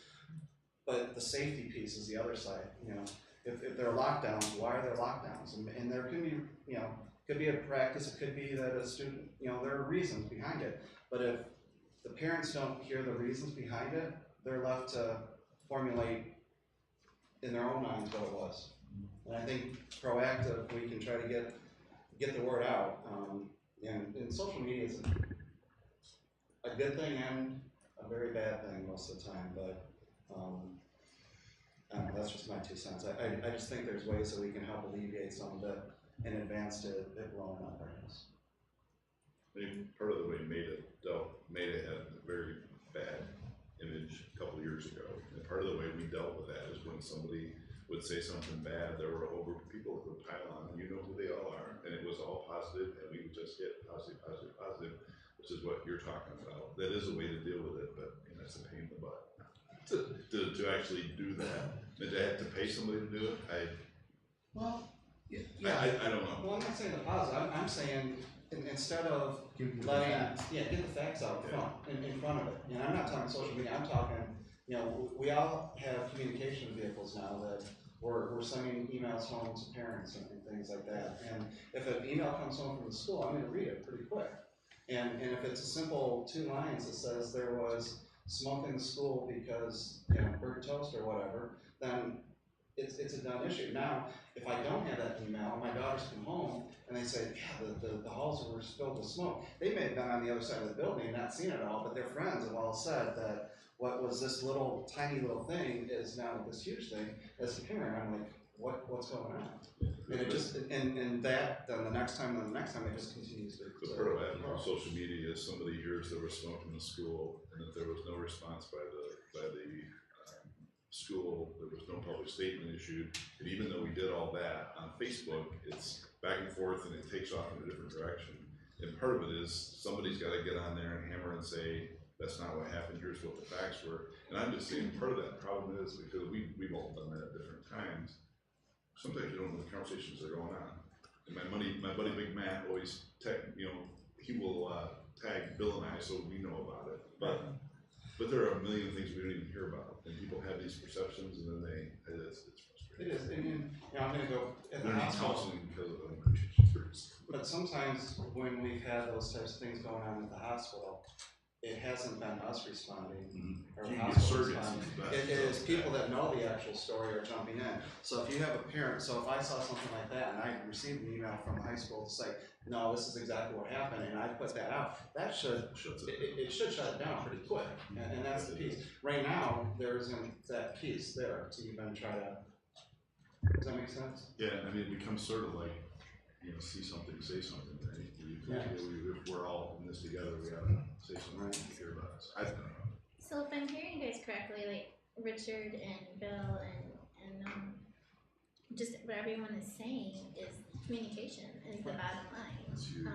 But the safety piece is the other side, you know. If there are lockdowns, why are there lockdowns? And there can be, you know, could be a practice, it could be that a student, you know, there are reasons behind it. But if the parents don't hear the reasons behind it, they're left to formulate in their own minds what it was. And I think proactive, we can try to get the word out. And social media is a good thing and a very bad thing most of the time, but I don't know, that's just my 2 cents. I just think there's ways that we can help alleviate some of it in advance to it blowing up, perhaps. I think part of the way Maida had a very bad image a couple years ago, and part of the way we dealt with that is when somebody would say something bad, there were a whole group of people that would pile on, and you know who they all are, and it was all positive, and we would just get positive, positive, positive, which is what you're talking about. That is a way to deal with it, but you know, it's a pain in the butt. To actually do that, and to have to pay somebody to do it, I don't know. Well, I'm not saying the positive, I'm saying instead of letting, get the facts out front, in front of it. And I'm not talking social media, I'm talking, you know, we all have communication vehicles now that we're sending emails home to parents and things like that. And if an email comes home from the school, I'm gonna read it pretty quick. And if it's a simple 2 lines that says there was smoke in the school because, you know, burnt toast or whatever, then it's a done issue. Now, if I don't have that email, my daughters come home and they say, yeah, the halls were filled with smoke. They may have been on the other side of the building and not seen it all, but their friends have all said that what was this tiny little thing is now this huge thing. As a parent, I'm like, what's going on? And it just, and that, then the next time, it just continues to. The part of that on social media is somebody hears there was smoke in the school, and if there was no response by the school, there was no public statement issued, and even though we did all that on Facebook, it's back and forth and it takes off in a different direction. And part of it is somebody's got to get on there and hammer and say, that's not what happened, here's what the facts were. And I'm just saying part of that problem is because we've all done that at different times. Sometimes you don't know the conversations that are going on. And my buddy Big Matt always he will tag Bill and I so we know about it. But there are a million things we don't even hear about, and people have these perceptions, and then it's frustrating. It is, and you know, I'm gonna go at the They're not hospital. counseling because of them. But sometimes when we've had those types of things going on at the hospital, it hasn't been us responding or the hospital responding. It is people that know the actual story are jumping in. So if you have a parent, so if I saw something like that and I received an email from the high school to say, no, this is exactly what happened, and I put that out, that should shut it down pretty quick. And that's the piece. Right now, there isn't that piece there to even try to. Does that make sense? Yeah, I mean, it becomes sort of like, you know, see something, say something, right? If we're all in this together, we gotta say something to hear about us. I don't know. So if I'm hearing you guys correctly, like Richard and Bill and just what everyone is saying is communication is the bottom line. That's huge.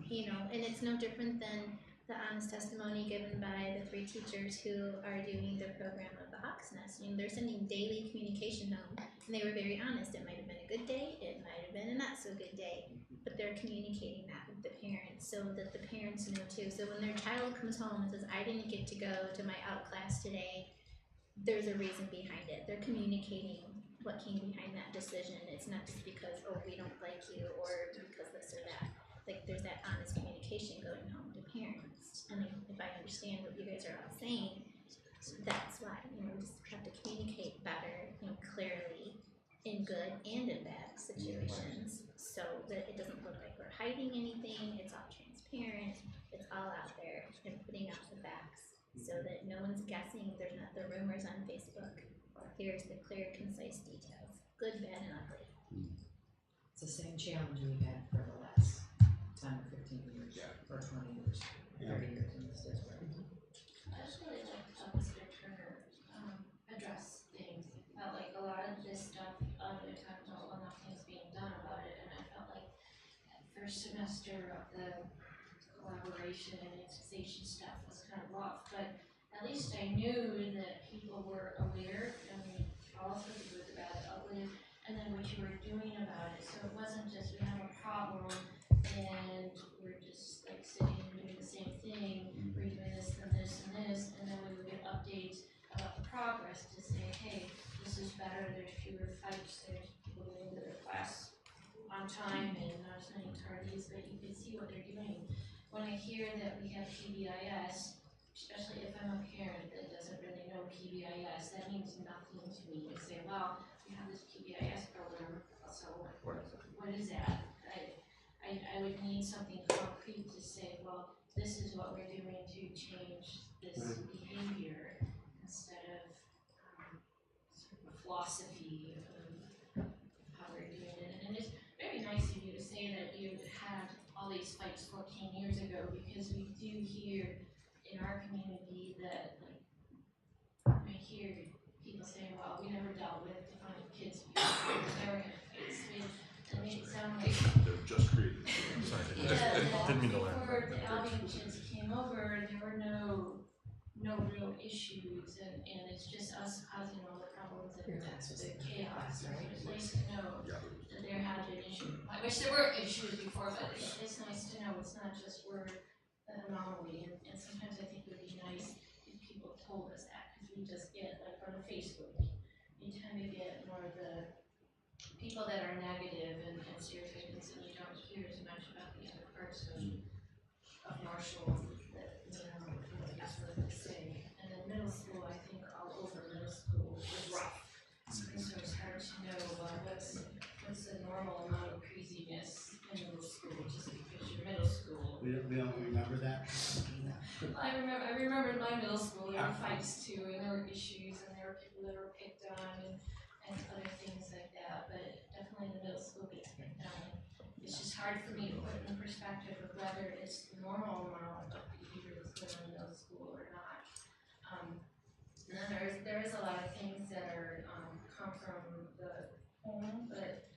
You know, and it's no different than the honest testimony given by the 3 teachers who are doing the program of the Hawk's Nest. You know, they're sending daily communication home, and they were very honest. It might have been a good day, it might have been a not so good day, but they're communicating that with the parents so that the parents know too. So when their child comes home and says, I didn't get to go to my out class today, there's a reason behind it. They're communicating what came behind that decision. It's not just because, oh, we don't like you or because this or that. Like there's that honest communication going home to parents. And if I understand what you guys are all saying, that's why, you know, we just have to communicate better, you know, clearly in good and in bad situations so that it doesn't look like we're hiding anything, it's all transparent, it's all out there and putting out the facts so that no one's guessing, there's not the rumors on Facebook. Here's the clear, concise details, good, bad, and ugly. It's the same challenge we've had for the last 10 or 15 years, or 20 years, 30 years in this district. really liked how Mr. Turner, addressed things. I felt like a lot of this stuff, they talked about, well, nothing's being done about it, and I felt like that first semester of the collaboration and anticipation stuff was kind of rough, but at least I knew that people were aware, and also the good, the bad, the ugly, and then what you were doing about it. So it wasn't just we have a problem and we're just like sitting and doing the same thing, we're doing this and this and this, and then we would get updates about the progress to say, hey, this is better, there's fewer fights, there's people getting to their class on time and not as many tardies, but you can see what they're doing. When I hear that we have PBIS, especially if I'm a parent that doesn't really know PBIS, that means nothing to me. You say, well, we have this PBIS program, so what is that? I would need something concrete to say, well, this is what we're doing to change this behavior instead of sort of a philosophy of how we're doing it. And it's very nice of you to say that you had all these fights 14 years ago, because we do hear in our community that, like, I hear people saying, well, we never dealt with defiant kids before, we never had fights. They make it sound like They're just created. didn't mean to laugh. Before the Albion kids came over, there were no real issues, and it's just us causing all the problems and the chaos. Right? It's nice to know that there had been issues. I wish there were issues before, but it's nice to know it's not just we're an anomaly. And sometimes I think it would be nice if people told us that, because we just get, like on Facebook, you tend to get more of the people that are negative and stereotypes, and you don't hear as much about the other parts of Marshall that, you know, what you're supposed to say. And then middle school, I think all over middle school was rough. And so it's hard to know, well, what's the normal amount of craziness in middle school, just because you're middle school. We don't remember that? I remember in my middle school, there were fights too, and there were issues, and there were people that were picked on, and other things like that, but definitely the middle school gets picked on. It's just hard for me to put in perspective of whether it's the normal amount of behavior that's going on in middle school or not. And then there is a lot of things that are come from the home, but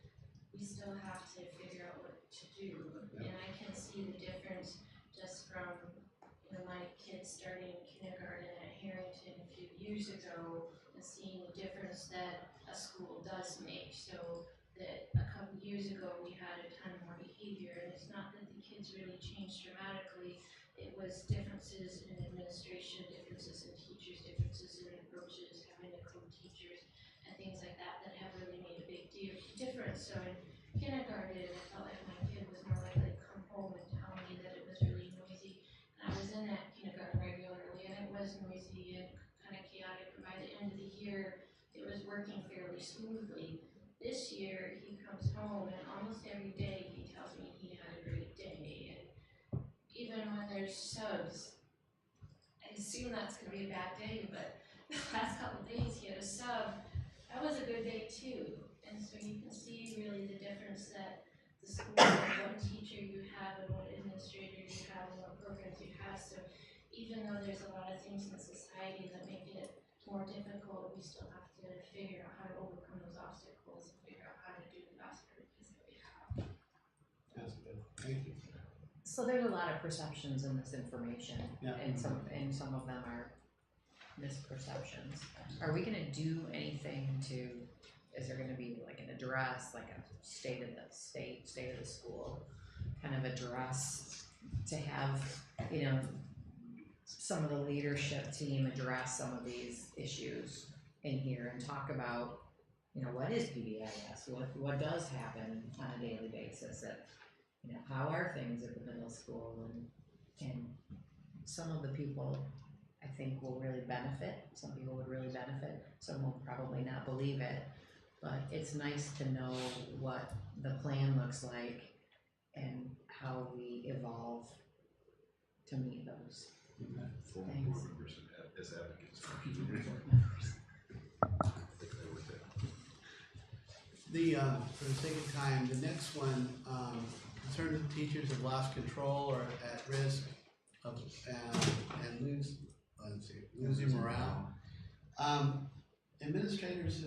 we still have to figure out what to do. And I can see the difference just from, you know, my kids starting kindergarten at Harrington a few years ago and seeing the difference that a school does make. So that a couple years ago we had a ton more behavior, and it's not that the kids really changed dramatically. It was differences in administration, differences in teachers, differences in approaches, having to co-teachers, and things like that that have really made a big difference. So in kindergarten, I felt like my kid was more likely to come home and tell me that it was really noisy. And I was in that kindergarten regularly, and it was noisy and kind of chaotic. And by the end of the year, it was working fairly smoothly. This year, he comes home, and almost every day he tells me he had a great day. And even when there's subs, I assume that's going to be a bad day, but the last couple of days he had a sub. That was a good day too. And so you can see really the difference that the school, what teacher you have and what administrator you have and what programs you have. So even though there's a lot of things in society that make it more difficult, we still have to figure out how to overcome those obstacles and figure out how to do the best for the kids that we have. That's good. Thank you. So there's a lot of perceptions in this information, and some of them are misperceptions. Are we gonna do anything to, is there gonna be like an address, like a state of the school kind of address to have, you know, some of the leadership team address some of these issues in here and talk about, you know, what is PBIS, what does happen on a daily basis, that, you know, how are things at the middle school, and some of the people I think will really benefit, some people would really benefit, some will probably not believe it, but it's nice to know what the plan looks like and how we evolve to meet those Former things. board members as advocates. For the sake of time, the next one, concerns of teachers have lost control or at risk of and lose let's see, losing morale. Administrators,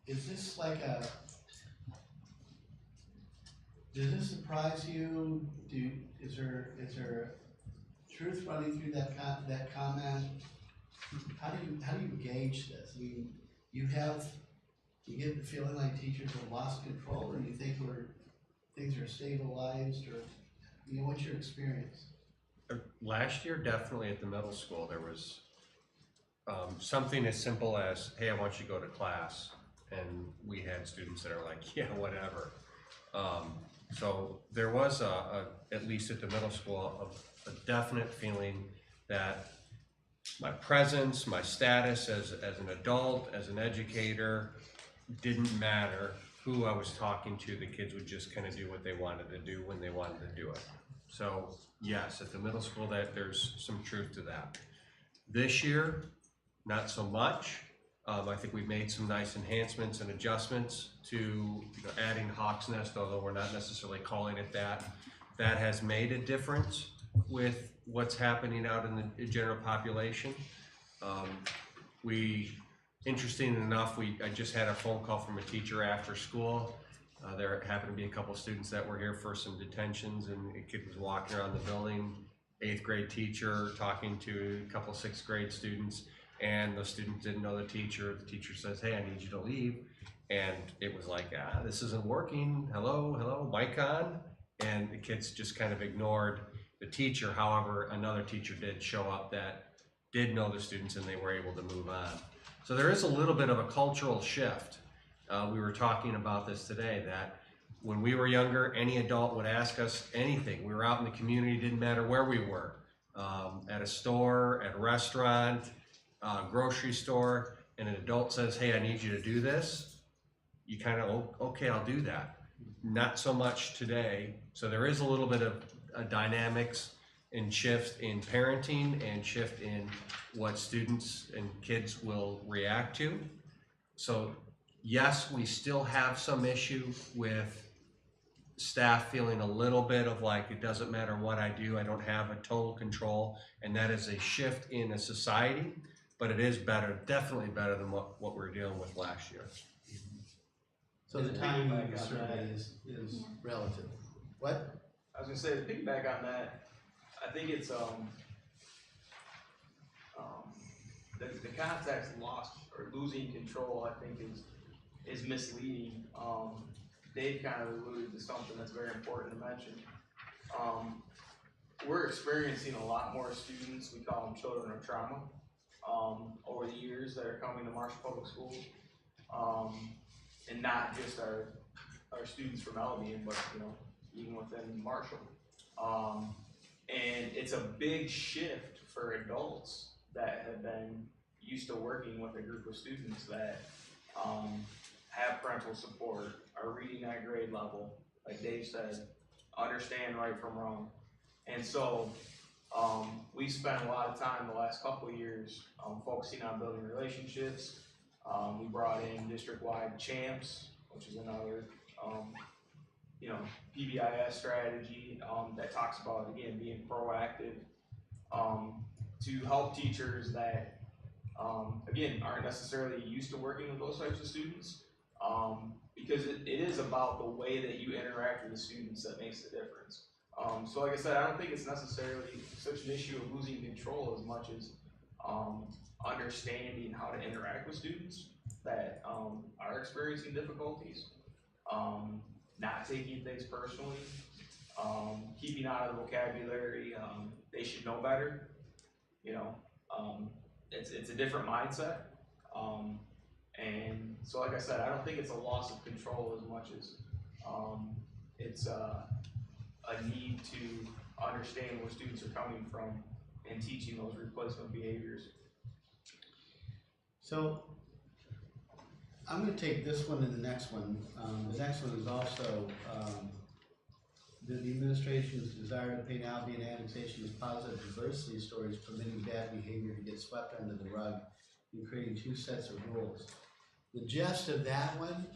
is this like does this surprise you? Is there truth running through that comment? How do you gauge this? I mean, you get the feeling like teachers have lost control, or you think things are stabilized, or what's your experience? Last year, definitely at the middle school, there was something as simple as, hey, I want you to go to class. And we had students that are like, yeah, whatever. So there was at least at the middle school, a definite feeling that my presence, my status as an adult, as an educator, didn't matter who I was talking to. The kids would just kind of do what they wanted to do when they wanted to do it. So yes, at the middle school, that there's some truth to that. This year, not so much. I think we've made some nice enhancements and adjustments to adding Hawk's Nest, although we're not necessarily calling it that. That has made a difference with what's happening out in the general population. Interesting enough, I just had a phone call from a teacher after school. There happened to be a couple of students that were here for some detentions, and a kid was walking around the building, 8th grade teacher talking to a couple of 6th grade students, and the students didn't know the teacher. The teacher says, hey, I need you to leave. And it was like, this isn't working. Hello, mic on. And the kids just kind of ignored the teacher. However, another teacher did show up that did know the students, and they were able to move on. So there is a little bit of a cultural shift. We were talking about this today, that when we were younger, any adult would ask us anything. We were out in the community, didn't matter where we were, at a store, at a restaurant, grocery store, and an adult says, hey, I need you to do this. You kind of, okay, I'll do that. Not so much today. So there is a little bit of dynamics and shift in parenting and shift in what students and kids will react to. So yes, we still have some issue with staff feeling a little bit of like, it doesn't matter what I do, I don't have a total control, and that is a shift in a society, but it is better, definitely better than what we were dealing with last year. So the timing certainly is relative. What? I was gonna say, to piggyback on that, I think it's the context lost or losing control, I think is misleading. Dave kind of alluded to something that's very important to mention. We're experiencing a lot more students, we call them children of trauma, over the years that are coming to Marshall Public Schools. And not just our students from Albion, but even within Marshall. And it's a big shift for adults that have been used to working with a group of students that have parental support, are reading at grade level, like Dave said, understand right from wrong. And so we spent a lot of time the last couple of years focusing on building relationships. We brought in district-wide champs, which is another PBIS strategy that talks about, again, being proactive to help teachers that, again, aren't necessarily used to working with those types of students, because it is about the way that you interact with the students that makes the difference. So like I said, I don't think it's necessarily such an issue of losing control as much as understanding how to interact with students that are experiencing difficulties, not taking things personally, keeping out of the vocabulary, they should know better, it's a different mindset. And so like I said, I don't think it's a loss of control as much as it's a need to understand where students are coming from and teaching those replacement behaviors. So I'm going to take this one and the next one. The next one is also the administration's desire to paint Albion annexation as positive diversity stories, permitting bad behavior to get swept under the rug and creating two sets of rules. The gist of that one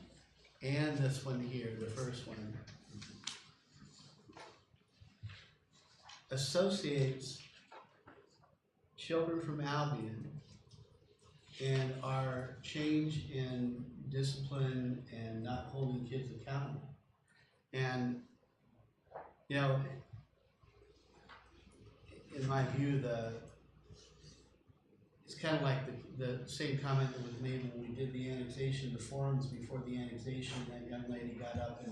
and this one here, the first one, associates children from Albion and our change in discipline and not holding kids accountable. And, you know, in my view, it's kind of like the same comment that was made when we did the annexation, the forums before the annexation. That young lady got up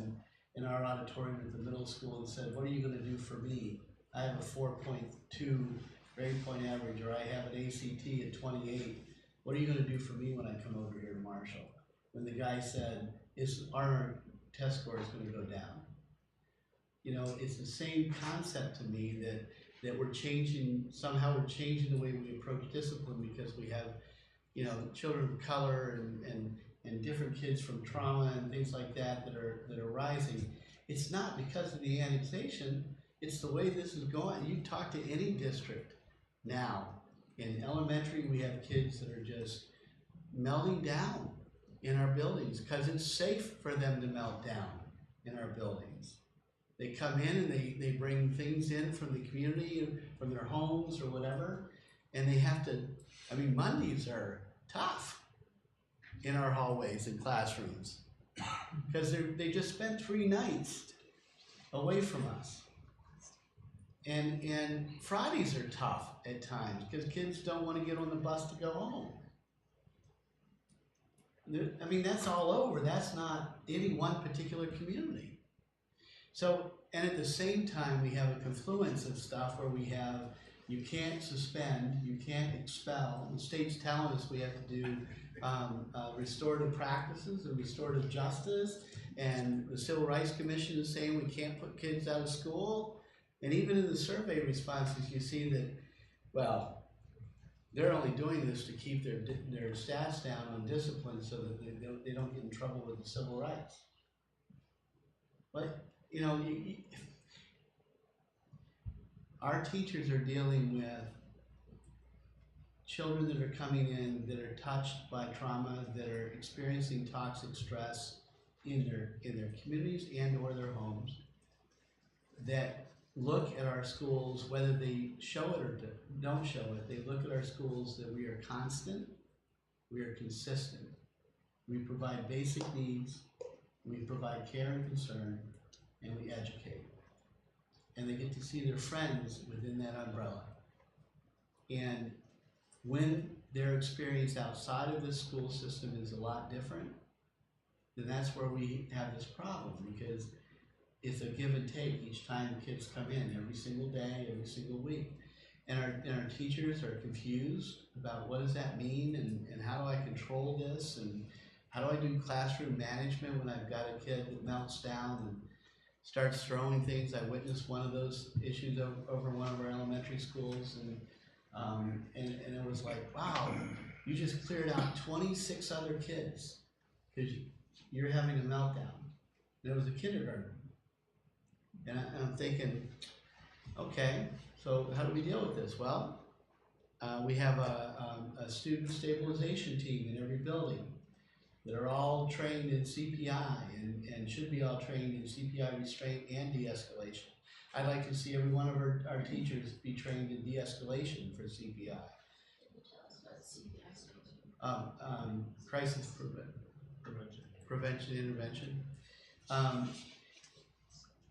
in our auditorium at the middle school and said, "What are you going to do for me? I have a 4.2 grade point average, or I have an ACT at 28. What are you going to do for me when I come over here to Marshall?" When the guy said, "Our test score is going to go down." You know, it's the same concept to me that we're changing, somehow we're changing the way we approach discipline because we have, you know, children of color and different kids from trauma and things like that are rising. It's not because of the annexation, it's the way this is going. You talk to any district now, in elementary we have kids that are just melting down in our buildings because it's safe for them to melt down in our buildings. They come in and they bring things in from the community, from their homes or whatever, and they have to, I mean, Mondays are tough in our hallways and classrooms because they just spent 3 nights away from us. And Fridays are tough at times because kids don't want to get on the bus to go home. I mean, that's all over. That's not any one particular community. So, and at the same time, we have a confluence of stuff where we have, you can't suspend, you can't expel. The state's telling us we have to do restorative practices and restorative justice, and the Civil Rights Commission is saying we can't put kids out of school. And even in the survey responses, you see that, well, they're only doing this to keep their stats down on discipline so that they don't get in trouble with the civil rights. But, you know, our teachers are dealing with children that are coming in that are touched by trauma, that are experiencing toxic stress in their communities and or their homes, that look at our schools, whether they show it or don't show it, they look at our schools that we are constant, we are consistent, we provide basic needs, we provide care and concern, and we educate. And they get to see their friends within that umbrella. And when their experience outside of this school system is a lot different, then that's where we have this problem, because it's a give and take each time the kids come in, every single day, every single week. And our teachers are confused about what does that mean, and how do I control this, and how do I do classroom management when I've got a kid that melts down and starts throwing things. I witnessed one of those issues over one of our elementary schools, and it was like, wow, you just cleared out 26 other kids because you're having a meltdown. And it was a kindergarten. And I'm thinking, okay, so how do we deal with this? Well, we have a student stabilization team in every building that are all trained in CPI and should be all trained in CPI restraint and de-escalation. I'd like to see every one of our teachers be trained in de-escalation for CPI. Can you tell us what CPI stands for? Crisis prevention intervention.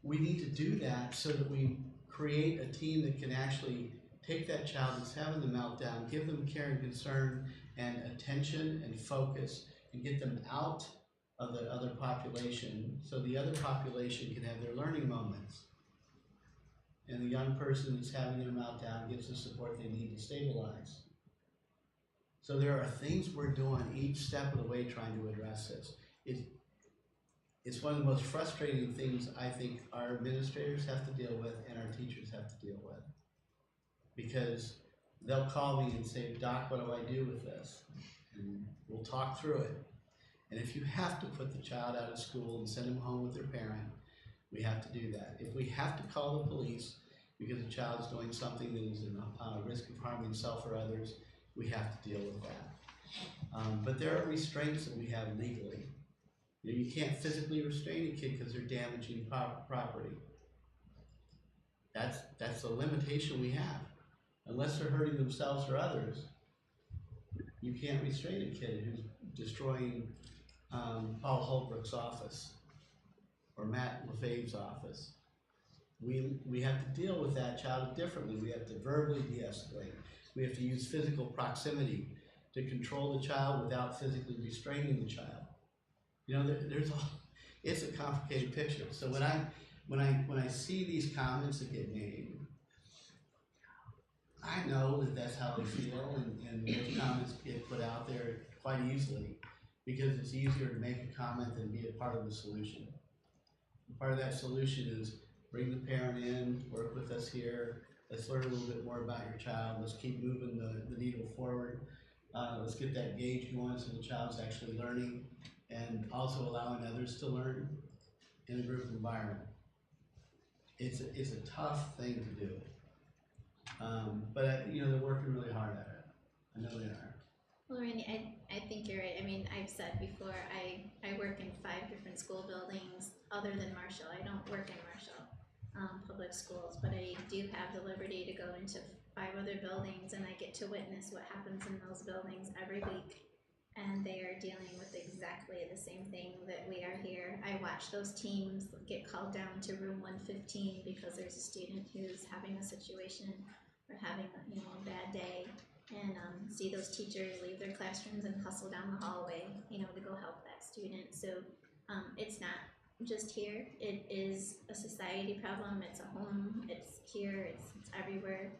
We need to do that so that we create a team that can actually take that child that's having the meltdown, give them care and concern and attention and focus, and get them out of the other population so the other population can have their learning moments. And the young person that's having their meltdown gets the support they need to stabilize. So there are things we're doing each step of the way trying to address this. It's one of the most frustrating things I think our administrators have to deal with and our teachers have to deal with. Because they'll call me and say, "Doc, what do I do with this?" And we'll talk through it. And if you have to put the child out of school and send them home with their parent, we have to do that. If we have to call the police because the child is doing something that is in risk of harming himself or others, we have to deal with that. But there are restraints that we have legally. You can't physically restrain a kid because they're damaging property. That's the limitation we have. unless they're hurting themselves or others, you can't restrain a kid who's destroying Paul Holbrook's office or Matt LaFave's office. We have to deal with that child differently. We have to verbally de-escalate. We have to use physical proximity to control the child without physically restraining the child. You know, it's a complicated picture. So when I see these comments that get made, I know that that's how they feel, and those comments get put out there quite easily because it's easier to make a comment than be a part of the solution. Part of that solution is bring the parent in, work with us here, let's learn a little bit more about your child, let's keep moving the needle forward, let's get that gauge going so the child's actually learning and also allowing others to learn in a group environment. It's a tough thing to do. But you know, they're working really hard at it. I know they are. Well, Randy, I think you're right. I mean, I've said before, I work in 5 different school buildings other than Marshall. I don't work in Marshall public schools, but I do have the liberty to go into 5 other buildings, and I get to witness what happens in those buildings every week. And they are dealing with exactly the same thing that we are here. I watch those teams get called down to room 115 because there's a student who's having a situation or having a bad day, and see those teachers leave their classrooms and hustle down the hallway, to go help that student. So it's not just here. It is a society problem. It's a home. It's here. It's everywhere.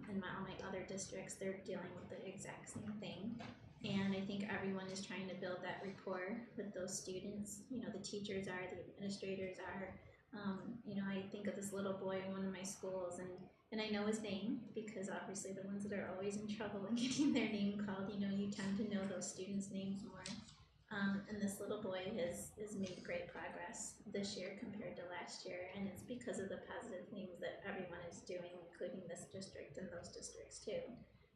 In all my other districts, they're dealing with the exact same thing. And I think everyone is trying to build that rapport with those students. The teachers are, the administrators are. I think of this little boy in one of my schools, and I know his name because obviously the ones that are always in trouble and getting their name called, you tend to know those students' names more. And this little boy has made great progress this year compared to last year, and it's because of the positive things that everyone is doing, including this district and those districts too,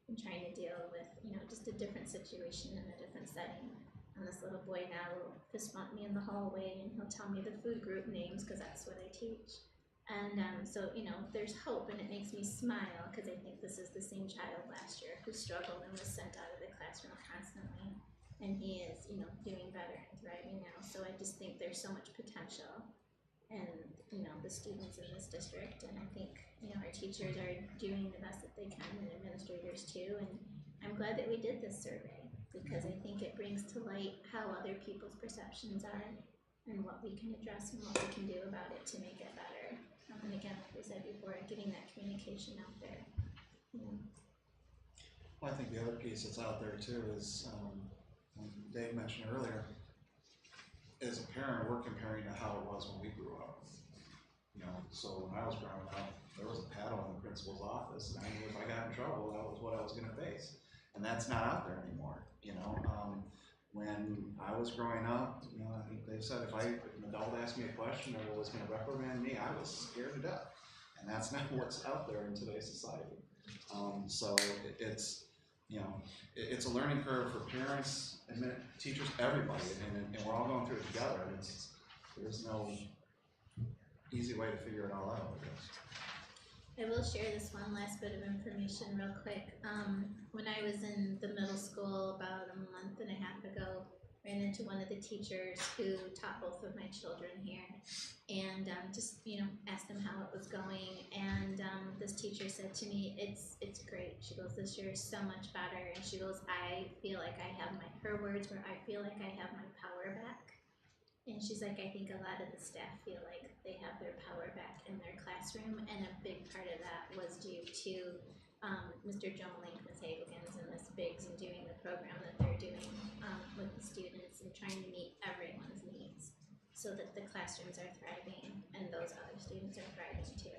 and trying to deal with, just a different situation in a different setting. And this little boy now will fist bump me in the hallway, and he'll tell me the food group names because that's what I teach. And so, there's hope, and it makes me smile because I think this is the same child last year who struggled and was sent out of the classroom constantly. And he is, doing better and thriving now. So I just think there's so much potential in, the students in this district. And I think, our teachers are doing the best that they can, and administrators too. And I'm glad that we did this survey because I think it brings to light how other people's perceptions are and what we can address and what we can do about it to make it better. And again, like we said before, getting that communication out there. Well, I think the other piece that's out there too is, Dave mentioned earlier, as a parent, we're comparing to how it was when we grew up. So when I was growing up, there was a paddle in the principal's office, and I knew if I got in trouble, that was what I was going to face. And that's not out there anymore. When I was growing up, I think they said if an adult asked me a question or was going to reprimand me, I was scared to death. And that's not what's out there in today's society. So it's a learning curve for parents, and teachers, everybody, and we're all going through it together. And there's no easy way to figure it all out, I guess. I will share this one last bit of information real quick. When I was in the middle school about a month and a half ago, ran into one of the teachers who taught both of my children here, and just asked them how it was going. And this teacher said to me, "It's great." She goes, "This year is so much better." And she goes, "I feel like I have her words were, I feel like I have my power back." And she's like, "I think a lot of the staff feel like they have their power back in their classroom," and a big part of that was due to Mr. Jomelink, Ms. Hagelkins, and Ms. Biggs, and doing the program that they're doing with the students and trying to meet everyone's needs so that the classrooms are thriving and those other students are thriving too.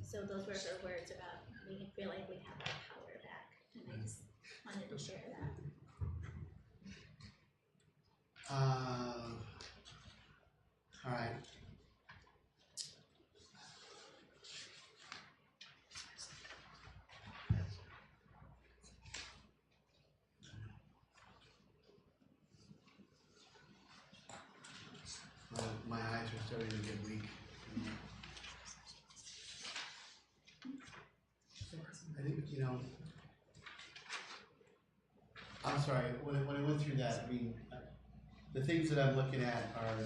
So those were her words about, we feel like we have our power back, and I just wanted to share that. All right. My eyes are starting to get weak. I think you know, I'm sorry, when I went through that, I mean, the things that I'm looking at are,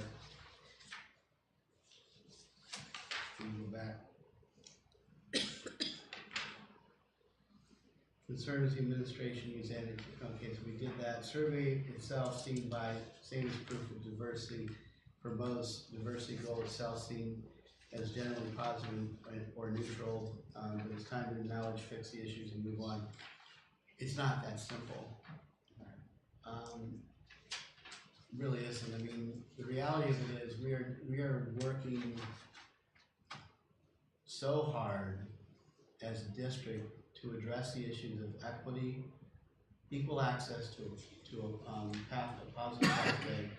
can you go back? Concern is the administration use energy. Okay, so we did that. Survey itself seen as proof of diversity. For most, diversity goal itself seen as generally positive or neutral, but it's time to acknowledge, fix the issues, and move on. It's not that simple. Really isn't. I mean, the reality of it is we are working so hard as a district to address the issues of equity, equal access to a positive pathway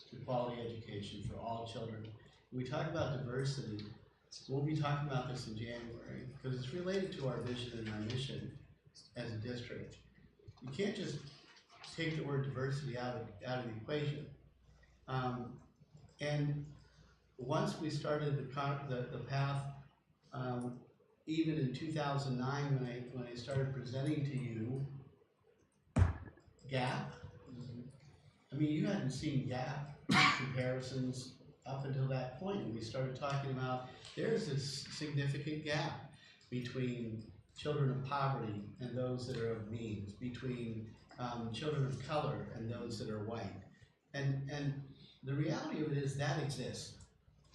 to quality education for all children. When we talk about diversity, we'll be talking about this in January because it's related to our vision and our mission as a district. You can't just take the word diversity out of the equation. And once we started the path, even in 2009 when I started presenting to you GAP, I mean, you hadn't seen GAP comparisons up until that point. And we started talking about there's this significant gap between children of poverty and those that are of means, between children of color and those that are white. And the reality of it is that exists.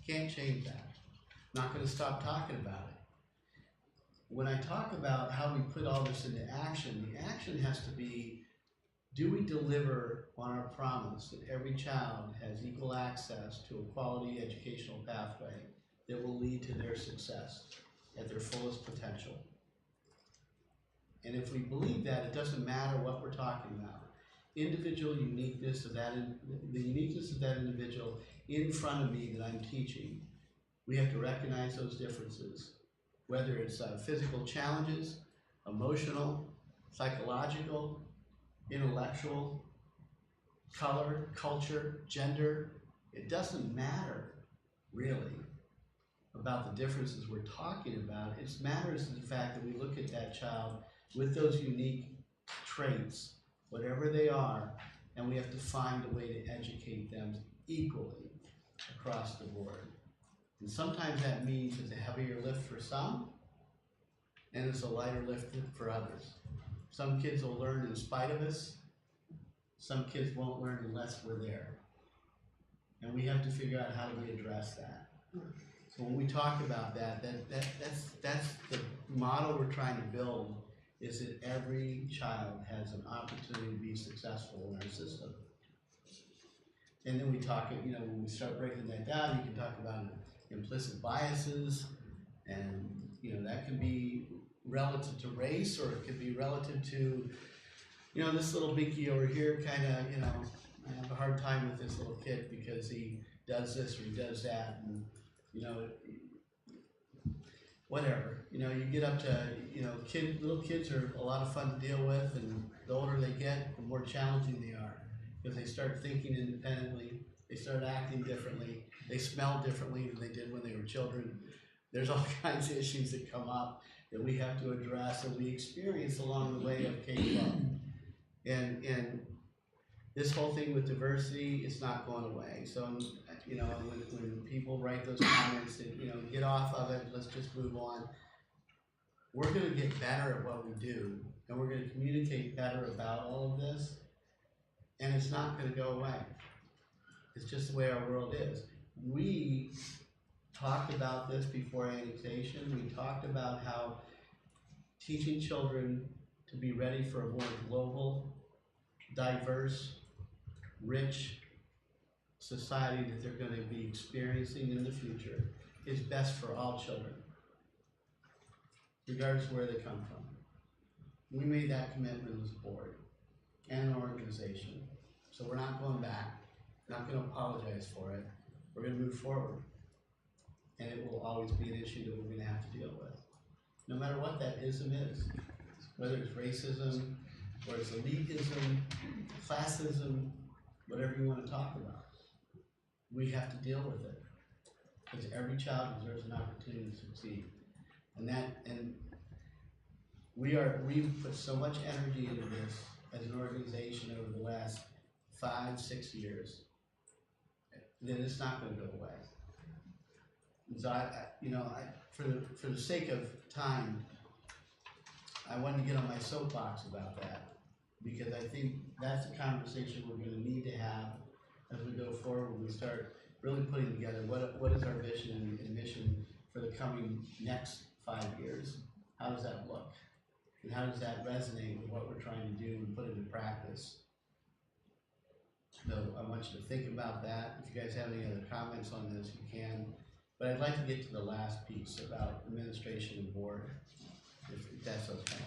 Can't change that. Not going to stop talking about it. When I talk about how we put all this into action, the action has to be, do we deliver on our promise that every child has equal access to a quality educational pathway that will lead to their success at their fullest potential? And if we believe that, it doesn't matter what we're talking about. Individual uniqueness of the uniqueness of that individual in front of me that I'm teaching, we have to recognize those differences, whether it's physical challenges, emotional, psychological, intellectual, color, culture, gender. It doesn't matter really about the differences we're talking about. It matters the fact that we look at that child with those unique traits, whatever they are, and we have to find a way to educate them equally across the board. And sometimes that means it's a heavier lift for some, and it's a lighter lift for others. Some kids will learn in spite of us. Some kids won't learn unless we're there. And we have to figure out how do we address that. So when we talk about that's the model we're trying to build, is that every child has an opportunity to be successful in our system. And then we talk, when we start breaking that down, you can talk about implicit biases, and that can be relative to race, or it could be relative to, this little binky over here kind of, I have a hard time with this little kid because he does this or he does that, and whatever. You get up to, little kids are a lot of fun to deal with, and the older they get, the more challenging they are, because they start thinking independently, they start acting differently, they smell differently than they did when they were children. There's all kinds of issues that come up that we have to address and we experience along the way of K-12. And this whole thing with diversity is not going away. So, when people write those comments that, get off of it, let's just move on. We're going to get better at what we do, and we're going to communicate better about all of this, and it's not going to go away. It's just the way our world is. We talked about this before annexation. We talked about how teaching children to be ready for a more global, diverse, rich society that they're going to be experiencing in the future is best for all children, regardless of where they come from. We made that commitment as a board and an organization. So we're not going back. We're not going to apologize for it. We're going to move forward. And it will always be an issue that we're going to have to deal with. No matter what that ism is, whether it's racism, or it's elitism, classism, whatever you want to talk about, we have to deal with it. Because every child deserves an opportunity to succeed. And we've put so much energy into this as an organization over the last 5-6 years that it's not gonna go away. So for the sake of time, I wanted to get on my soapbox about that, because I think that's a conversation we're gonna need to have as we go forward, when we start really putting together what is our vision and mission for the coming next 5 years. How does that look? And how does that resonate with what we're trying to do and put into practice? So I want you to think about that. If you guys have any other comments on this, you can. But I'd like to get to the last piece about administration and board, if that's okay.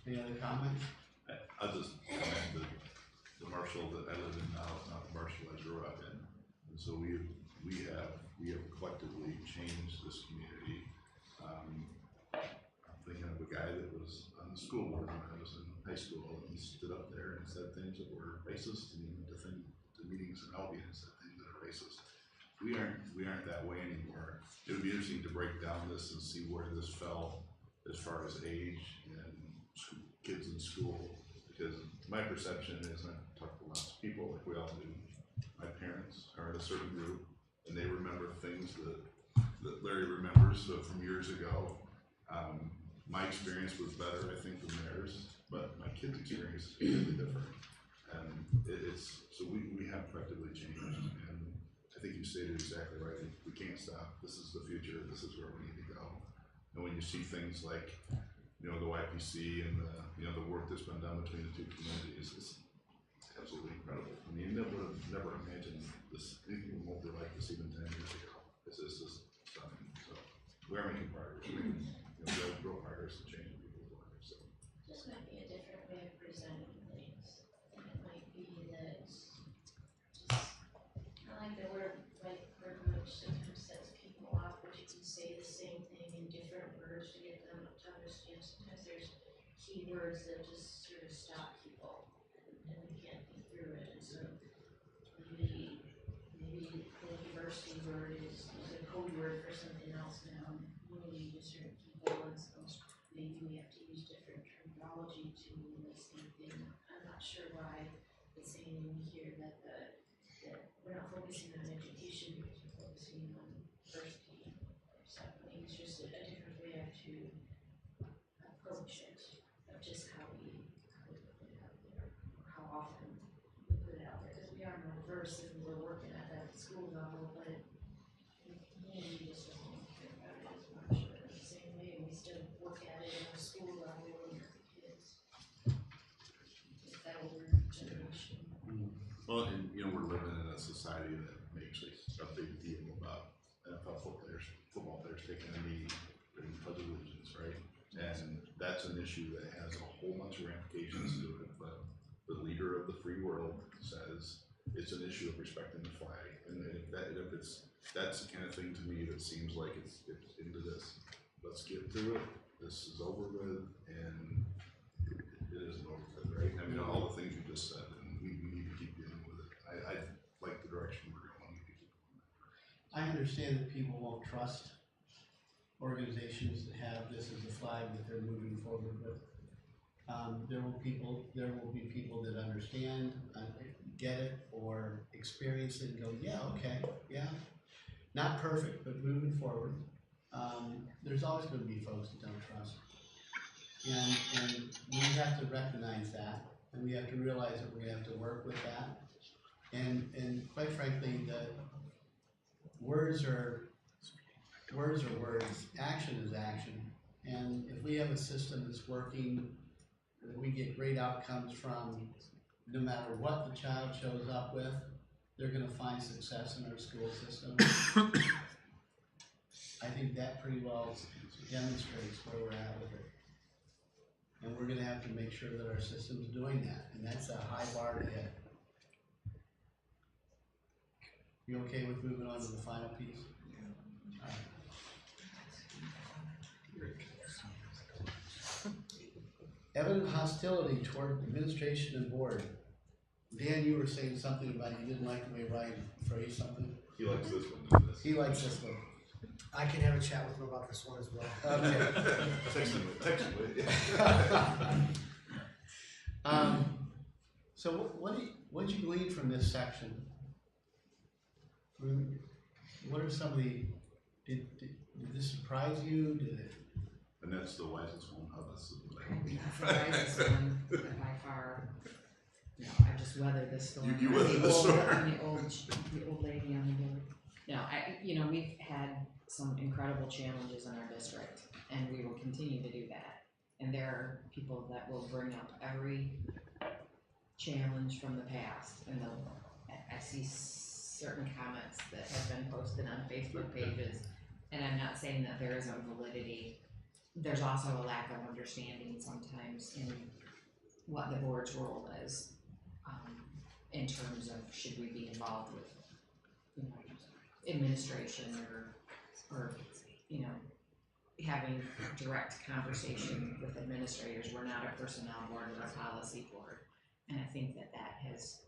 Any other comments? I'll just comment that the Marshall that I live in now is not the Marshall I grew up in. And so we have collectively changed this community. I'm thinking of a guy that was on the school board when I was in high school, and he stood up there and said things that were racist, and he went to meetings in Albion and said things that are racist. We aren't that way anymore. It would be interesting to break down this and see where this fell as far as age and kids in school, because my perception is, and I've talked to lots of people like we all do, my parents are in a certain group and they remember things that Larry remembers from years ago. My experience was better, I think, than theirs, but my kids' experience is completely different. And so we have collectively changed, and I think you stated exactly right. We can't stop. This is the future. This is where we need to go. And when you see things like, the YPC and the work that's been done between the two communities, it's absolutely incredible. I mean, you would have never imagined this, anything remotely like this even 10 years ago. It's just stunning. So we are making progress. We're making real progress in changing people's lives. So This might be a different way of presenting things. And it might be that just, I like the word white privilege sometimes sets people off, but you can say the same thing in different words to get them to understand. Sometimes there's key words that just sort of stop people and we can't think through it. And so maybe the diversity word is a code word for something else now. Really just certain people, and so maybe we have to use different terminology to mean the same thing. I'm not sure why it's saying in here that we're not focusing on education, because we're focusing on diversity. So maybe it's just a different way to approach it, of just how we put it out there, how often we put it out there, because we are more diverse and we're working at that school level, but we just don't care about it as much. But in the same way, we still look at it at a school level and at the kids. It's that older generation. Well, and we're living in a society that makes a big deal about NFL football players taking a knee during the Pledge of Allegiance, right? And that's an issue that has a whole bunch of ramifications to it, but the leader of the free world says it's an issue of respecting the flag. And if that's the kind of thing to me that seems like it's into this. Let's get through it. This is over with, and it isn't over with, right? I mean, all the things you just said, and we need to keep dealing with it. I like the direction we're going. I understand that people won't trust organizations that have this as a flag that they're moving forward with. There will be people that understand, get it, or experience it and go, yeah, okay, yeah. Not perfect, but moving forward. There's always going to be folks that don't trust. And we have to recognize that, and we have to realize that we're going to have to work with that. And quite frankly, the words are words, action is action. And if we have a system that's working, that we get great outcomes from, no matter what the child shows up with, they're going to find success in our school system. I think that pretty well demonstrates where we're at with it. And we're going to have to make sure that our system's doing that, and that's a high bar to hit. You okay with moving on to the final piece? Yeah. All right. Evident hostility toward administration and board. Dan, you were saying something about you didn't like the way Ryan phrased something. He likes this one. He likes this one. I can have a chat with him about this one as well. Text him. So what did you glean from this section? What are some of the, did this surprise you? Did it? And that's the wisest one of us. That's the wisest one by far. No, I just weathered this storm. You weathered the storm. The old lady on the board. No, we've had some incredible challenges in our district, and we will continue to do that. And there are people that will bring up every challenge from the past, and I see certain comments that have been posted on Facebook pages, and I'm not saying that there isn't validity. There's also a lack of understanding sometimes in what the board's role is, in terms of should we be involved with, administration or having direct conversation with administrators. We're not a personnel board, we're a policy board, and I think that has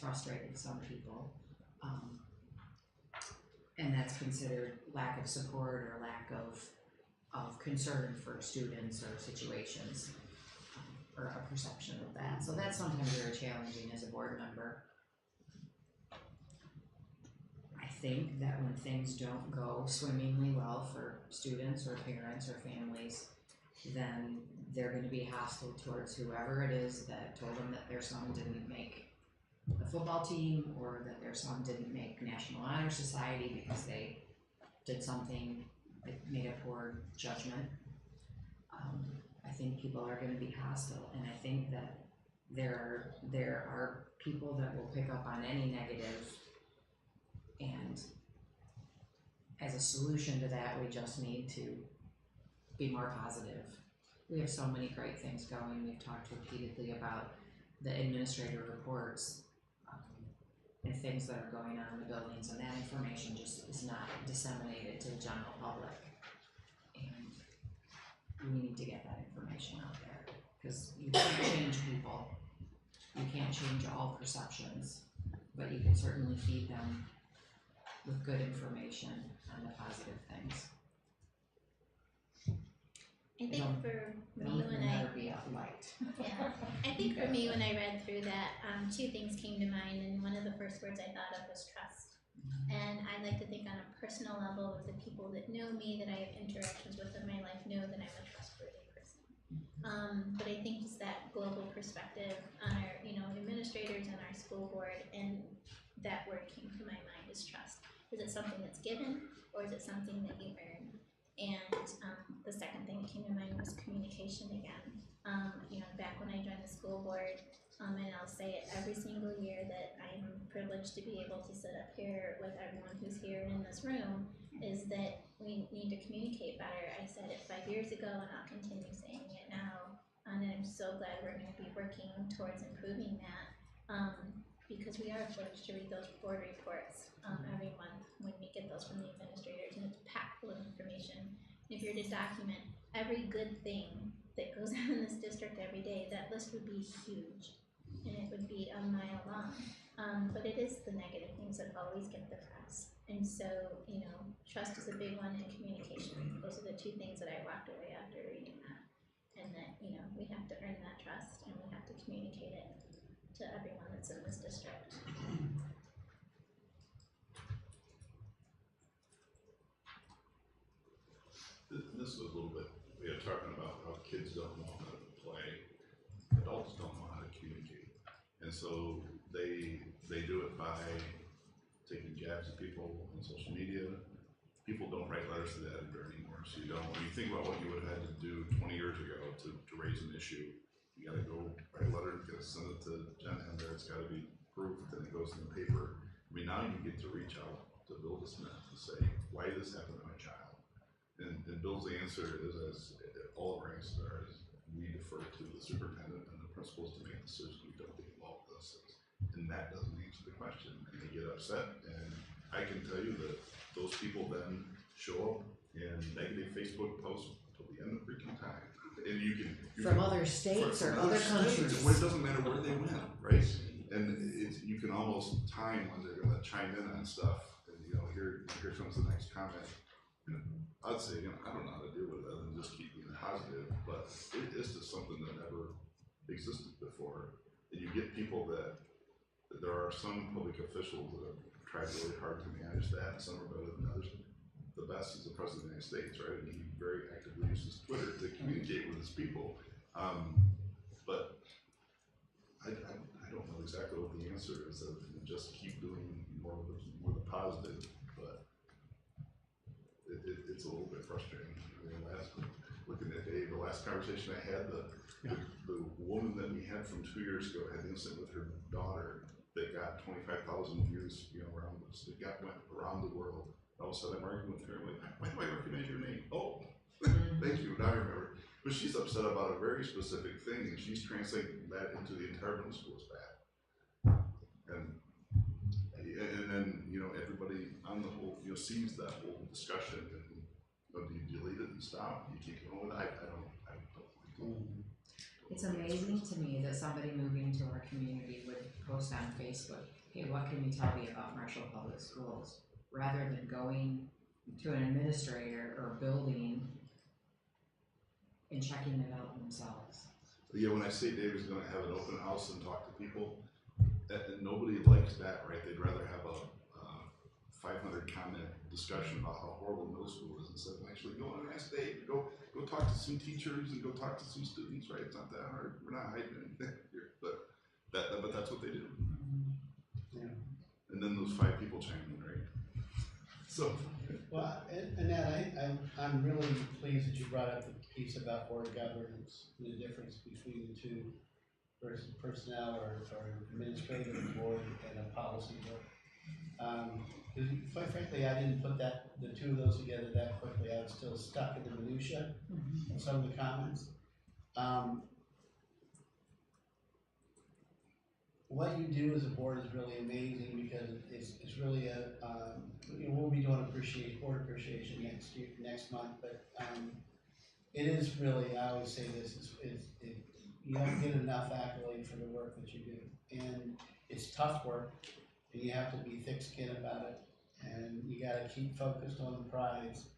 frustrated some people, and that's considered lack of support or lack of concern for students or situations, or a perception of that. So that's sometimes very challenging as a board member. I think that when things don't go swimmingly well for students or parents or families, then they're going to be hostile towards whoever it is that told them that their son didn't make the football team, or that their son didn't make National Honor Society because they did something that made a poor judgment. I think people are going to be hostile, and I think that there are people that will pick up on any negative, and as a solution to that, we just need to be more positive. We have so many great things going. We've talked repeatedly about the administrator reports, and things that are going on in the buildings, and that information just is not disseminated to the general public. And we need to get that information out there, because you can't change people. You can't change all perceptions, but you can certainly feed them with good information on the positive things. I think for me when I think for me when I read through that, two things came to mind, and one of the first words I thought of was trust. And I like to think on a personal level with the people that know me, that I have interactions with in my life, know that I'm a trustworthy person. But I think just that global perspective on our, administrators and our school board, and that word came to my mind is trust. Is it something that's given, or is it something that you earn? And the second thing that came to mind was communication again. Back when I joined the school board, and I'll say it every single year that I'm privileged to be able to sit up here with everyone who's here in this room, is that we need to communicate better. I said it 5 years ago, and I'll continue saying it now, and I'm so glad we're going to be working towards improving that, because we are forced to read those board reports every month when we get those from the administrators, and it's packed full of information. If you're to document every good thing that goes on in this district every day, that list would be huge, and it would be a mile long. But it is the negative things that always get the press. And so, trust is a big one, and communication. Those are the two things that I walked away after reading that. And that, we have to earn that trust, and we have to communicate it to everyone that's in this district. This was a little bit, we are talking about how kids don't know how to play, adults don't know how to communicate. And so they do it by taking jabs at people on social media. People don't write letters to the editor anymore, so when you think about what you would have had to do 20 years ago to raise an issue, you gotta go write a letter, you gotta send it to Jen Hender, it's gotta be approved, then it goes in the paper. Now you get to reach out to Bill Smith to say, why did this happen to my child? And Bill's answer is, as all of our answers are, is we defer to the superintendent and the principals to make decisions. We don't get involved with those things. And that doesn't answer the question. And they get upset. And I can tell you that those people then show up in negative Facebook posts until the end of freaking time. And you can from other states or other countries. Where it doesn't matter where they went, right? And you can almost time when they're going to chime in on stuff. And here comes the next comment. I'd say, again, I don't know how to deal with it other than just keep being positive, but it's just something that never existed before. And you get people that there are some public officials that have tried really hard to manage that, and some are better than others. The best is the President of the United States, right? And he very actively uses Twitter to communicate with his people. But I don't know exactly what the answer is. Just keep doing more of the positive, but it's a little bit frustrating. I mean, looking at Dave, the last conversation I had, the woman that we had from 2 years ago had an incident with her daughter that got 25,000 views, around this. It went around the world. All of a sudden I'm arguing with her, I'm like, why do I recognize your name? Oh, thank you, now I remember. But she's upset about a very specific thing, and she's translating that into the entire middle school as bad. And then, everybody on the whole, sees that whole discussion, and do you delete it and stop? Do you keep going with it? I don't. It's amazing to me that somebody moving to our community would post on Facebook, hey, what can you tell me about Marshall Public Schools? Rather than going to an administrator or building and checking it out themselves. Yeah, when I say David's gonna have an open house and talk to people, nobody likes that, right? They'd rather have a 500 comment discussion about how horrible middle school is instead of actually go on a nice date, go talk to some teachers and go talk to some students, right? It's not that hard. We're not hiding anything here, but that's what they do. Yeah. And then those 5 people chime in, right? So. Well, Annette, I'm really pleased that you brought up the piece about board governance and the difference between the two versus personnel or administrative board and a policy board. Because quite frankly, I didn't put the two of those together that quickly. I was still stuck in the minutia of some of the comments. What you do as a board is really amazing because it's really we'll be doing board appreciation next month, but it is really, I always say this, you don't get enough accolade for the work that you do, and it's tough work, and you have to be thick-skinned about it, and you got to keep focused on the prize,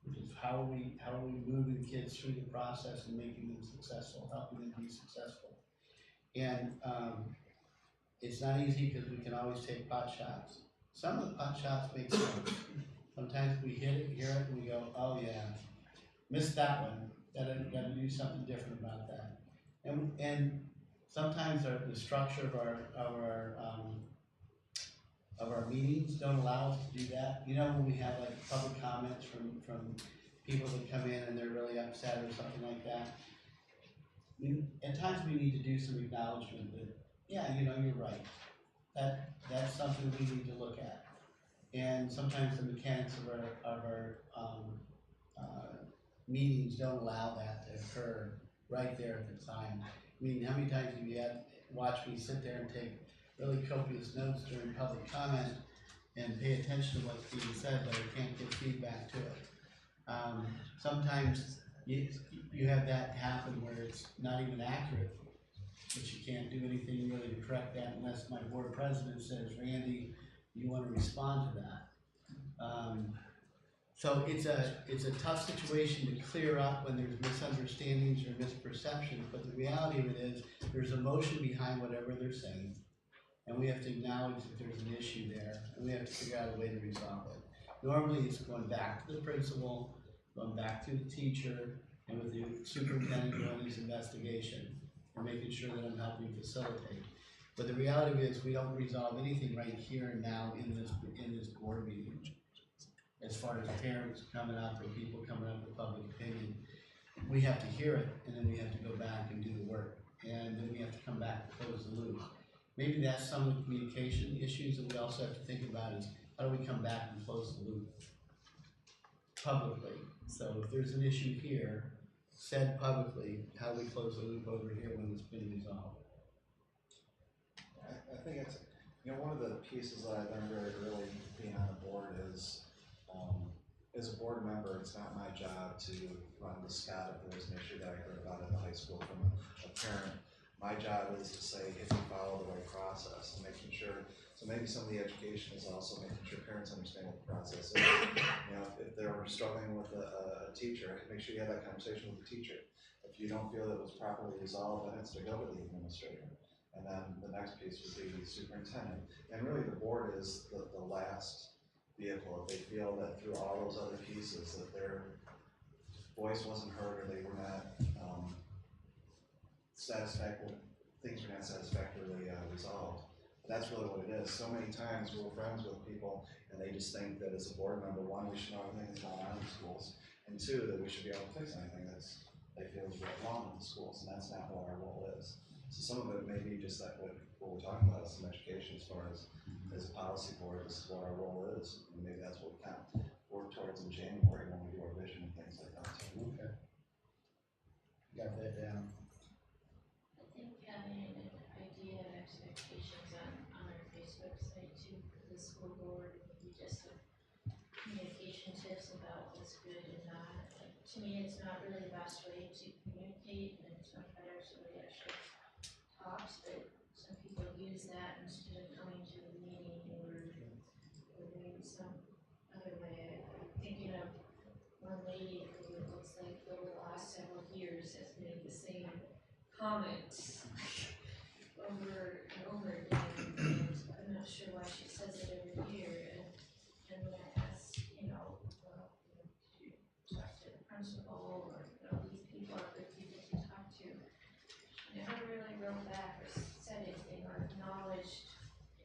which is how are we moving kids through the process and making them successful, helping them be successful, and it's not easy because we can always take pot shots. Some of the pot shots make sense. Sometimes we hear it, and we go, oh yeah, missed that one. Gotta do something different about that. And sometimes the structure of our meetings don't allow us to do that. When we have like public comments from people that come in and they're really upset or something like that. At times we need to do some acknowledgement that, yeah, you're right. That's something we need to look at. And sometimes the mechanics of our meetings don't allow that to occur right there at the time. I mean, how many times have you watched me sit there and take really copious notes during public comment and pay attention to what's being said, but I can't give feedback to it. Sometimes you have that happen where it's not even accurate, but you can't do anything really to correct that unless my board president says, Randy, you want to respond to that. So it's a tough situation to clear up when there's misunderstandings or misperceptions, but the reality of it is there's emotion behind whatever they're saying, and we have to acknowledge that there's an issue there, and we have to figure out a way to resolve it. Normally it's going back to the principal, going back to the teacher, and with the superintendent doing his investigation, and making sure that I'm helping facilitate. But the reality is we don't resolve anything right here and now in this board meeting. As far as parents coming up or people coming up with public opinion, we have to hear it, and then we have to go back and do the work, and then we have to come back and close the loop. Maybe that's some of the communication issues that we also have to think about is how do we come back and close the loop publicly? So if there's an issue here, said publicly, how do we close the loop over here when it's been resolved? I think it's, one of the pieces that I learned very early being on the board is, as a board member, it's not my job to run the SCOT if there was an issue that I heard about in the high school from a parent. My job is to say, if you follow the right process, and making sure So maybe some of the education is also making sure parents understand what the process is. You know, if they're struggling with a teacher, make sure you have that conversation with the teacher. If you don't feel it was properly resolved, then it's to go to the administrator. And then the next piece would be the superintendent. And really the board is the last vehicle. If they feel that through all those other pieces that their voice wasn't heard or they were not things were not satisfactorily resolved. That's really what it is. So many times we're friends with people and they just think that as a board member, one, we should know everything that's going on in the schools, and two, that we should be able to fix anything they feel is wrong with the schools, and that's not what our role is. So some of it may be just like what we're talking about, is some education as far as a policy board, this is what our role is, and maybe that's what we kind of work towards in January when we do our vision and things like that. Okay. Got that down. I think having an idea of expectations on our Facebook site too, for the school board, maybe just some communication tips about what's good and not. Like, to me, it's not really the best way to communicate, and it's much better if somebody actually talks, but some people use that instead of coming to a meeting or maybe some other way. I'm thinking of one lady who it looks like over the last several years has made the same comments over and over again, and I'm not sure why she says it every year. And when I ask, did you talk to the principal, or these people are good people to talk to, she never really wrote back or said anything or acknowledged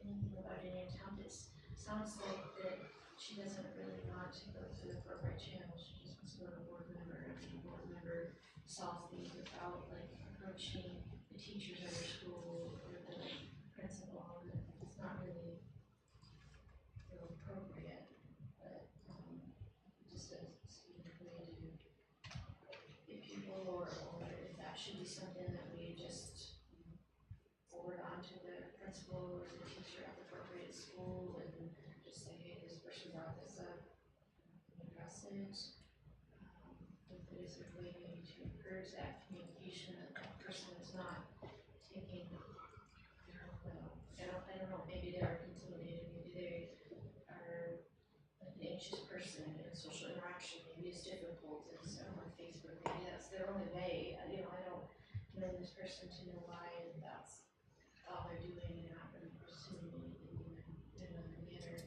anything about any attempt. It sounds like that she doesn't really want to go through the appropriate channels. She just wants to go to a board member, and the board member solve things without approaching the teachers at her school or the principal. It's not really appropriate, but just a way to get people, or if that should be something that we just forward on to the principal or the teacher at the appropriate school and just say, hey, this person brought this up, address it. If it is a way maybe to encourage that communication, that person is not taking, I don't know, maybe they're intimidated, maybe they are an anxious person, and social interaction maybe is difficult, and so on Facebook, maybe that's their only way. I don't know this person to know why, and that's all they're doing, and not really pursuing anything in another manner.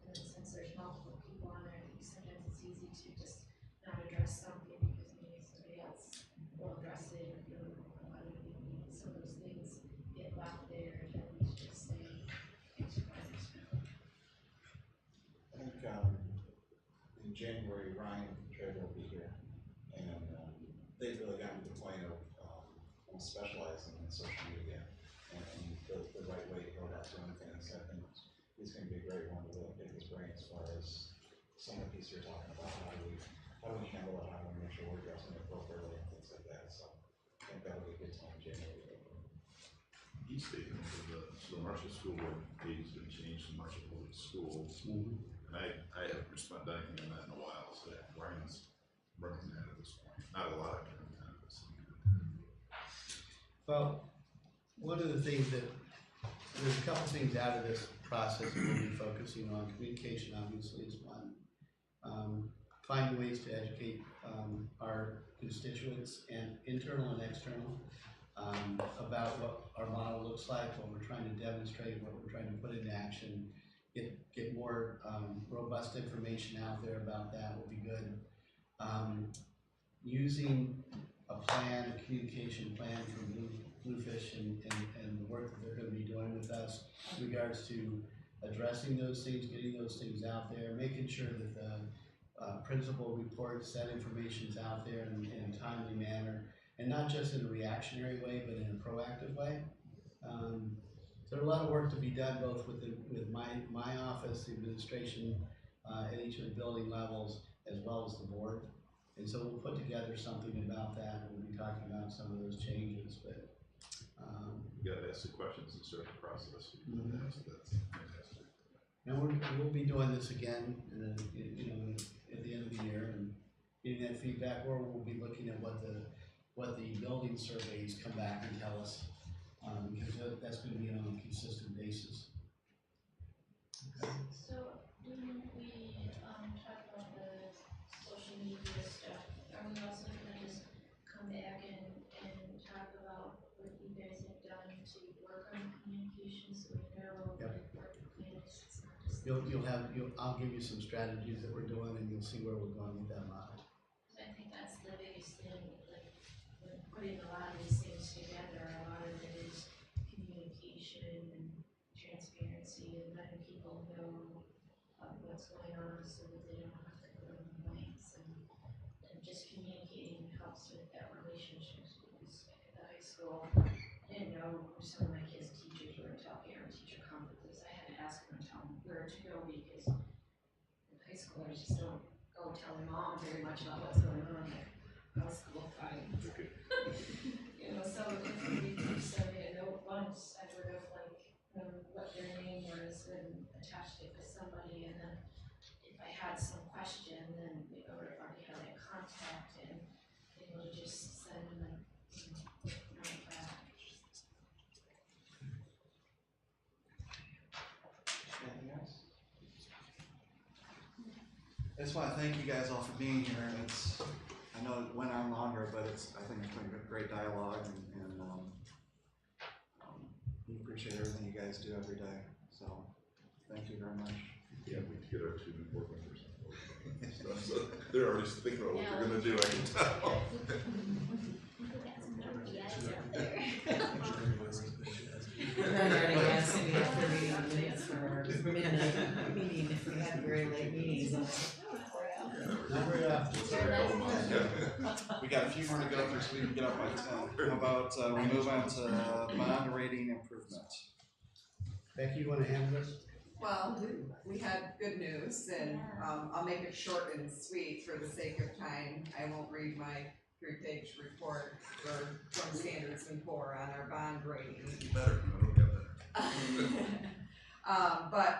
And since there's multiple people on there, I think sometimes it's easy to just not address something because maybe somebody else will address it, or you don't know about it. Maybe some of those things get left there, and we should just say, thanks for letting us know. I think in January, Ryan Trader will be here, and they've really gotten to the point of specializing in social media and the right way to go about doing things. I think he's going to be a great one to really pick his brain as far as some of the pieces you're talking about. How do we handle it? How do we make sure we're addressing it appropriately and things like that? So I think that'll be a good time in January. He's taken over the Marshall School Board page has been changed to Marshall Public Schools. And I haven't done anything on that in a while, so Ryan's running that at this point. Not a lot of current candidates. Well, one of the things that, there's a couple things out of this process that we'll be focusing on. Communication obviously is one. Finding ways to educate our constituents, and internal and external, about what our model looks like, what we're trying to demonstrate, what we're trying to put into action. Get more robust information out there about that will be good. Using a plan, a communication plan for Bluefish and the work that they're going to be doing with us in regards to addressing those things, getting those things out there, making sure that the principal reports, that information's out there in a timely manner, and not just in a reactionary way, but in a proactive way. So there's a lot of work to be done, both with my office, the administration, at each of the building levels, as well as the board. And so we'll put together something about that. We'll be talking about some of those changes, but you got to ask the questions and start the process. That's fantastic. And we'll be doing this again, at the end of the year, and getting that feedback, or we'll be looking at what the building surveys come back and tell us, because that's going to be on a consistent basis. So, when we, talk about the social media stuff, are we also gonna just come back and talk about what you guys have done to work on communication, so we know Yep. like what the plan is, it's not just. I'll give you some strategies that we're doing, and you'll see where we're going with that model. I think that's the biggest thing, like, when putting a lot of these things together, a lot of it is communication and transparency and letting people know what's going on so that they don't have to fill in the blanks, and just communicating helps with that relationship. Because at the high school, I didn't know who some of my kids' teachers were until parent-teacher conferences. I had to ask them and tell them where to go, because high schoolers just don't go tell their mom very much about what's going on at high school fight. You know, so if we send me a note once, I would have like known what their name was and attached it with somebody, and then if I had some question, then we would already have that contact and they would just send them a note back. Anything else? I just want to thank you guys all for being here. I know it went on longer, but I think it's been a great dialogue, and we appreciate everything you guys do every day. So thank you very much. Yeah, we get our 2 new board members. So they're already thinking about what they're going to do, I can tell. We're already asking me if they're reading minutes for our midnight meeting, if we had very late meetings. We got a few more to go through, so we can get up by 10. How about we move on to bond rating improvement? Becky, you want to handle this? Well, we had good news, and I'll make it short and sweet for the sake of time. I won't read my 3-page report for Joint Standards and Poor on our bond rating. Better, I don't get that. But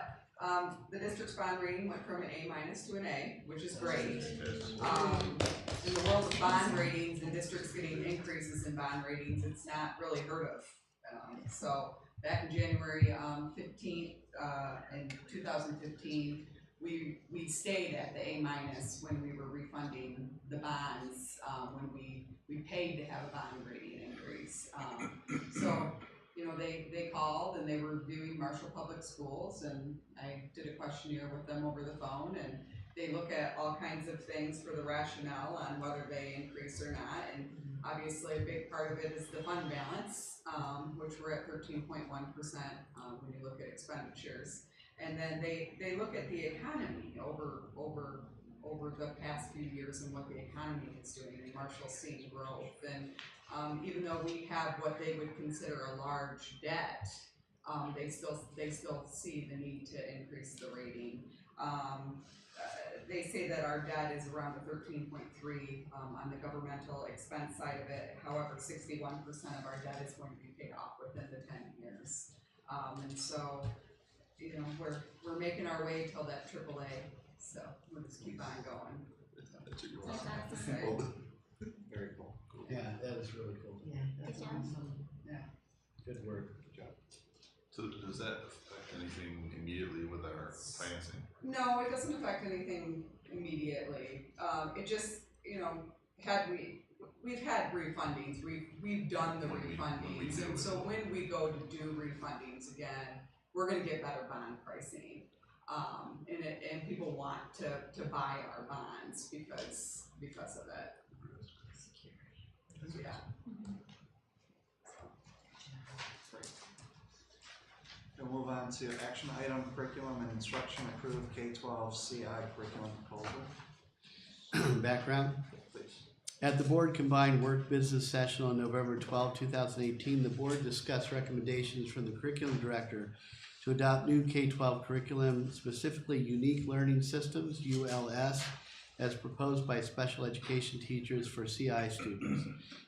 the district's bond rating went from an A- to an A, which is great. In the world of bond ratings and districts getting increases in bond ratings, it's not really heard of. So back in January 15th, in 2015, we stayed at the A- when we were refunding the bonds, when we paid to have a bond rating increase. So, you know, they called and they were reviewing Marshall Public Schools, and I did a questionnaire with them over the phone, and they look at all kinds of things for the rationale on whether they increase or not, and obviously a big part of it is the fund balance, which we're at 13.1% when you look at expenditures. And then they look at the economy over the past few years and what the economy is doing, and Marshall's seeing growth. And even though we have what they would consider a large debt, they still see the need to increase the rating. They say that our debt is around the 13.3 on the governmental expense side of it. However, 61% of our debt is going to be paid off within the 10 years. And so, you know, we're making our way till that AAA. So we'll just keep on going. Very cool. Yeah, that is really cool. Yeah, that's awesome. Yeah. Good work. Good job. So does that affect anything immediately with our financing? No, it doesn't affect anything immediately. It just, you know, we've had refundings, we've done the refundings, and so when we go to do refundings again, we're gonna get better bond pricing. And people want to buy our bonds because of it. Yeah. We'll move on to action item curriculum and instruction approved K-12 CI curriculum proposal. Background. Please. At the board combined work business session on November 12, 2018, the board discussed recommendations from the curriculum director to adopt new K-12 curriculum, specifically Unique Learning Systems, ULS, as proposed by special education teachers for CI students.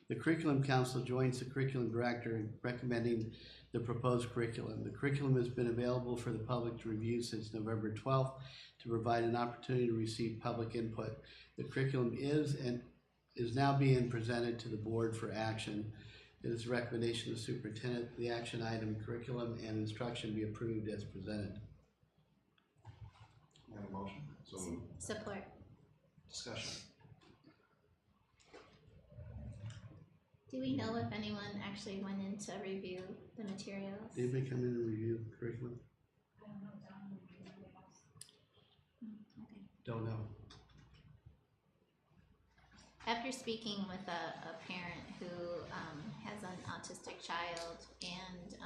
The Curriculum Council joins the curriculum director in recommending the proposed curriculum. The curriculum has been available for the public to review since November 12th to provide an opportunity to receive public input. The curriculum is now being presented to the board for action. It is a recommendation of the superintendent the action item curriculum and instruction be approved as presented. Support. Discussion. Do we know if anyone actually went in to review the materials? Did anybody come in and review curriculum? Don't know. After speaking with a parent who has an autistic child and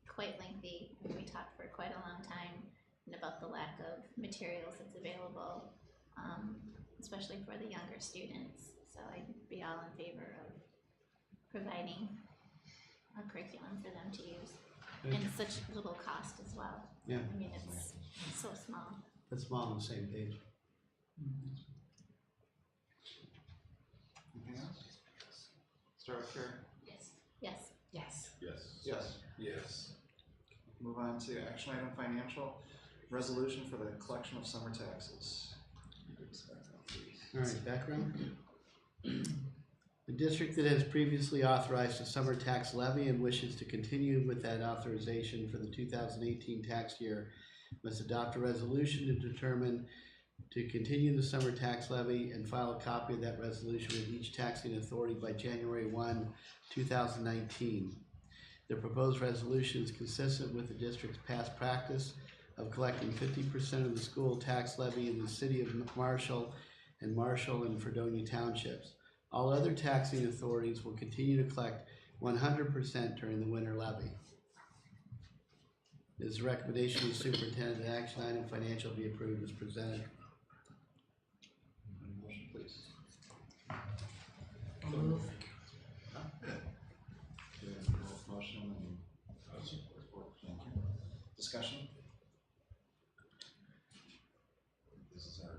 quite lengthy, we talked for quite a long time and about the lack of materials that's available, especially for the younger students. So I'd be all in favor of providing a curriculum for them to use, and such little cost as well. Yeah. I mean, it's so small. That's all on the same page. Anything else? Start with Karen. Yes. Yes. Yes. Yes. Yes. Yes. Move on to action item financial resolution for the collection of summer taxes. All right, background. The district that has previously authorized a summer tax levy and wishes to continue with that authorization for the 2018 tax year must adopt a resolution to determine to continue the summer tax levy and file a copy of that resolution with each taxing authority by January 1, 2019. The proposed resolution is consistent with the district's past practice of collecting 50% of the school tax levy in the city of Marshall and Fredonia townships. All other taxing authorities will continue to collect 100% during the winter levy. It is a recommendation of the superintendent that action item financial be approved as presented. Motion, please. Move. Motion and support. Thank you. Discussion. This is our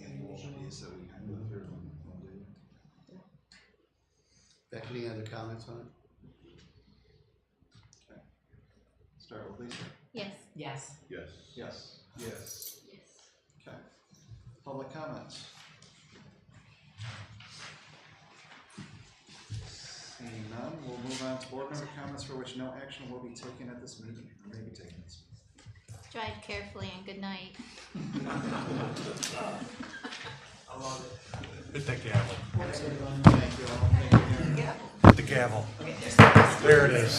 annual piece that we kind of go through and do. Beck, any other comments on it? Okay. Start with Lisa. Yes. Yes. Yes. Yes. Yes. Okay. Public comments. Seeing none, we'll move on to board member comments for which no action will be taken at this meeting, or may be taken at this meeting. Drive carefully and good night. I love it. Hit the gavel. Thank you all. Thank you. Hit the gavel. There it is.